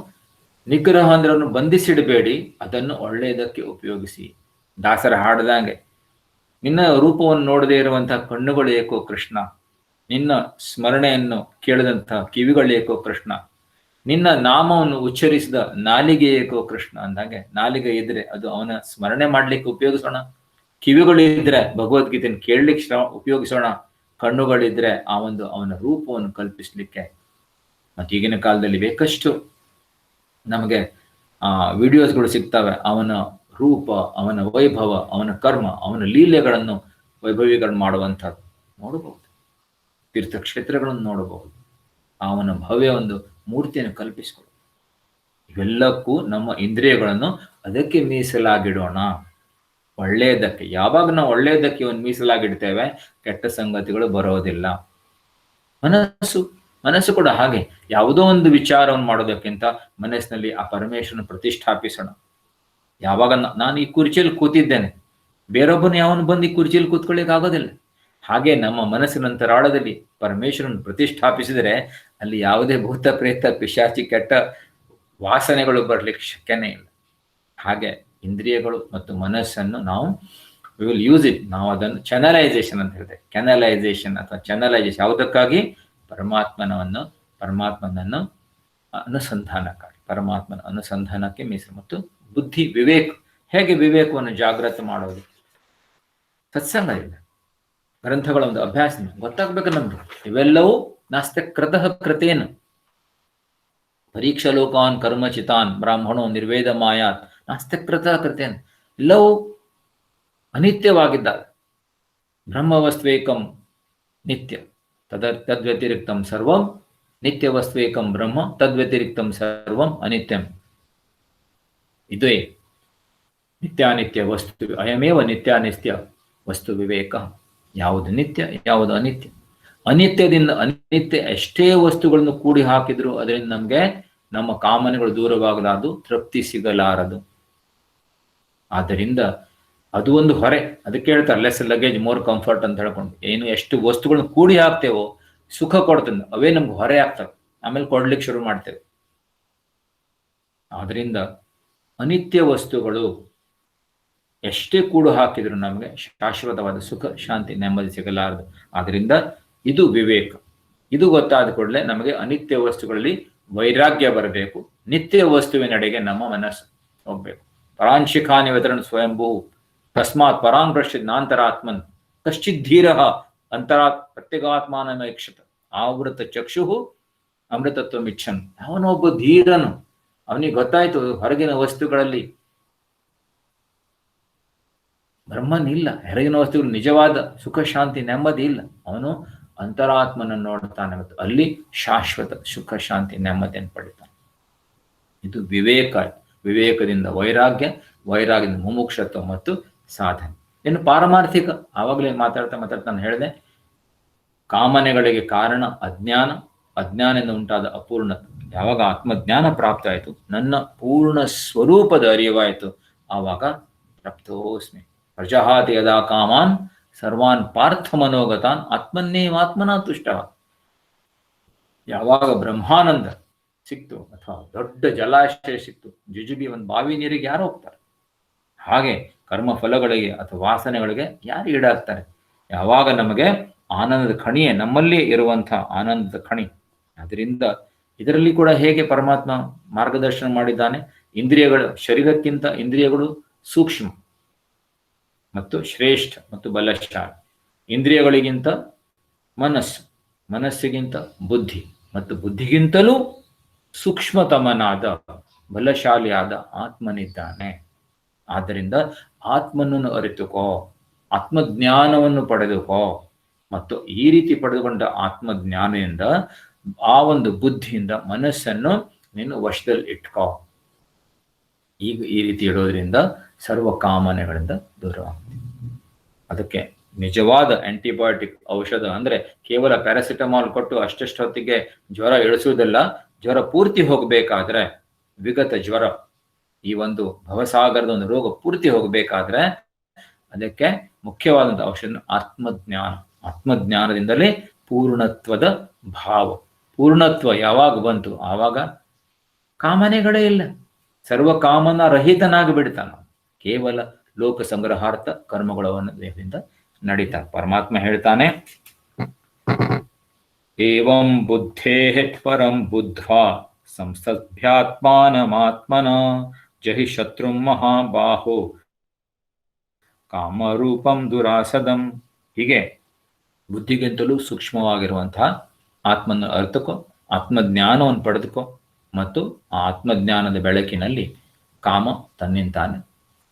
ನಿಗ್ರಹ ಅಂದ್ರನ್ನು ಬಂಧಿಸಿಡಬೇಡಿ, ಅದನ್ನು ಒಳ್ಳೆಯದಕ್ಕೆ ಉಪಯೋಗಿಸಿ. ದಾಸರ ಹಾಡ್ದಂಗೆ, ನಿನ್ನ ರೂಪವನ್ನು ನೋಡದೇ ಇರುವಂತಹ ಕಣ್ಣುಗಳು ಏಕೋ ಕೃಷ್ಣ, ನಿನ್ನ ಸ್ಮರಣೆಯನ್ನು ಕೇಳಿದಂತಹ ಕಿವಿಗಳು ಏಕೋ ಕೃಷ್ಣ, ನಿನ್ನ ನಾಮವನ್ನು ಉಚ್ಚರಿಸಿದ ನಾಲಿಗೆ ಏಕೋ ಕೃಷ್ಣ ಅಂದಾಗೆ, ನಾಲಿಗೆ ಇದ್ರೆ ಅದು ಅವನ ಸ್ಮರಣೆ ಮಾಡ್ಲಿಕ್ಕೆ ಉಪಯೋಗಿಸೋಣ, ಕಿವಿಗಳಿದ್ರೆ ಭಗವದ್ಗೀತೆಯನ್ನು ಕೇಳಲಿಕ್ಕೆ ಉಪಯೋಗಿಸೋಣ, ಕಣ್ಣುಗಳಿದ್ರೆ ಆ ಒಂದು ಅವನ ರೂಪವನ್ನು ಕಲ್ಪಿಸ್ಲಿಕ್ಕೆ. ಮತ್ತು ಈಗಿನ ಕಾಲದಲ್ಲಿ ಬೇಕಷ್ಟು ನಮಗೆ ವಿಡಿಯೋಸ್ಗಳು ಸಿಗ್ತವೆ. ಅವನ ರೂಪ, ಅವನ ವೈಭವ, ಅವನ ಕರ್ಮ, ಅವನ ಲೀಲೆಗಳನ್ನು ವೈಭವೀಕರಣ ಮಾಡುವಂಥದ್ದು ನೋಡಬಹುದು. ತೀರ್ಥಕ್ಷೇತ್ರಗಳನ್ನು ನೋಡಬಹುದು. ಅವನ ಭವ್ಯ ಒಂದು ಮೂರ್ತಿಯನ್ನು ಕಲ್ಪಿಸಿಕೊಳ್ಳು. ಇವೆಲ್ಲಕ್ಕೂ ನಮ್ಮ ಇಂದ್ರಿಯಗಳನ್ನು ಅದಕ್ಕೆ ಮೀಸಲಾಗಿಡೋಣ, ಒಳ್ಳೆಯದಕ್ಕೆ. ಯಾವಾಗ ನಾವು ಒಳ್ಳೆಯದಕ್ಕೆ ಒಂದು ಮೀಸಲಾಗಿಡ್ತೇವೆ, ಕೆಟ್ಟ ಸಂಗತಿಗಳು ಬರೋದಿಲ್ಲ. ಮನಸ್ಸು ಕೂಡ ಹಾಗೆ. ಯಾವುದೋ ಒಂದು ವಿಚಾರವನ್ನು ಮಾಡೋದಕ್ಕಿಂತ ಮನಸ್ಸಿನಲ್ಲಿ ಆ ಪರಮೇಶ್ವರನ ಪ್ರತಿಷ್ಠಾಪಿಸೋಣ. ಯಾವಾಗ ನಾನು ಈ ಕುರ್ಚಿಯಲ್ಲಿ ಕೂತಿದ್ದೇನೆ, ಬೇರೊಬ್ಬನು ಯಾವನು ಬಂದು ಈ ಕುರ್ಚಿಯಲ್ಲಿ ಕೂತ್ಕೊಳ್ಳಿಕ್ಕೆ ಆಗೋದಿಲ್ಲ. ಹಾಗೆ ನಮ್ಮ ಮನಸ್ಸಿನ ಅಂತರಾಳದಲ್ಲಿ ಪರಮೇಶ್ವರನ ಪ್ರತಿಷ್ಠಾಪಿಸಿದರೆ ಅಲ್ಲಿ ಯಾವುದೇ ಭೂತ ಪ್ರೇತ ಪಿಶಾಚಿ ಕೆಟ್ಟ ವಾಸನೆಗಳು ಬರ್ಲಿಕ್ಕೆ ಶಕ್ಯನೇ ಇಲ್ಲ. ಹಾಗೆ ಇಂದ್ರಿಯಗಳು ಮತ್ತು ಮನಸ್ಸನ್ನು ನಾವು ವಿ ವಿಲ್ ಯೂಸ್ ಇಟ್. ನಾವು ಅದನ್ನು ಚಾನಲೈಸೇಷನ್ ಅಂತ ಹೇಳ್ತೇವೆ. ಕ್ಯಾನಲೈಸೇಷನ್ ಅಥವಾ ಚಾನಲೈಸೇಷನ್ ಯಾವುದಕ್ಕಾಗಿ? ಪರಮಾತ್ಮನನ್ನು ಅನುಸಂಧಾನಕ್ಕಾಗಿ, ಪರಮಾತ್ಮನ ಅನುಸಂಧಾನಕ್ಕೆ ಮೀಸಲು. ಮತ್ತು ಬುದ್ಧಿ ವಿವೇಕ, ಹೇಗೆ ವಿವೇಕವನ್ನು ಜಾಗೃತ ಮಾಡೋದು? ಸತ್ಸಂಗ ಇಲ್ಲ, ಗ್ರಂಥಗಳ ಒಂದು ಅಭ್ಯಾಸ ಗೊತ್ತಾಗ್ಬೇಕು ನಮ್ಗೆ. ಇವೆಲ್ಲವೂ ನಾಸ್ತೆ ಕೃತಃ ಕೃತೇನ ಪರೀಕ್ಷಾ ಲೋಕಾನ್ ಕರ್ಮಚಿತಾನ್ ಬ್ರಾಹ್ಮಣೋ ನಿರ್ವೇದ ಮಾಯಾತ್ ನಾಸ್ತೆ ಕೃತಃ ಕೃತೇನ. ಎಲ್ಲವೂ ಅನಿತ್ಯವಾಗಿದ್ದಾರೆ. ಬ್ರಹ್ಮವಸ್ತ್ವೇಕಂ ನಿತ್ಯ ತದ್ವ್ಯತಿರಿಕ್ತಂ ಸರ್ವಂ ನಿತ್ಯವಸ್ತ್ವೇಕಂ ಬ್ರಹ್ಮ ತದ್ವ್ಯತಿರಿಕ್ತಂ ಸರ್ವಂ ಅನಿತ್ಯಂ. ಇದೇ ನಿತ್ಯಾನಿತ್ಯ ವಸ್ತು, ಅಯಮೇವ ನಿತ್ಯಾನಿತ್ಯ ವಸ್ತು ವಿವೇಕ. ಯಾವುದು ನಿತ್ಯ, ಯಾವುದು ಅನಿತ್ಯ. ಅನಿತ್ಯದಿಂದ ಅನಿತ್ಯ ಎಷ್ಟೇ ವಸ್ತುಗಳನ್ನು ಕೂಡಿ ಹಾಕಿದ್ರು ಅದರಿಂದ ನಮಗೆ ನಮ್ಮ ಕಾಮನೆಗಳು ದೂರವಾಗಲಾರದು, ತೃಪ್ತಿ ಸಿಗಲಾರದು. ಆದ್ದರಿಂದ ಅದು ಒಂದು ಹೊರೆ. ಅದಕ್ಕೆ ಹೇಳ್ತಾರೆ ಲೆಸ್ ಲಗೇಜ್ ಮೋರ್ ಕಂಫರ್ಟ್ ಅಂತ ಹೇಳ್ಕೊಂಡು. ಏನು ಎಷ್ಟು ವಸ್ತುಗಳನ್ನ ಕೂಡಿ ಹಾಕ್ತೇವೋ ಸುಖ ಕೊಡ್ತದೆ, ಅವೇ ನಮ್ಗೆ ಹೊರೆ ಆಗ್ತವೆ. ಆಮೇಲೆ ಕೊಡ್ಲಿಕ್ಕೆ ಶುರು ಮಾಡ್ತೇವೆ. ಆದ್ರಿಂದ ಅನಿತ್ಯ ವಸ್ತುಗಳು ಎಷ್ಟೇ ಕೂಡು ಹಾಕಿದ್ರು ನಮಗೆ ಶಾಶ್ವತವಾದ ಸುಖ, ಶಾಂತಿ, ನೆಮ್ಮದಿ ಸಿಗಲಾರದು. ಆದ್ರಿಂದ ಇದು ವಿವೇಕ. ಇದು ಗೊತ್ತಾದ ಕೂಡಲೇ ನಮಗೆ ಅನಿತ್ಯ ವಸ್ತುಗಳಲ್ಲಿ ವೈರಾಗ್ಯ ಬರಬೇಕು. ನಿತ್ಯ ವಸ್ತುವಿನಡೆಗೆ ನಮ್ಮ ಮನಸ್ಸು ಹೋಗ್ಬೇಕು. ಪರಾಂಶಿಖಾನಿ ವಿತರಣ ಸ್ವಯಂಭೂ ತಸ್ಮಾತ್ ಪರಾಂ ಪ್ರಶ್ಚಿತ್ ನಾಂತರಾತ್ಮನ್ ಕಶ್ಚಿತ್ ಧೀರ ಪ್ರತ್ಯಗಾತ್ಮಾನಮೇಕ್ಷತ ಆವೃತ ಚಕ್ಷು ಅಮೃತತ್ವ ಮಿಚ್ಛನ್. ಅವನೊಬ್ಬ ಧೀರನು, ಅವನಿಗೆ ಗೊತ್ತಾಯ್ತು ಹೊರಗಿನ ವಸ್ತುಗಳಲ್ಲಿ ಬ್ರಹ್ಮನ್ ಇಲ್ಲ, ಹೊರಗಿನ ವಸ್ತುಗಳು ನಿಜವಾದ ಸುಖ, ಶಾಂತಿ, ನೆಮ್ಮದಿ ಇಲ್ಲ. ಅವನು ಅಂತರಾತ್ಮನನ್ನು ನೋಡ್ತಾನೆ ಮತ್ತು ಅಲ್ಲಿ ಶಾಶ್ವತ ಸುಖ, ಶಾಂತಿ, ನೆಮ್ಮದಿಯನ್ನು ಪಡಿತಾನೆ. ಇದು ವಿವೇಕ. ವಿವೇಕದಿಂದ ವೈರಾಗ್ಯ, ವೈರಾಗ್ಯದಿಂದ ಮುಮುಕ್ಷತ್ವ ಮತ್ತು ಸಾಧನೆ. ಇನ್ನು ಪಾರಮಾರ್ಥಿಕ, ಆವಾಗಲೇ ಮಾತಾಡ್ತಾ ನಾನು ಹೇಳಿದೆ, ಕಾಮನೆಗಳಿಗೆ ಕಾರಣ ಅಜ್ಞಾನ, ಅಜ್ಞಾನದಿಂದ ಉಂಟಾದ ಅಪೂರ್ಣತೆ. ಯಾವಾಗ ಆತ್ಮಜ್ಞಾನ ಪ್ರಾಪ್ತ ಆಯಿತು, ನನ್ನ ಪೂರ್ಣ ಸ್ವರೂಪದ ಅರಿವಾಯಿತು, ಆವಾಗ ಪ್ರಾಪ್ತೋಸ್ಮಿ ಪ್ರಜಹಾತಿ ಯದಾ ಕಾಮಾನ್ ಸರ್ವಾನ್ ಪಾರ್ಥ ಮನೋಗತಾನ್ ಆತ್ಮನ್ನೇವಾತ್ಮನಾ ತುಷ್ಟ. ಯಾವಾಗ ಬ್ರಹ್ಮಾನಂದ ಸಿಕ್ತು ಅಥವಾ ದೊಡ್ಡ ಜಲಾಶಯ ಸಿಕ್ತು, ಜುಜುಬಿ ಒಂದು ಬಾವಿ ನೀರಿಗೆ ಯಾರು ಹೋಗ್ತಾರೆ? ಹಾಗೆ ಕರ್ಮ ಫಲಗಳಿಗೆ ಅಥವಾ ವಾಸನೆಗಳಿಗೆ ಯಾರು ಈಡಾಗ್ತಾರೆ? ಯಾವಾಗ ನಮಗೆ ಆನಂದದ ಖಣಿಯೇ, ನಮ್ಮಲ್ಲಿ ಇರುವಂತಹ ಆನಂದದ ಖಣಿ. ಅದರಿಂದ ಇದರಲ್ಲಿ ಕೂಡ ಹೇಗೆ ಪರಮಾತ್ಮ ಮಾರ್ಗದರ್ಶನ ಮಾಡಿದ್ದಾನೆ. ಇಂದ್ರಿಯಗಳು, ಶರೀರಕ್ಕಿಂತ ಇಂದ್ರಿಯಗಳು ಸೂಕ್ಷ್ಮ ಮತ್ತು ಶ್ರೇಷ್ಠ ಮತ್ತು ಬಲಶಾಲಿ. ಇಂದ್ರಿಯಗಳಿಗಿಂತ ಮನಸ್ಸು, ಮನಸ್ಸಿಗಿಂತ ಬುದ್ಧಿ ಮತ್ತು ಬುದ್ಧಿಗಿಂತಲೂ ಸೂಕ್ಷ್ಮತಮನಾದ ಬಲಶಾಲಿಯಾದ ಆತ್ಮನಿದ್ದಾನೆ. ಆದ್ದರಿಂದ ಆತ್ಮನನ್ನು ಅರಿತುಕೋ, ಆತ್ಮಜ್ಞಾನವನ್ನು ಪಡೆದುಕೋ. ಮತ್ತು ಈ ರೀತಿ ಪಡೆದುಕೊಂಡ ಆತ್ಮಜ್ಞಾನದಿಂದ, ಆ ಒಂದು ಬುದ್ಧಿಯಿಂದ ಮನಸ್ಸನ್ನು ನೀನು ವಶದಲ್ಲಿ ಇಟ್ಕೋ. ಈಗ ಈ ರೀತಿ ಇಡೋದ್ರಿಂದ ಸರ್ವ ಕಾಮನೆಗಳಿಂದ ದೂರವಾಗ್ತೀವಿ. ಅದಕ್ಕೆ ನಿಜವಾದ ಆಂಟಿಬಯೋಟಿಕ್ ಔಷಧ ಅಂದ್ರೆ ಕೇವಲ ಪ್ಯಾರಾಸಿಟಮಾಲ್ ಕೊಟ್ಟು ಅಷ್ಟೊತ್ತಿಗೆ ಜ್ವರ ಇಳಿಸುವುದಲ್ಲ, ಜ್ವರ ಪೂರ್ತಿ ಹೋಗಬೇಕಾದ್ರೆ, ವಿಗತ ಜ್ವರ, ಈ ಒಂದು ಭವಸಾಗರದ ಒಂದು ರೋಗ ಪೂರ್ತಿ ಹೋಗಬೇಕಾದ್ರೆ ಅದಕ್ಕೆ ಮುಖ್ಯವಾದಂಥ ಔಷಧ ಆತ್ಮಜ್ಞಾನ. ಆತ್ಮಜ್ಞಾನದಿಂದಲೇ ಪೂರ್ಣತ್ವದ ಭಾವ. ಪೂರ್ಣತ್ವ ಯಾವಾಗ ಬಂತು ಆವಾಗ ಕಾಮನೆಗಳೇ ಇಲ್ಲ, ಸರ್ವ ಕಾಮನ ರಹಿತನಾಗಿ ಬಿಡ್ತಾನ. ಕೇವಲ ಲೋಕ ಸಂಗ್ರಹಾರ್ಥ ಕರ್ಮಗಳನ್ನು ದೇಹದಿಂದ ನಡೀತಾನೆ. ಪರಮಾತ್ಮ ಹೇಳ್ತಾನೆ, ಏವಂ ಬುದ್ಧೇ ಪರಂ ಬುದ್ಧ್ವಾ ಸಂಸಭ್ಯಾತ್ಮಾನಮಾತ್ಮನ ಜಹಿ ಶತ್ರುಂ ಮಹಾಬಾಹೋ ಕಾಮರೂಪಂ ದುರಾಸದಂ. ಹೀಗೆ ಬುದ್ಧಿಗಿಂತಲೂ ಸೂಕ್ಷ್ಮವಾಗಿರುವಂತಹ ಆತ್ಮನ ಅರ್ಥಕೋ, ಆತ್ಮಜ್ಞಾನವನ್ನು ಪಡೆದುಕೋ, ಮತ್ತು ಆ ಆತ್ಮಜ್ಞಾನದ ಬೆಳಕಿನಲ್ಲಿ ಕಾಮ ತನ್ನಿಂತಾನೆ.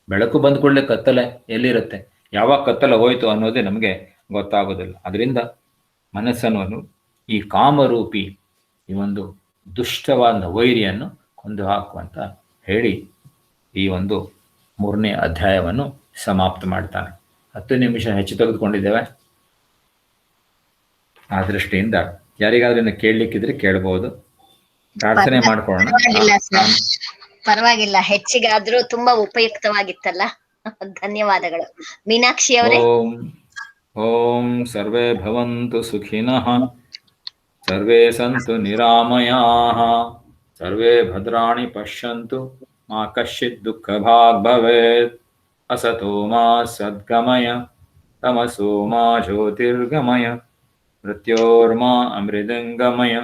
ಬೆಳಕು ಬಂದ್ಕೊಳ್ಳೆ ಕತ್ತಲೆ ಎಲ್ಲಿರುತ್ತೆ, ಯಾವಾಗ ಕತ್ತಲೆ ಹೋಯ್ತು ಅನ್ನೋದೇ ನಮಗೆ ಗೊತ್ತಾಗೋದಿಲ್ಲ. ಅದರಿಂದ ಮನಸ್ಸನ್ನು ಈ ಕಾಮರೂಪಿ ಈ ಒಂದು ದುಷ್ಟವಾದ ವೈರಿಯನ್ನು ಕೊಂದು ಹಾಕುವಂತ ಹೇಳಿ ಈ ಒಂದು 3ನೇ ಅಧ್ಯಾಯವನ್ನು ಸಮಾಪ್ತ ಮಾಡ್ತಾನೆ. 10 ನಿಮಿಷ ಹೆಚ್ಚು ತೆಗೆದುಕೊಂಡಿದ್ದೇವೆ. ಆ ದೃಷ್ಟಿಯಿಂದ ಯಾರಿಗಾದ್ರೂ ಇನ್ನು ಕೇಳಲಿಕ್ಕಿದ್ರೆ ಕೇಳಬಹುದು. ಪ್ರಾರ್ಥನೆ ಮಾಡ್ಕೊಳ್ಳೋಣ. ಪರವಾಗಿಲ್ಲ, ಹೆಚ್ಚಿಗಾದ್ರೂ ತುಂಬಾ ಉಪಯುಕ್ತವಾಗಿತ್ತಲ್ಲ. ಧನ್ಯವಾದಗಳು ಮೀನಾಕ್ಷಿ ಅವರೇ. ಓಂ ಸರ್ವೇ ಭವಂತು ಸುಖಿನಃ, ಸರ್ವೇ ಸಂತು ನಿರಾಮಯಾಃ, ಸರ್ವೇ ಭದ್ರಾಣಿ ಪಶ್ಯಂತು, ಮಾ ಕಶ್ಚಿತ್ ದುಃಖಭಾಗ್ ಭವೇತ್. ಅಸತೋ ಮಾ ಸದ್ಗಮಯ, ತಮಸೋ ಮಾ ಜ್ಯೋತಿರ್ಗಮಯ, ಮೃತ್ಯೋರ್ಮಾ ಅಮೃತಂಗಮಯ.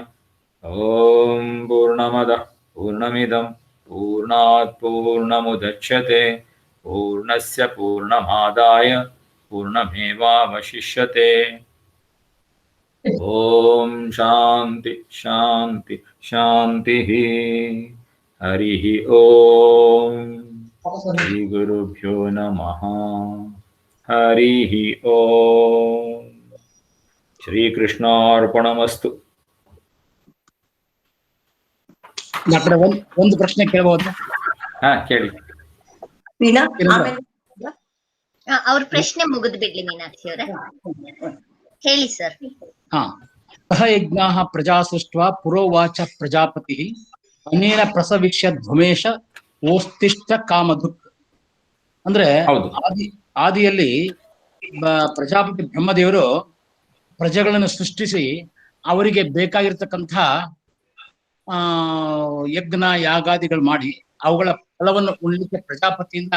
ಓಂ ಪೂರ್ಣಮದಃ ಪೂರ್ಣಮಿದಂ ಪೂರ್ಣಾತ್ ಪೂರ್ಣಮುದಚ್ಯತೆ ಪೂರ್ಣಸ್ಯ ಪೂರ್ಣಮಾದಾಯ ಪೂರ್ಣಮೇವಾವಶಿಷ್ಯತೆ. ಓಂ ಶಾಂತಿ ಶಾಂತಿ ಶಾಂತಿ. ಹರಿ ಓಂ ಶ್ರೀ ಗುರುಭ್ಯೋ ನಮಃ. ಹರಿ ಓಂ. ಶ್ರೀಕೃಷ್ಣಾರ್ಪಣಮಸ್ತು. ಡಾಕ್ಟರ್ ಒಂದು ಪ್ರಶ್ನೆ ಕೇಳಬಹುದು? ಕೇಳಿ. ಅವ್ರ ಪ್ರಶ್ನೆ ಮುಗಿದು ಬಿಡ್ಲಿ ಮೀನಾಕ್ಷಿ ಅವರೇ, ಹೇಳಿ ಸರ್. ಸಹ ಯಜ್ಞಾಃ ಪ್ರಜಾ ಸೃಷ್ಟ್ವಾ ಪುರೋವಾಚ ಪ್ರಜಾಪತಿ ಅನೇನ ಪ್ರಸವಿಷ್ಯ ಧ್ವಮೇಶ ಓಸ್ತಿಷ್ಠ ಕಾಮಧುಕ್. ಅಂದ್ರೆ ಆದಿಯಲ್ಲಿ ಪ್ರಜಾಪತಿ ಬ್ರಹ್ಮದೇವರು ಪ್ರಜೆಗಳನ್ನು ಸೃಷ್ಟಿಸಿ ಅವರಿಗೆ ಬೇಕಾಗಿರ್ತಕ್ಕಂಥ ಯಜ್ಞ ಯಾಗಾದಿಗಳು ಮಾಡಿ ಅವುಗಳ ಫಲವನ್ನು ಉಣ್ಲಿಕ್ಕೆ ಪ್ರಜಾಪತಿಯಿಂದ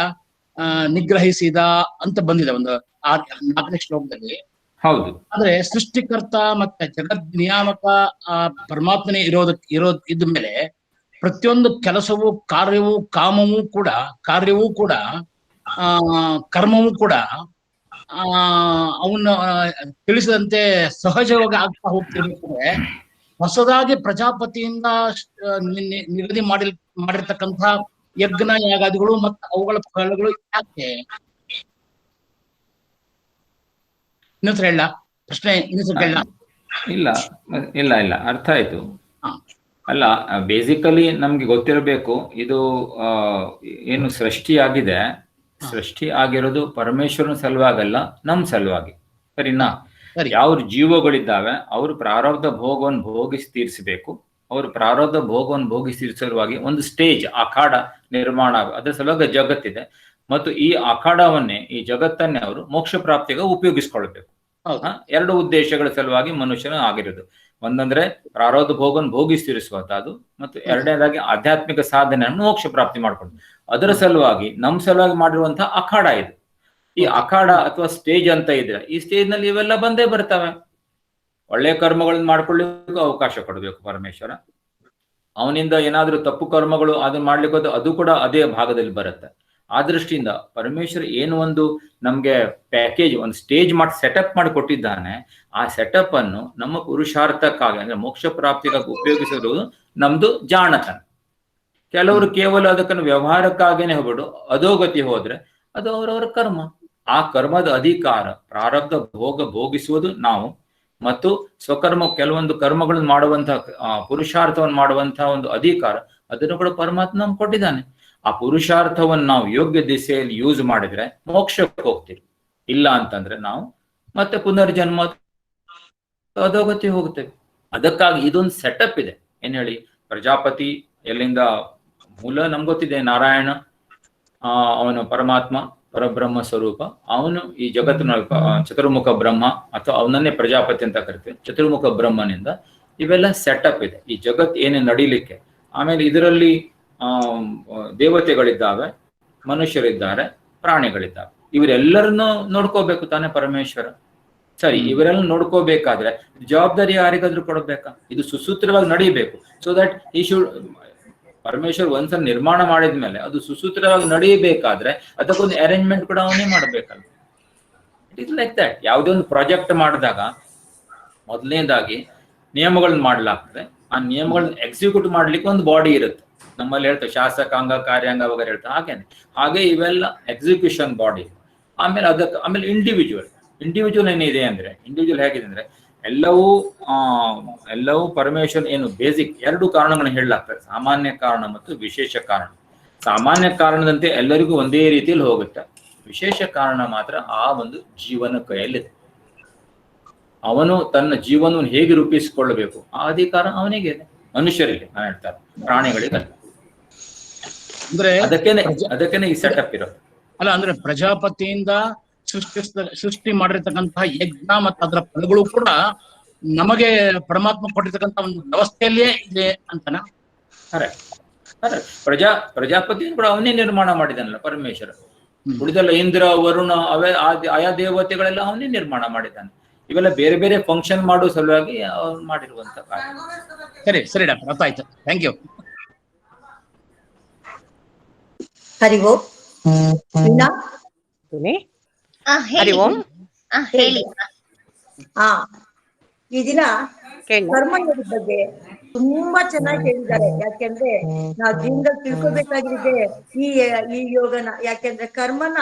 ನಿಗ್ರಹಿಸಿದ ಅಂತ ಬಂದಿದೆ ಒಂದು 4ನೇ ಶ್ಲೋಕದಲ್ಲಿ. ಹೌದು. ಆದ್ರೆ ಸೃಷ್ಟಿಕರ್ತ ಮತ್ತೆ ಜಗದ್ ನಿಯಾಮಕ ಪರಮಾತ್ಮನೇ ಇದ್ದ ಮೇಲೆ ಪ್ರತಿಯೊಂದು ಕೆಲಸವೂ ಕಾರ್ಯವೂ ಕಾರ್ಯವೂ ಕೂಡ ಕರ್ಮವೂ ಕೂಡ ಅವನ್ನ ತಿಳಿಸಿದಂತೆ ಸಹಜವಾಗಿ ಆಗ್ತಾ ಹೋಗ್ತಿರ್ಬೇಕಾದ್ರೆ ಹೊಸದಾಗಿ ಪ್ರಜಾಪತಿಯಿಂದ ನಿಗದಿ ಮಾಡಿರ್ತಕ್ಕಂಥ ಯಜ್ಞ ಯಾಗಾದಿಗಳು ಮತ್ತು ಅವುಗಳ ಫಲಗಳು ಯಾಕೆ? ಇನ್ನೊಂದ್ಸಲ ಹೇಳ ಪ್ರಶ್ನೆ. ಇಲ್ಲ ಇಲ್ಲ ಇಲ್ಲ ಅರ್ಥ ಆಯ್ತು. ಅಲ್ಲ, ಬೇಸಿಕಲಿ ನಮ್ಗೆ ಗೊತ್ತಿರಬೇಕು, ಇದು ಏನು ಸೃಷ್ಟಿಯಾಗಿದೆ, ಸೃಷ್ಟಿ ಆಗಿರೋದು ಪರಮೇಶ್ವರನ ಸಲುವಾಗಲ್ಲ, ನಮ್ ಸಲುವಾಗಿ. ಸರಿನಾ? ಯಾವ ಜೀವಗಳಿದ್ದಾವೆ ಅವರು ಪ್ರಾರಬ್ಧ ಭೋಗವನ್ನು ಭೋಗಿಸಿ ತೀರಿಸಬೇಕು. ಅವರು ಪ್ರಾರಬ್ಧ ಭೋಗವನ್ನು ಭೋಗಿಸಿ ತೀರಿಸಲುವಾಗಿ ಒಂದು ಸ್ಟೇಜ್ ಅಖಾಡ ನಿರ್ಮಾಣ ಅದರ ಸಲುವಾಗಿ ಜಗತ್ತಿದೆ. ಮತ್ತು ಈ ಅಖಾಡವನ್ನೇ, ಈ ಜಗತ್ತನ್ನೇ ಅವರು ಮೋಕ್ಷ ಪ್ರಾಪ್ತಿಗೆ ಉಪಯೋಗಿಸ್ಕೊಳ್ಬೇಕು. 2 ಉದ್ದೇಶಗಳ ಸಲುವಾಗಿ ಮನುಷ್ಯನ ಆಗಿರೋದು. ಒಂದಂದ್ರೆ ಪ್ರಾರಬ್ಧ ಭೋಗವನ್ನು ಭೋಗಿಸಿ ತೀರಿಸುವಂತಹದ್ದು, ಮತ್ತು 2ನೇದಾಗಿ ಆಧ್ಯಾತ್ಮಿಕ ಸಾಧನೆಯನ್ನು ಮೋಕ್ಷ ಪ್ರಾಪ್ತಿ ಮಾಡ್ಕೊಂಡು. ಅದರ ಸಲುವಾಗಿ ನಮ್ಮ ಸಲುವಾಗಿ ಮಾಡಿರುವಂತಹ ಅಖಾಡ ಇದು. ಈ ಅಖಾಡ ಅಥವಾ ಸ್ಟೇಜ್ ಅಂತ ಇದ್ರೆ ಈ ಸ್ಟೇಜ್ ನಲ್ಲಿ ಇವೆಲ್ಲ ಬಂದೇ ಬರ್ತವೆ. ಒಳ್ಳೆ ಕರ್ಮಗಳನ್ನ ಮಾಡ್ಕೊಳ್ಳಿಕ್ಕೂ ಅವಕಾಶ ಕೊಡಬೇಕು ಪರಮೇಶ್ವರ. ಅವನಿಂದ ಏನಾದ್ರೂ ತಪ್ಪು ಕರ್ಮಗಳು ಅದನ್ನ ಮಾಡ್ಲಿಕ್ಕೆ ಅದು ಕೂಡ ಅದೇ ಭಾಗದಲ್ಲಿ ಬರುತ್ತೆ. ಆ ದೃಷ್ಟಿಯಿಂದ ಪರಮೇಶ್ವರ ಏನು ಒಂದು ನಮ್ಗೆ ಪ್ಯಾಕೇಜ್, ಒಂದು ಸ್ಟೇಜ್ ಮಾಡಿ ಸೆಟಪ್ ಮಾಡಿ ಕೊಟ್ಟಿದ್ದಾನೆ. ಆ ಸೆಟಪ್ ಅನ್ನು ನಮ್ಮ ಪುರುಷಾರ್ಥಕ್ಕಾಗಿ ಅಂದ್ರೆ ಮೋಕ್ಷ ಪ್ರಾಪ್ತಿಗಾಗಿ ಉಪಯೋಗಿಸಿರುವುದು ನಮ್ದು ಜಾಣತನ. ಕೆಲವರು ಕೇವಲ ಅದಕ್ಕನ್ನು ವ್ಯವಹಾರಕ್ಕಾಗೇನೆ ಹೋಗ್ಬಿಡು ಅಧೋಗತಿ ಹೋದ್ರೆ ಅದು ಅವರವರ ಕರ್ಮ. ಆ ಕರ್ಮದ ಅಧಿಕಾರ, ಪ್ರಾರಬ್ಧ ಭೋಗಿಸುವುದು ನಾವು, ಮತ್ತು ಸ್ವಕರ್ಮ ಕೆಲವೊಂದು ಕರ್ಮಗಳನ್ನು ಮಾಡುವಂತಹ ಪುರುಷಾರ್ಥವನ್ನು ಮಾಡುವಂತಹ ಒಂದು ಅಧಿಕಾರ ಅದನ್ನು ಕೂಡ ಪರಮಾತ್ಮ ನಮ್ಗೆ ಕೊಟ್ಟಿದ್ದಾನೆ. ಆ ಪುರುಷಾರ್ಥವನ್ನು ನಾವು ಯೋಗ್ಯ ದಿಸೆಯಲ್ಲಿ ಯೂಸ್ ಮಾಡಿದ್ರೆ ಮೋಕ್ಷಕ್ಕೆ ಹೋಗ್ತೀವಿ. ಇಲ್ಲ ಅಂತಂದ್ರೆ ನಾವು ಮತ್ತೆ ಪುನರ್ಜನ್ಮ ಅಧೋಗತಿ ಹೋಗುತ್ತೇವೆ. ಅದಕ್ಕಾಗಿ ಇದೊಂದು ಸೆಟಪ್ ಇದೆ. ಏನ್ ಹೇಳಿ, ಪ್ರಜಾಪತಿ ಎಲ್ಲಿಂದ ಮೂಲ ನಮ್ಗೆ ಗೊತ್ತಿದೆ, ನಾರಾಯಣ ಅವನು ಪರಮಾತ್ಮ ಪರಬ್ರಹ್ಮ ಸ್ವರೂಪ, ಅವನು ಈ ಜಗತ್ತಿನ ಚತುರ್ಮುಖ ಬ್ರಹ್ಮ, ಅಥವಾ ಅವನನ್ನೇ ಪ್ರಜಾಪತಿ ಅಂತ ಕರಿತೀವಿ. ಚತುರ್ಮುಖ ಬ್ರಹ್ಮನಿಂದ ಇವೆಲ್ಲ ಸೆಟಪ್ ಇದೆ, ಈ ಜಗತ್ ಏನೇ ನಡೀಲಿಕ್ಕೆ. ಆಮೇಲೆ ಇದರಲ್ಲಿ ದೇವತೆಗಳಿದ್ದಾವೆ, ಮನುಷ್ಯರಿದ್ದಾರೆ, ಪ್ರಾಣಿಗಳಿದ್ದಾವೆ. ಇವರೆಲ್ಲರನ್ನು ನೋಡ್ಕೋಬೇಕು ತಾನೇ ಪರಮೇಶ್ವರ. ಸರಿ, ಇವರೆಲ್ಲ ನೋಡ್ಕೋಬೇಕಾದ್ರೆ ಜವಾಬ್ದಾರಿ ಯಾರಿಗಾದ್ರೂ ಕೊಡಬೇಕಾ? ಇದು ಸುಸೂತ್ರವಾಗಿ ನಡೀಬೇಕು. ಸೊ ದಟ್ ಈ ಶುಡ್ ಪರಮೇಶ್ವರ್ ಒಂದ್ಸಲ ನಿರ್ಮಾಣ ಮಾಡಿದ್ಮೇಲೆ ಅದು ಸುಸೂತ್ರವಾಗಿ ನಡೀಬೇಕಾದ್ರೆ ಅದಕ್ಕೊಂದು ಅರೇಂಜ್ಮೆಂಟ್ ಕೂಡ ಅವನೇ ಮಾಡಬೇಕಲ್ಲ. It is like that. ಯಾವುದೇ ಒಂದು ಪ್ರಾಜೆಕ್ಟ್ ಮಾಡಿದಾಗ ಮೊದಲನೇದಾಗಿ ನಿಯಮಗಳನ್ನ ಮಾಡಲಾಗ್ತದೆ. ಆ ನಿಯಮಗಳನ್ನ ಎಕ್ಸಿಕ್ಯೂಟ್ ಮಾಡ್ಲಿಕ್ಕೆ ಒಂದು ಬಾಡಿ ಇರುತ್ತೆ. ನಮ್ಮಲ್ಲಿ ಹೇಳ್ತೇವೆ ಶಾಸಕಾಂಗ, ಕಾರ್ಯಾಂಗ ವಗೇರೆ ಹೇಳ್ತಾರೆ. ಹಾಗೆ ಇವೆಲ್ಲ ಎಕ್ಸಿಕ್ಯೂಷನ್ ಬಾಡಿ. ಆಮೇಲೆ ಇಂಡಿವಿಜುವಲ್ ಏನಿದೆ ಅಂದ್ರೆ, ಇಂಡಿವಿಜುವಲ್ ಹೇಗಿದೆ ಅಂದ್ರೆ ಎಲ್ಲವೂ ಪರಮೇಶ್ವರ್ ಏನು ಬೇಸಿಕ್ ಎರಡು ಕಾರಣಗಳನ್ನ ಹೇಳಲಾಗ್ತದೆ, ಸಾಮಾನ್ಯ ಕಾರಣ ಮತ್ತು ವಿಶೇಷ ಕಾರಣ. ಸಾಮಾನ್ಯ ಕಾರಣದಂತೆ ಎಲ್ಲರಿಗೂ ಒಂದೇ ರೀತಿಯಲ್ಲಿ ಹೋಗುತ್ತೆ. ವಿಶೇಷ ಕಾರಣ ಮಾತ್ರ ಆ ಒಂದು ಜೀವನ ಕೈಯಲ್ಲಿದೆ. ಅವನು ತನ್ನ ಜೀವನವನ್ನು ಹೇಗೆ ರೂಪಿಸಿಕೊಳ್ಳಬೇಕು ಆ ಅಧಿಕಾರ ಅವನಿಗೆ ಇದೆ. ಮನುಷ್ಯರಿಗೆ ನಾನು ಹೇಳ್ತಾರೆ, ಪ್ರಾಣಿಗಳಿಗೆ ಅಂದ್ರೆ ಅದಕ್ಕೇನೆ ಈ ಸೆಟಪ್ ಇರೋದು. ಅಲ್ಲ, ಅಂದ್ರೆ ಪ್ರಜಾಪತಿಯಿಂದ ಸೃಷ್ಟಿ ಮಾಡಿರ್ತಕ್ಕಂತಹ ಯಜ್ಞ ಮತ್ತು ಅದರ ಫಲಗಳು ಕೂಡ ನಮಗೆ ಪರಮಾತ್ಮ ಕೊಟ್ಟಿರ್ತಕ್ಕಂಥ ಒಂದು ವ್ಯವಸ್ಥೆಯಲ್ಲೇ ಇದೆ ಅಂತನಾ? ಅರೆ ಪ್ರಜಾಪತಿ ಕೂಡ ಅವನೇ ನಿರ್ಮಾಣ ಮಾಡಿದಾನಲ್ಲ ಪರಮೇಶ್ವರ. ಉಳಿದೆಲ್ಲ ಇಂದ್ರ, ವರುಣ, ಆಯಾ ದೇವತೆಗಳೆಲ್ಲ ಅವನೇ ನಿರ್ಮಾಣ ಮಾಡಿದ್ದಾನೆ. ಇವೆಲ್ಲ ಬೇರೆ ಬೇರೆ ಫಂಕ್ಷನ್ ಮಾಡುವ ಸಲುವಾಗಿ ಅವ್ರು ಮಾಡಿರುವಂತ ಕಾರ್ಯ. ಸರಿ ಡಾಕ್ಟರ್, ಅರ್ಥ ಆಯ್ತು. Thank you. ಹರಿ ಓಂ. ಹೇಳಿ. ಈ ದಿನ ಕರ್ಮಯೋಗದ ಬಗ್ಗೆ ತುಂಬಾ ಚೆನ್ನಾಗಿ ಹೇಳಿದ್ದಾರೆ. ಯಾಕೆಂದ್ರೆ ನಾವು ಜೀವನದಲ್ಲಿ ತಿಳ್ಕೊಬೇಕಾಗಿದೆ ಈ ಯೋಗನ. ಯಾಕೆಂದ್ರೆ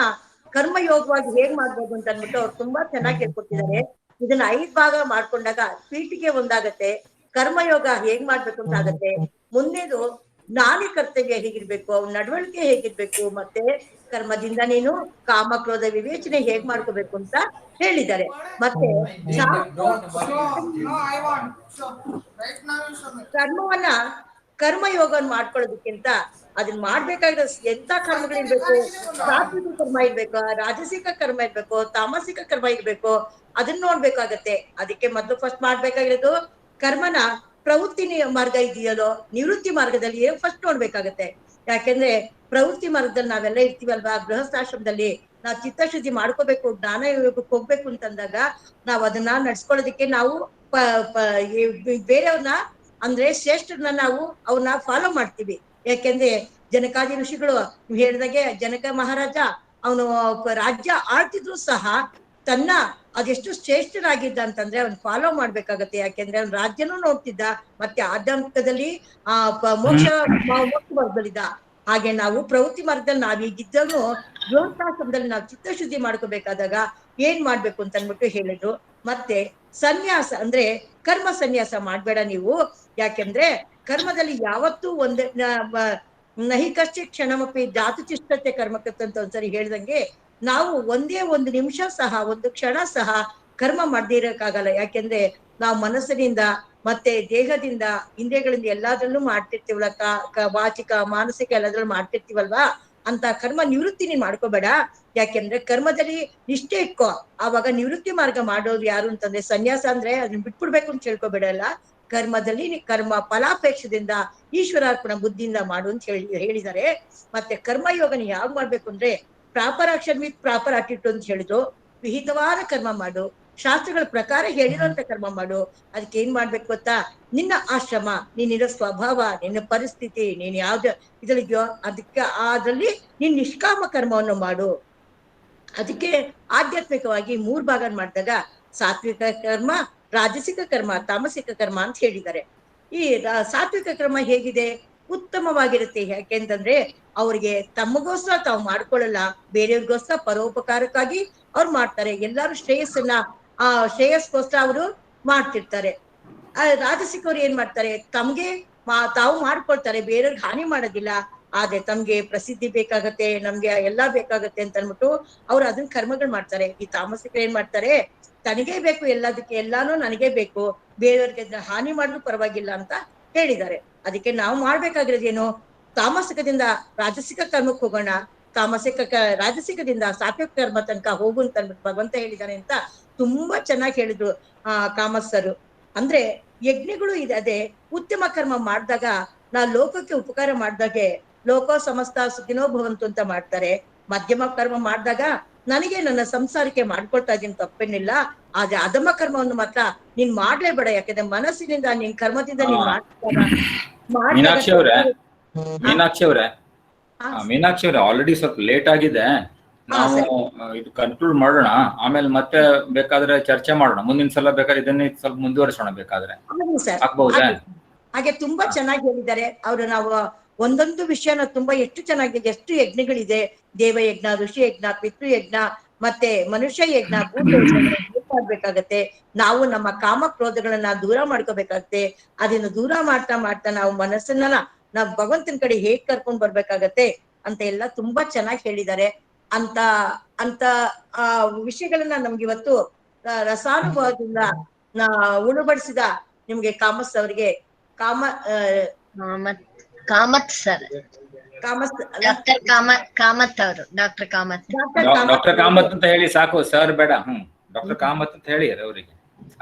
ಕರ್ಮಯೋಗವಾಗಿ ಹೇಗ್ ಮಾಡ್ಬೋದು ಅಂತ ಅಂದ್ಬಿಟ್ಟು ಅವ್ರು ತುಂಬಾ ಚೆನ್ನಾಗಿ ಹೇಳ್ಕೊಟ್ಟಿದ್ದಾರೆ. ಇದನ್ನ 5 ಭಾಗ ಮಾಡ್ಕೊಂಡಾಗ ಪೀಠಿಗೆ ಒಂದಾಗತ್ತೆ. ಕರ್ಮಯೋಗ ಹೇಗ್ ಮಾಡ್ಬೇಕು ಅಂತ ಆಗತ್ತೆ. ಮುಂದೇದು ನಾನೇ ಕರ್ತವ್ಯ ಹೇಗಿರ್ಬೇಕು, ಅವ್ನ ನಡವಳಿಕೆ ಹೇಗಿರ್ಬೇಕು, ಮತ್ತೆ ಕರ್ಮದಿಂದ ನೀನು ಕಾಮ ಕ್ರೋಧ ವಿವೇಚನೆ ಹೇಗ್ ಮಾಡ್ಕೋಬೇಕು ಅಂತ ಹೇಳಿದ್ದಾರೆ. ಮತ್ತೆ ಕರ್ಮಯೋಗವನ್ನು ಮಾಡ್ಕೊಳ್ಳೋದಕ್ಕಿಂತ ಅದನ್ನ ಮಾಡ್ಬೇಕಾಗಿರೋ ಎಂತ ಕರ್ಮಗಳಿರ್ಬೇಕು, ಸಾತ್ವಿಕ ಕರ್ಮ ಇರ್ಬೇಕು, ರಾಜಸಿಕ ಕರ್ಮ ಇರ್ಬೇಕು, ತಾಮಸಿಕ ಕರ್ಮ ಇರ್ಬೇಕು, ಅದನ್ನ ನೋಡ್ಬೇಕಾಗತ್ತೆ. ಅದಕ್ಕೆ ಮೊದಲು ಫಸ್ಟ್ ಮಾಡ್ಬೇಕಾಗಿರೋದು ಕರ್ಮನ ಪ್ರವೃತ್ತಿ ಮಾರ್ಗ ಇದೆಯಲ್ಲೋ ನಿವೃತ್ತಿ ಮಾರ್ಗದಲ್ಲಿ ಫಸ್ಟ್ ನೋಡ್ಬೇಕಾಗತ್ತೆ. ಯಾಕೆಂದ್ರೆ ಪ್ರವೃತ್ತಿ ಮಾರ್ಗದಲ್ಲಿ ನಾವೆಲ್ಲ ಇರ್ತೀವಲ್ವಾ, ಗೃಹಸ್ಥಾಶ್ರಮದಲ್ಲಿ ನಾವು ಚಿತ್ತಶುದ್ಧಿ ಮಾಡ್ಕೋಬೇಕು, ಜ್ಞಾನ ಯೋಗಕ್ಕೆ ಹೋಗ್ಬೇಕು ಅಂತಂದಾಗ ನಾವ್ ಅದನ್ನ ನಡ್ಸ್ಕೊಳ್ಳೋದಕ್ಕೆ ನಾವು ಬೇರೆಯವ್ರನ್ನ ಅಂದ್ರೆ ಶ್ರೇಷ್ಠರನ್ನ ನಾವು ಅವ್ರನ್ನ ಫಾಲೋ ಮಾಡ್ತೀವಿ. ಯಾಕೆಂದ್ರೆ ಜನಕಾದಿ ಋಷಿಗಳು ಹೇಳಿದಾಗೆ ಜನಕ ಮಹಾರಾಜ ಅವನು ರಾಜ್ಯ ಆಳ್ತಿದ್ರು ಸಹ ತನ್ನ ಅದೆಷ್ಟು ಶ್ರೇಷ್ಠರಾಗಿದ್ದ ಅಂತಂದ್ರೆ ಅವ್ನು ಫಾಲೋ ಮಾಡ್ಬೇಕಾಗತ್ತೆ. ಯಾಕೆಂದ್ರೆ ಅವ್ನ ರಾಜ್ಯನೂ ನೋಡ್ತಿದ್ದ, ಮತ್ತೆ ಆಧ್ಯಾತ್ಮಿಕದಲ್ಲಿ ಮೋಕ್ಷ ಮಾರ್ಗದಲ್ಲಿದ್ದ. ಹಾಗೆ ನಾವು ಪ್ರವೃತ್ತಿ ಮಾರ್ಗದಲ್ಲಿ ನಾವೀಗಿದ್ದನು ಗೃಹಸ್ಥಾಶ್ರಮದಲ್ಲಿ ನಾವು ಚಿತ್ತಶುದ್ಧಿ ಮಾಡ್ಕೋಬೇಕಾದಾಗ ಏನ್ ಮಾಡ್ಬೇಕು ಅಂತ ಅಂದ್ಬಿಟ್ಟು ಹೇಳಿದ್ರು. ಮತ್ತೆ ಸನ್ಯಾಸ ಅಂದ್ರೆ ಕರ್ಮ ಸನ್ಯಾಸ ಮಾಡ್ಬೇಡ ನೀವು. ಯಾಕೆಂದ್ರೆ ಕರ್ಮದಲ್ಲಿ ಯಾವತ್ತೂ ನಹಿಕಶ್ಚಿ ಕ್ಷಣಮಪಿ ಜಾತುಚಿಷ್ಟತೆ ಕರ್ಮಕೃತ ಅಂತ ಒಂದ್ಸರಿ ಹೇಳ್ದಂಗೆ ನಾವು ಒಂದೇ ಒಂದು ನಿಮಿಷ ಸಹ, ಒಂದು ಕ್ಷಣ ಸಹ ಕರ್ಮ ಮಾಡದೇ ಇರಕ್ಕಾಗಲ್ಲ. ಯಾಕೆಂದ್ರೆ ನಾವು ಮನಸ್ಸಿನಿಂದ ಮತ್ತೆ ದೇಹದಿಂದ ಇಂದ್ರಿಯಗಳಿಂದ ಎಲ್ಲಾದ್ರಲ್ಲೂ ಮಾಡ್ತಿರ್ತೀವಲ್ಲ, ವಾಚಿಕ ಮಾನಸಿಕ ಎಲ್ಲದ್ರಲ್ಲೂ ಮಾಡ್ತಿರ್ತೀವಲ್ವಾ. ಅಂತ ಕರ್ಮ ನಿವೃತ್ತಿ ನೀನ್ ಮಾಡ್ಕೋಬೇಡ. ಯಾಕೆಂದ್ರೆ ಕರ್ಮದಲ್ಲಿ ನಿಷ್ಠೆ ಇಟ್ಕೋ. ಆವಾಗ ನಿವೃತ್ತಿ ಮಾರ್ಗ ಮಾಡೋದು ಯಾರು ಅಂತಂದ್ರೆ ಸನ್ಯಾಸ ಅಂದ್ರೆ ಅದನ್ನ ಬಿಟ್ಬಿಡ್ಬೇಕು ಅಂತ ಹೇಳ್ಕೊಬೇಡಲ್ಲ. ಕರ್ಮದಲ್ಲಿ ಕರ್ಮ ಫಲಾಪೇಕ್ಷದಿಂದ ಈಶ್ವರಾರ್ಪಣ ಬುದ್ಧಿಯಿಂದ ಮಾಡು ಅಂತ ಹೇಳಿದ್ದಾರೆ. ಮತ್ತೆ ಕರ್ಮಯೋಗನ ಯಾವಾಗ ಮಾಡ್ಬೇಕು ಅಂದ್ರೆ proper action with proper attitude ಅಂತ ಹೇಳಿದ್ರು. ವಿಹಿತವಾದ ಕರ್ಮ ಮಾಡು, ಶಾಸ್ತ್ರಗಳ ಪ್ರಕಾರ ಹೇಳಿರುವಂತ ಕರ್ಮ ಮಾಡು. ಅದಕ್ಕೆ ಏನ್ ಮಾಡ್ಬೇಕು ಗೊತ್ತಾ, ನಿನ್ನ ಆಶ್ರಮ, ನೀನಿರೋ ಸ್ವಭಾವ, ನಿನ್ನ ಪರಿಸ್ಥಿತಿ, ನೀನ್ ಯಾವ್ದು ಇದ್ರಿದ್ಯೋ ಅದಕ್ಕೆ ಅದ್ರಲ್ಲಿ ನೀನ್ ನಿಷ್ಕಾಮ ಕರ್ಮವನ್ನು ಮಾಡು. ಅದಕ್ಕೆ ಆಧ್ಯಾತ್ಮಿಕವಾಗಿ 3 ಭಾಗ ಮಾಡಿದಾಗ ಸಾತ್ವಿಕ ಕರ್ಮ, ರಾಜಸಿಕ ಕರ್ಮ, ತಾಮಸಿಕ ಕರ್ಮ ಅಂತ ಹೇಳಿದ್ದಾರೆ. ಈ ಸಾತ್ವಿಕ ಕರ್ಮ ಹೇಗಿದೆ, ಉತ್ತಮವಾಗಿರುತ್ತೆ. ಯಾಕೆಂತಂದ್ರೆ ಅವ್ರಿಗೆ ತಮ್ಮಗೋಸ್ಕರ ತಾವು ಮಾಡ್ಕೊಳ್ಳಲ್ಲ, ಬೇರೆಯವ್ರಿಗೋಸ್ಕರ ಪರೋಪಕಾರಕ್ಕಾಗಿ ಅವ್ರು ಮಾಡ್ತಾರೆ. ಎಲ್ಲಾರು ಶ್ರೇಯಸ್ಗೋಸ್ಕರ ಅವರು ಮಾಡ್ತಿರ್ತಾರೆ. ರಾಜಸಿಕವ್ರು ಏನ್ ಮಾಡ್ತಾರೆ, ತಮ್ಗೆ ತಾವು ಮಾಡ್ಕೊಳ್ತಾರೆ, ಬೇರೆಯವ್ರಿಗೆ ಹಾನಿ ಮಾಡೋದಿಲ್ಲ. ಆದ್ರೆ ತಮ್ಗೆ ಪ್ರಸಿದ್ಧಿ ಬೇಕಾಗತ್ತೆ, ನಮ್ಗೆ ಎಲ್ಲಾ ಬೇಕಾಗತ್ತೆ ಅಂತ ಅನ್ಬಿಟ್ಟು ಅವ್ರು ಅದನ್ನ ಕರ್ಮಗಳು ಮಾಡ್ತಾರೆ. ಈ ತಾಮಸಿಕರು ಏನ್ ಮಾಡ್ತಾರೆ, ತನಗೇ ಬೇಕು ಎಲ್ಲದಕ್ಕೆ, ಎಲ್ಲಾನು ನನಗೇ ಬೇಕು, ಬೇರೆಯವ್ರಿಗೆ ಹಾನಿ ಮಾಡಿದ್ರು ಪರವಾಗಿಲ್ಲ ಅಂತ ಹೇಳಿದ್ದಾರೆ. ಅದಕ್ಕೆ ನಾವು ಮಾಡ್ಬೇಕಾಗಿರೋದೇನು, ತಾಮಸಿಕದಿಂದ ರಾಜಸಿಕ ಕರ್ಮಕ್ಕೆ ಹೋಗೋಣ, ರಾಜಸಿಕದಿಂದ ಸಾತ್ವಿಕ ಕರ್ಮ ತನಕ ಹೋಗು ಅಂತ ಅನ್ಬಿಟ್ಟು ಭಗವಂತ ಹೇಳಿದಾನೆ ಅಂತ ತುಂಬಾ ಚೆನ್ನಾಗಿ ಹೇಳಿದ್ರು ಕಾಮತ್ಸರು. ಅಂದ್ರೆ ಯಜ್ಞಗಳು ಅದೇ ಉತ್ತಮ ಕರ್ಮ ಮಾಡಿದಾಗ ನಾವು ಲೋಕಕ್ಕೆ ಉಪಕಾರ ಮಾಡ್ದಾಗೆ ಲೋಕೋ ಸಮಸ್ತ ಸುಖಿನೋ ಭವಂತು ಅಂತ ಮಾಡ್ತಾರೆ. ಮಧ್ಯಮ ಕರ್ಮ ಮಾಡಿದಾಗ ನನಗೆ ನನ್ನ ಸಂಸಾರಕ್ಕೆ ಮಾಡ್ಕೊಳ್ತಾ ಇದೀನಿ, ತಪ್ಪೇನಿಲ್ಲ. ಆದ್ರೆ ಅಧಮ ಕರ್ಮವನ್ನು ಮಾತ್ರ ನೀನ್ ಮಾಡ್ಲೇಬೇಡ, ಯಾಕಂದ್ರೆ ಮನಸ್ಸಿನಿಂದ ನಿನ್ ಕರ್ಮದಿಂದ ನೀನ್ ಮೀನಾಕ್ಷಿ ಅವ್ರೆ ಆಲ್ರೆಡಿ ಸ್ವಲ್ಪ ಲೇಟ್ ಆಗಿದೆ. ನಾವು ಇದು ಕನ್ಕ್ಲೂಡ್ ಮಾಡೋಣ, ಆಮೇಲೆ ಮತ್ತೆ ಬೇಕಾದ್ರೆ ಚರ್ಚೆ ಮಾಡೋಣ. ಮುಂದಿನ ಸಲ ಬೇಕಾದ್ರೆ ಇದನ್ನೇ ಸ್ವಲ್ಪ ಮುಂದುವರಿಸೋಣ ಬೇಕಾದ್ರೆ. ಹಾಗೆ ತುಂಬಾ ಚೆನ್ನಾಗಿ ಹೇಳಿದ್ದಾರೆ ಅವರು. ನಾವು ಒಂದೊಂದು ವಿಷಯನ ತುಂಬಾ ಎಷ್ಟು ಚೆನ್ನಾಗಿದೆ, ಎಷ್ಟು ಯಜ್ಞಗಳಿದೆ, ದೇವಯಜ್ಞ, ಋಷಿ ಯಜ್ಞ, ಪಿತೃ ಯಜ್ಞ, ಮತ್ತೆ ಮನುಷ್ಯ ಯಜ್ಞ, ಭೂತ ಮಾಡ್ಬೇಕಾಗತ್ತೆ. ನಾವು ನಮ್ಮ ಕಾಮ ಕ್ರೋಧಗಳನ್ನ ದೂರ ಮಾಡ್ಕೋಬೇಕಾಗತ್ತೆ. ಅದನ್ನು ದೂರ ಮಾಡ್ತಾ ಮಾಡ್ತಾ ನಾವು ಮನಸ್ಸನ್ನ ನಾವು ಭಗವಂತನ ಕಡೆ ಹೇಗ್ ಕರ್ಕೊಂಡ್ ಬರ್ಬೇಕಾಗತ್ತೆ ಅಂತ ಎಲ್ಲ ತುಂಬಾ ಚೆನ್ನಾಗಿ ಹೇಳಿದ್ದಾರೆ. ಅಂತ ಅಂತ ವಿಷಯಗಳನ್ನ ನಮ್ಗೆ ಇವತ್ತು ರಸಾನುಭವದಿಂದ ಉಣಬಡಿಸಿದ ನಿಮ್ಗೆ ಕಾಮತ್ ಅವರಿಗೆ ಕಾಮತ್ ಸರ್, ಡಾಕ್ಟರ್ ಕಾಮತ್ ಅವರು, ಡಾಕ್ಟರ್ ಕಾಮತ್ ಅಂತ ಹೇಳಿ ಸಾಕು ಸರ್, ಬೇಡ. ಡಾಕ್ಟರ್ ಕಾಮತ್ ಅಂತ ಹೇಳಿ ಅವರಿಗೆ.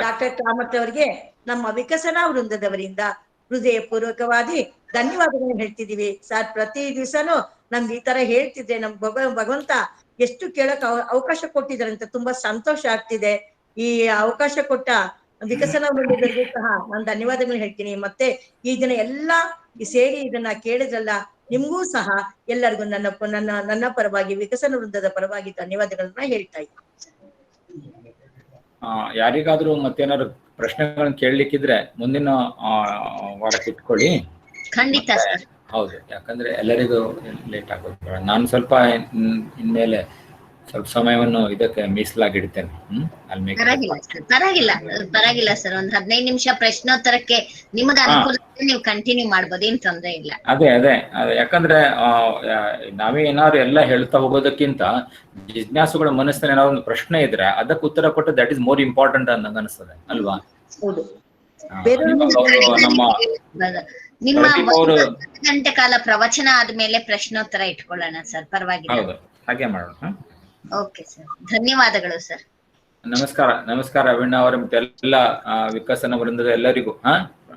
ಡಾಕ್ಟರ್ ಕಾಮತ್ ಅವರಿಗೆ ನಮ್ಮ ವಿಕಸನಾ ವೃಂದದವರಿಂದ ಹೃದಯ ಪೂರ್ವಕವಾಗಿ ಧನ್ಯವಾದಗಳನ್ನ ಹೇಳ್ತಿದೀವಿ ಸರ್. ಪ್ರತಿ ದಿವಸನೂ ನಮ್ಗೆ ಈ ತರ ಹೇಳ್ತಿದ್ರೆ ನಮ್ ಭಗವಂತ ಎಷ್ಟು ಕೇಳಕ್ ಅವಕಾಶ ಕೊಟ್ಟಿದ್ದಾರೆ ಅಂತ ತುಂಬಾ ಸಂತೋಷ ಆಗ್ತಿದೆ. ಈ ಅವಕಾಶ ಕೊಟ್ಟ ವಿಕಸನಾ ವೃಂದದವರಿಗೂ ಸಹ ನಾನು ಧನ್ಯವಾದಗಳನ್ನ ಹೇಳ್ತೀನಿ. ಮತ್ತೆ ಈ ದಿನ ಎಲ್ಲಾ ಸೇರಿ ಇದನ್ನ ಕೇಳಿದ್ರಲ್ಲ, ನಿಮ್ಗೂ ಸಹ ಎಲ್ಲರಿಗೂ ನನ್ನ ಪರವಾಗಿ, ವಿಕಸನ ವೃಂದದ ಪರವಾಗಿ ಧನ್ಯವಾದಗಳನ್ನ ಹೇಳ್ತಾ ಇದ್ದೀನಿ. ಯಾರಿಗಾದ್ರೂ ಮತ್ತೇನಾದ್ರು ಪ್ರಶ್ನೆಗಳನ್ನ ಕೇಳಲಿಕ್ಕಿದ್ರೆ ಮುಂದಿನ ವಾರಕ್ಕೆ ಇಟ್ಕೊಳ್ಳಿ. ಖಂಡಿತ. ಹೌದು, ಯಾಕಂದ್ರೆ ಎಲ್ಲರಿಗೂ ಲೇಟ್ ಆಗೋದು. ನಾನು ಸ್ವಲ್ಪ ಇನ್ಮೇಲೆ ಸ್ವಲ್ಪ ಸಮಯವನ್ನು ಇದಕ್ಕೆ ಮೀಸಲಾಗಿಡ್ತೇನೆ. ಪರವಾಗಿಲ್ಲ ಸರ್, ಒಂದ್ 15 ನಿಮಿಷ ಪ್ರಶ್ನೋತ್ತರಕ್ಕೆ ನಿಮಗೆ ಅನುಕೂಲ ನೀವು ಕಂಟಿನ್ಯೂ ಮಾಡ್ಬೋದು, ಏನ್ ತೊಂದ್ರೆ ಇಲ್ಲ. ಅದೇ ಯಾಕಂದ್ರೆ ನಾವೇ ಏನಾದ್ರು ಎಲ್ಲ ಹೇಳ್ತಾ ಹೋಗೋದಕ್ಕಿಂತ ಜಿಜ್ಞಾಸುಗಳ ಮನಸ್ಸಿನ ಏನಾದ್ರು ಒಂದು ಪ್ರಶ್ನೆ ಇದ್ರೆ ಅದಕ್ಕೆ ಉತ್ತರ ಕೊಟ್ಟು ದಟ್ ಇಸ್ ಮೋರ್ ಇಂಪಾರ್ಟೆಂಟ್ ಅಂತ ನಂಗೆ ಅನಿಸ್ತದೆ ಅಲ್ವಾ? ನಿಮ್ಮ 1 ಗಂಟೆ ಕಾಲ ಪ್ರವಚನ ಆದ್ಮೇಲೆ ಪ್ರಶ್ನೋತ್ತರ ಇಟ್ಕೊಳ್ಳೋಣ ಸರ್, ಪರವಾಗಿಲ್ಲ. ಹೌದು, ಹಾಗೆ ಮಾಡೋಣ. ಓಕೆ ಸರ್, ಧನ್ಯವಾದಗಳು ಸರ್. ನಮಸ್ಕಾರ ಅವಿಣ್ಣ ಅವರ ಮತ್ತೆ ಎಲ್ಲ ವಿಕಸನ ವೃಂದದ ಎಲ್ಲರಿಗೂ.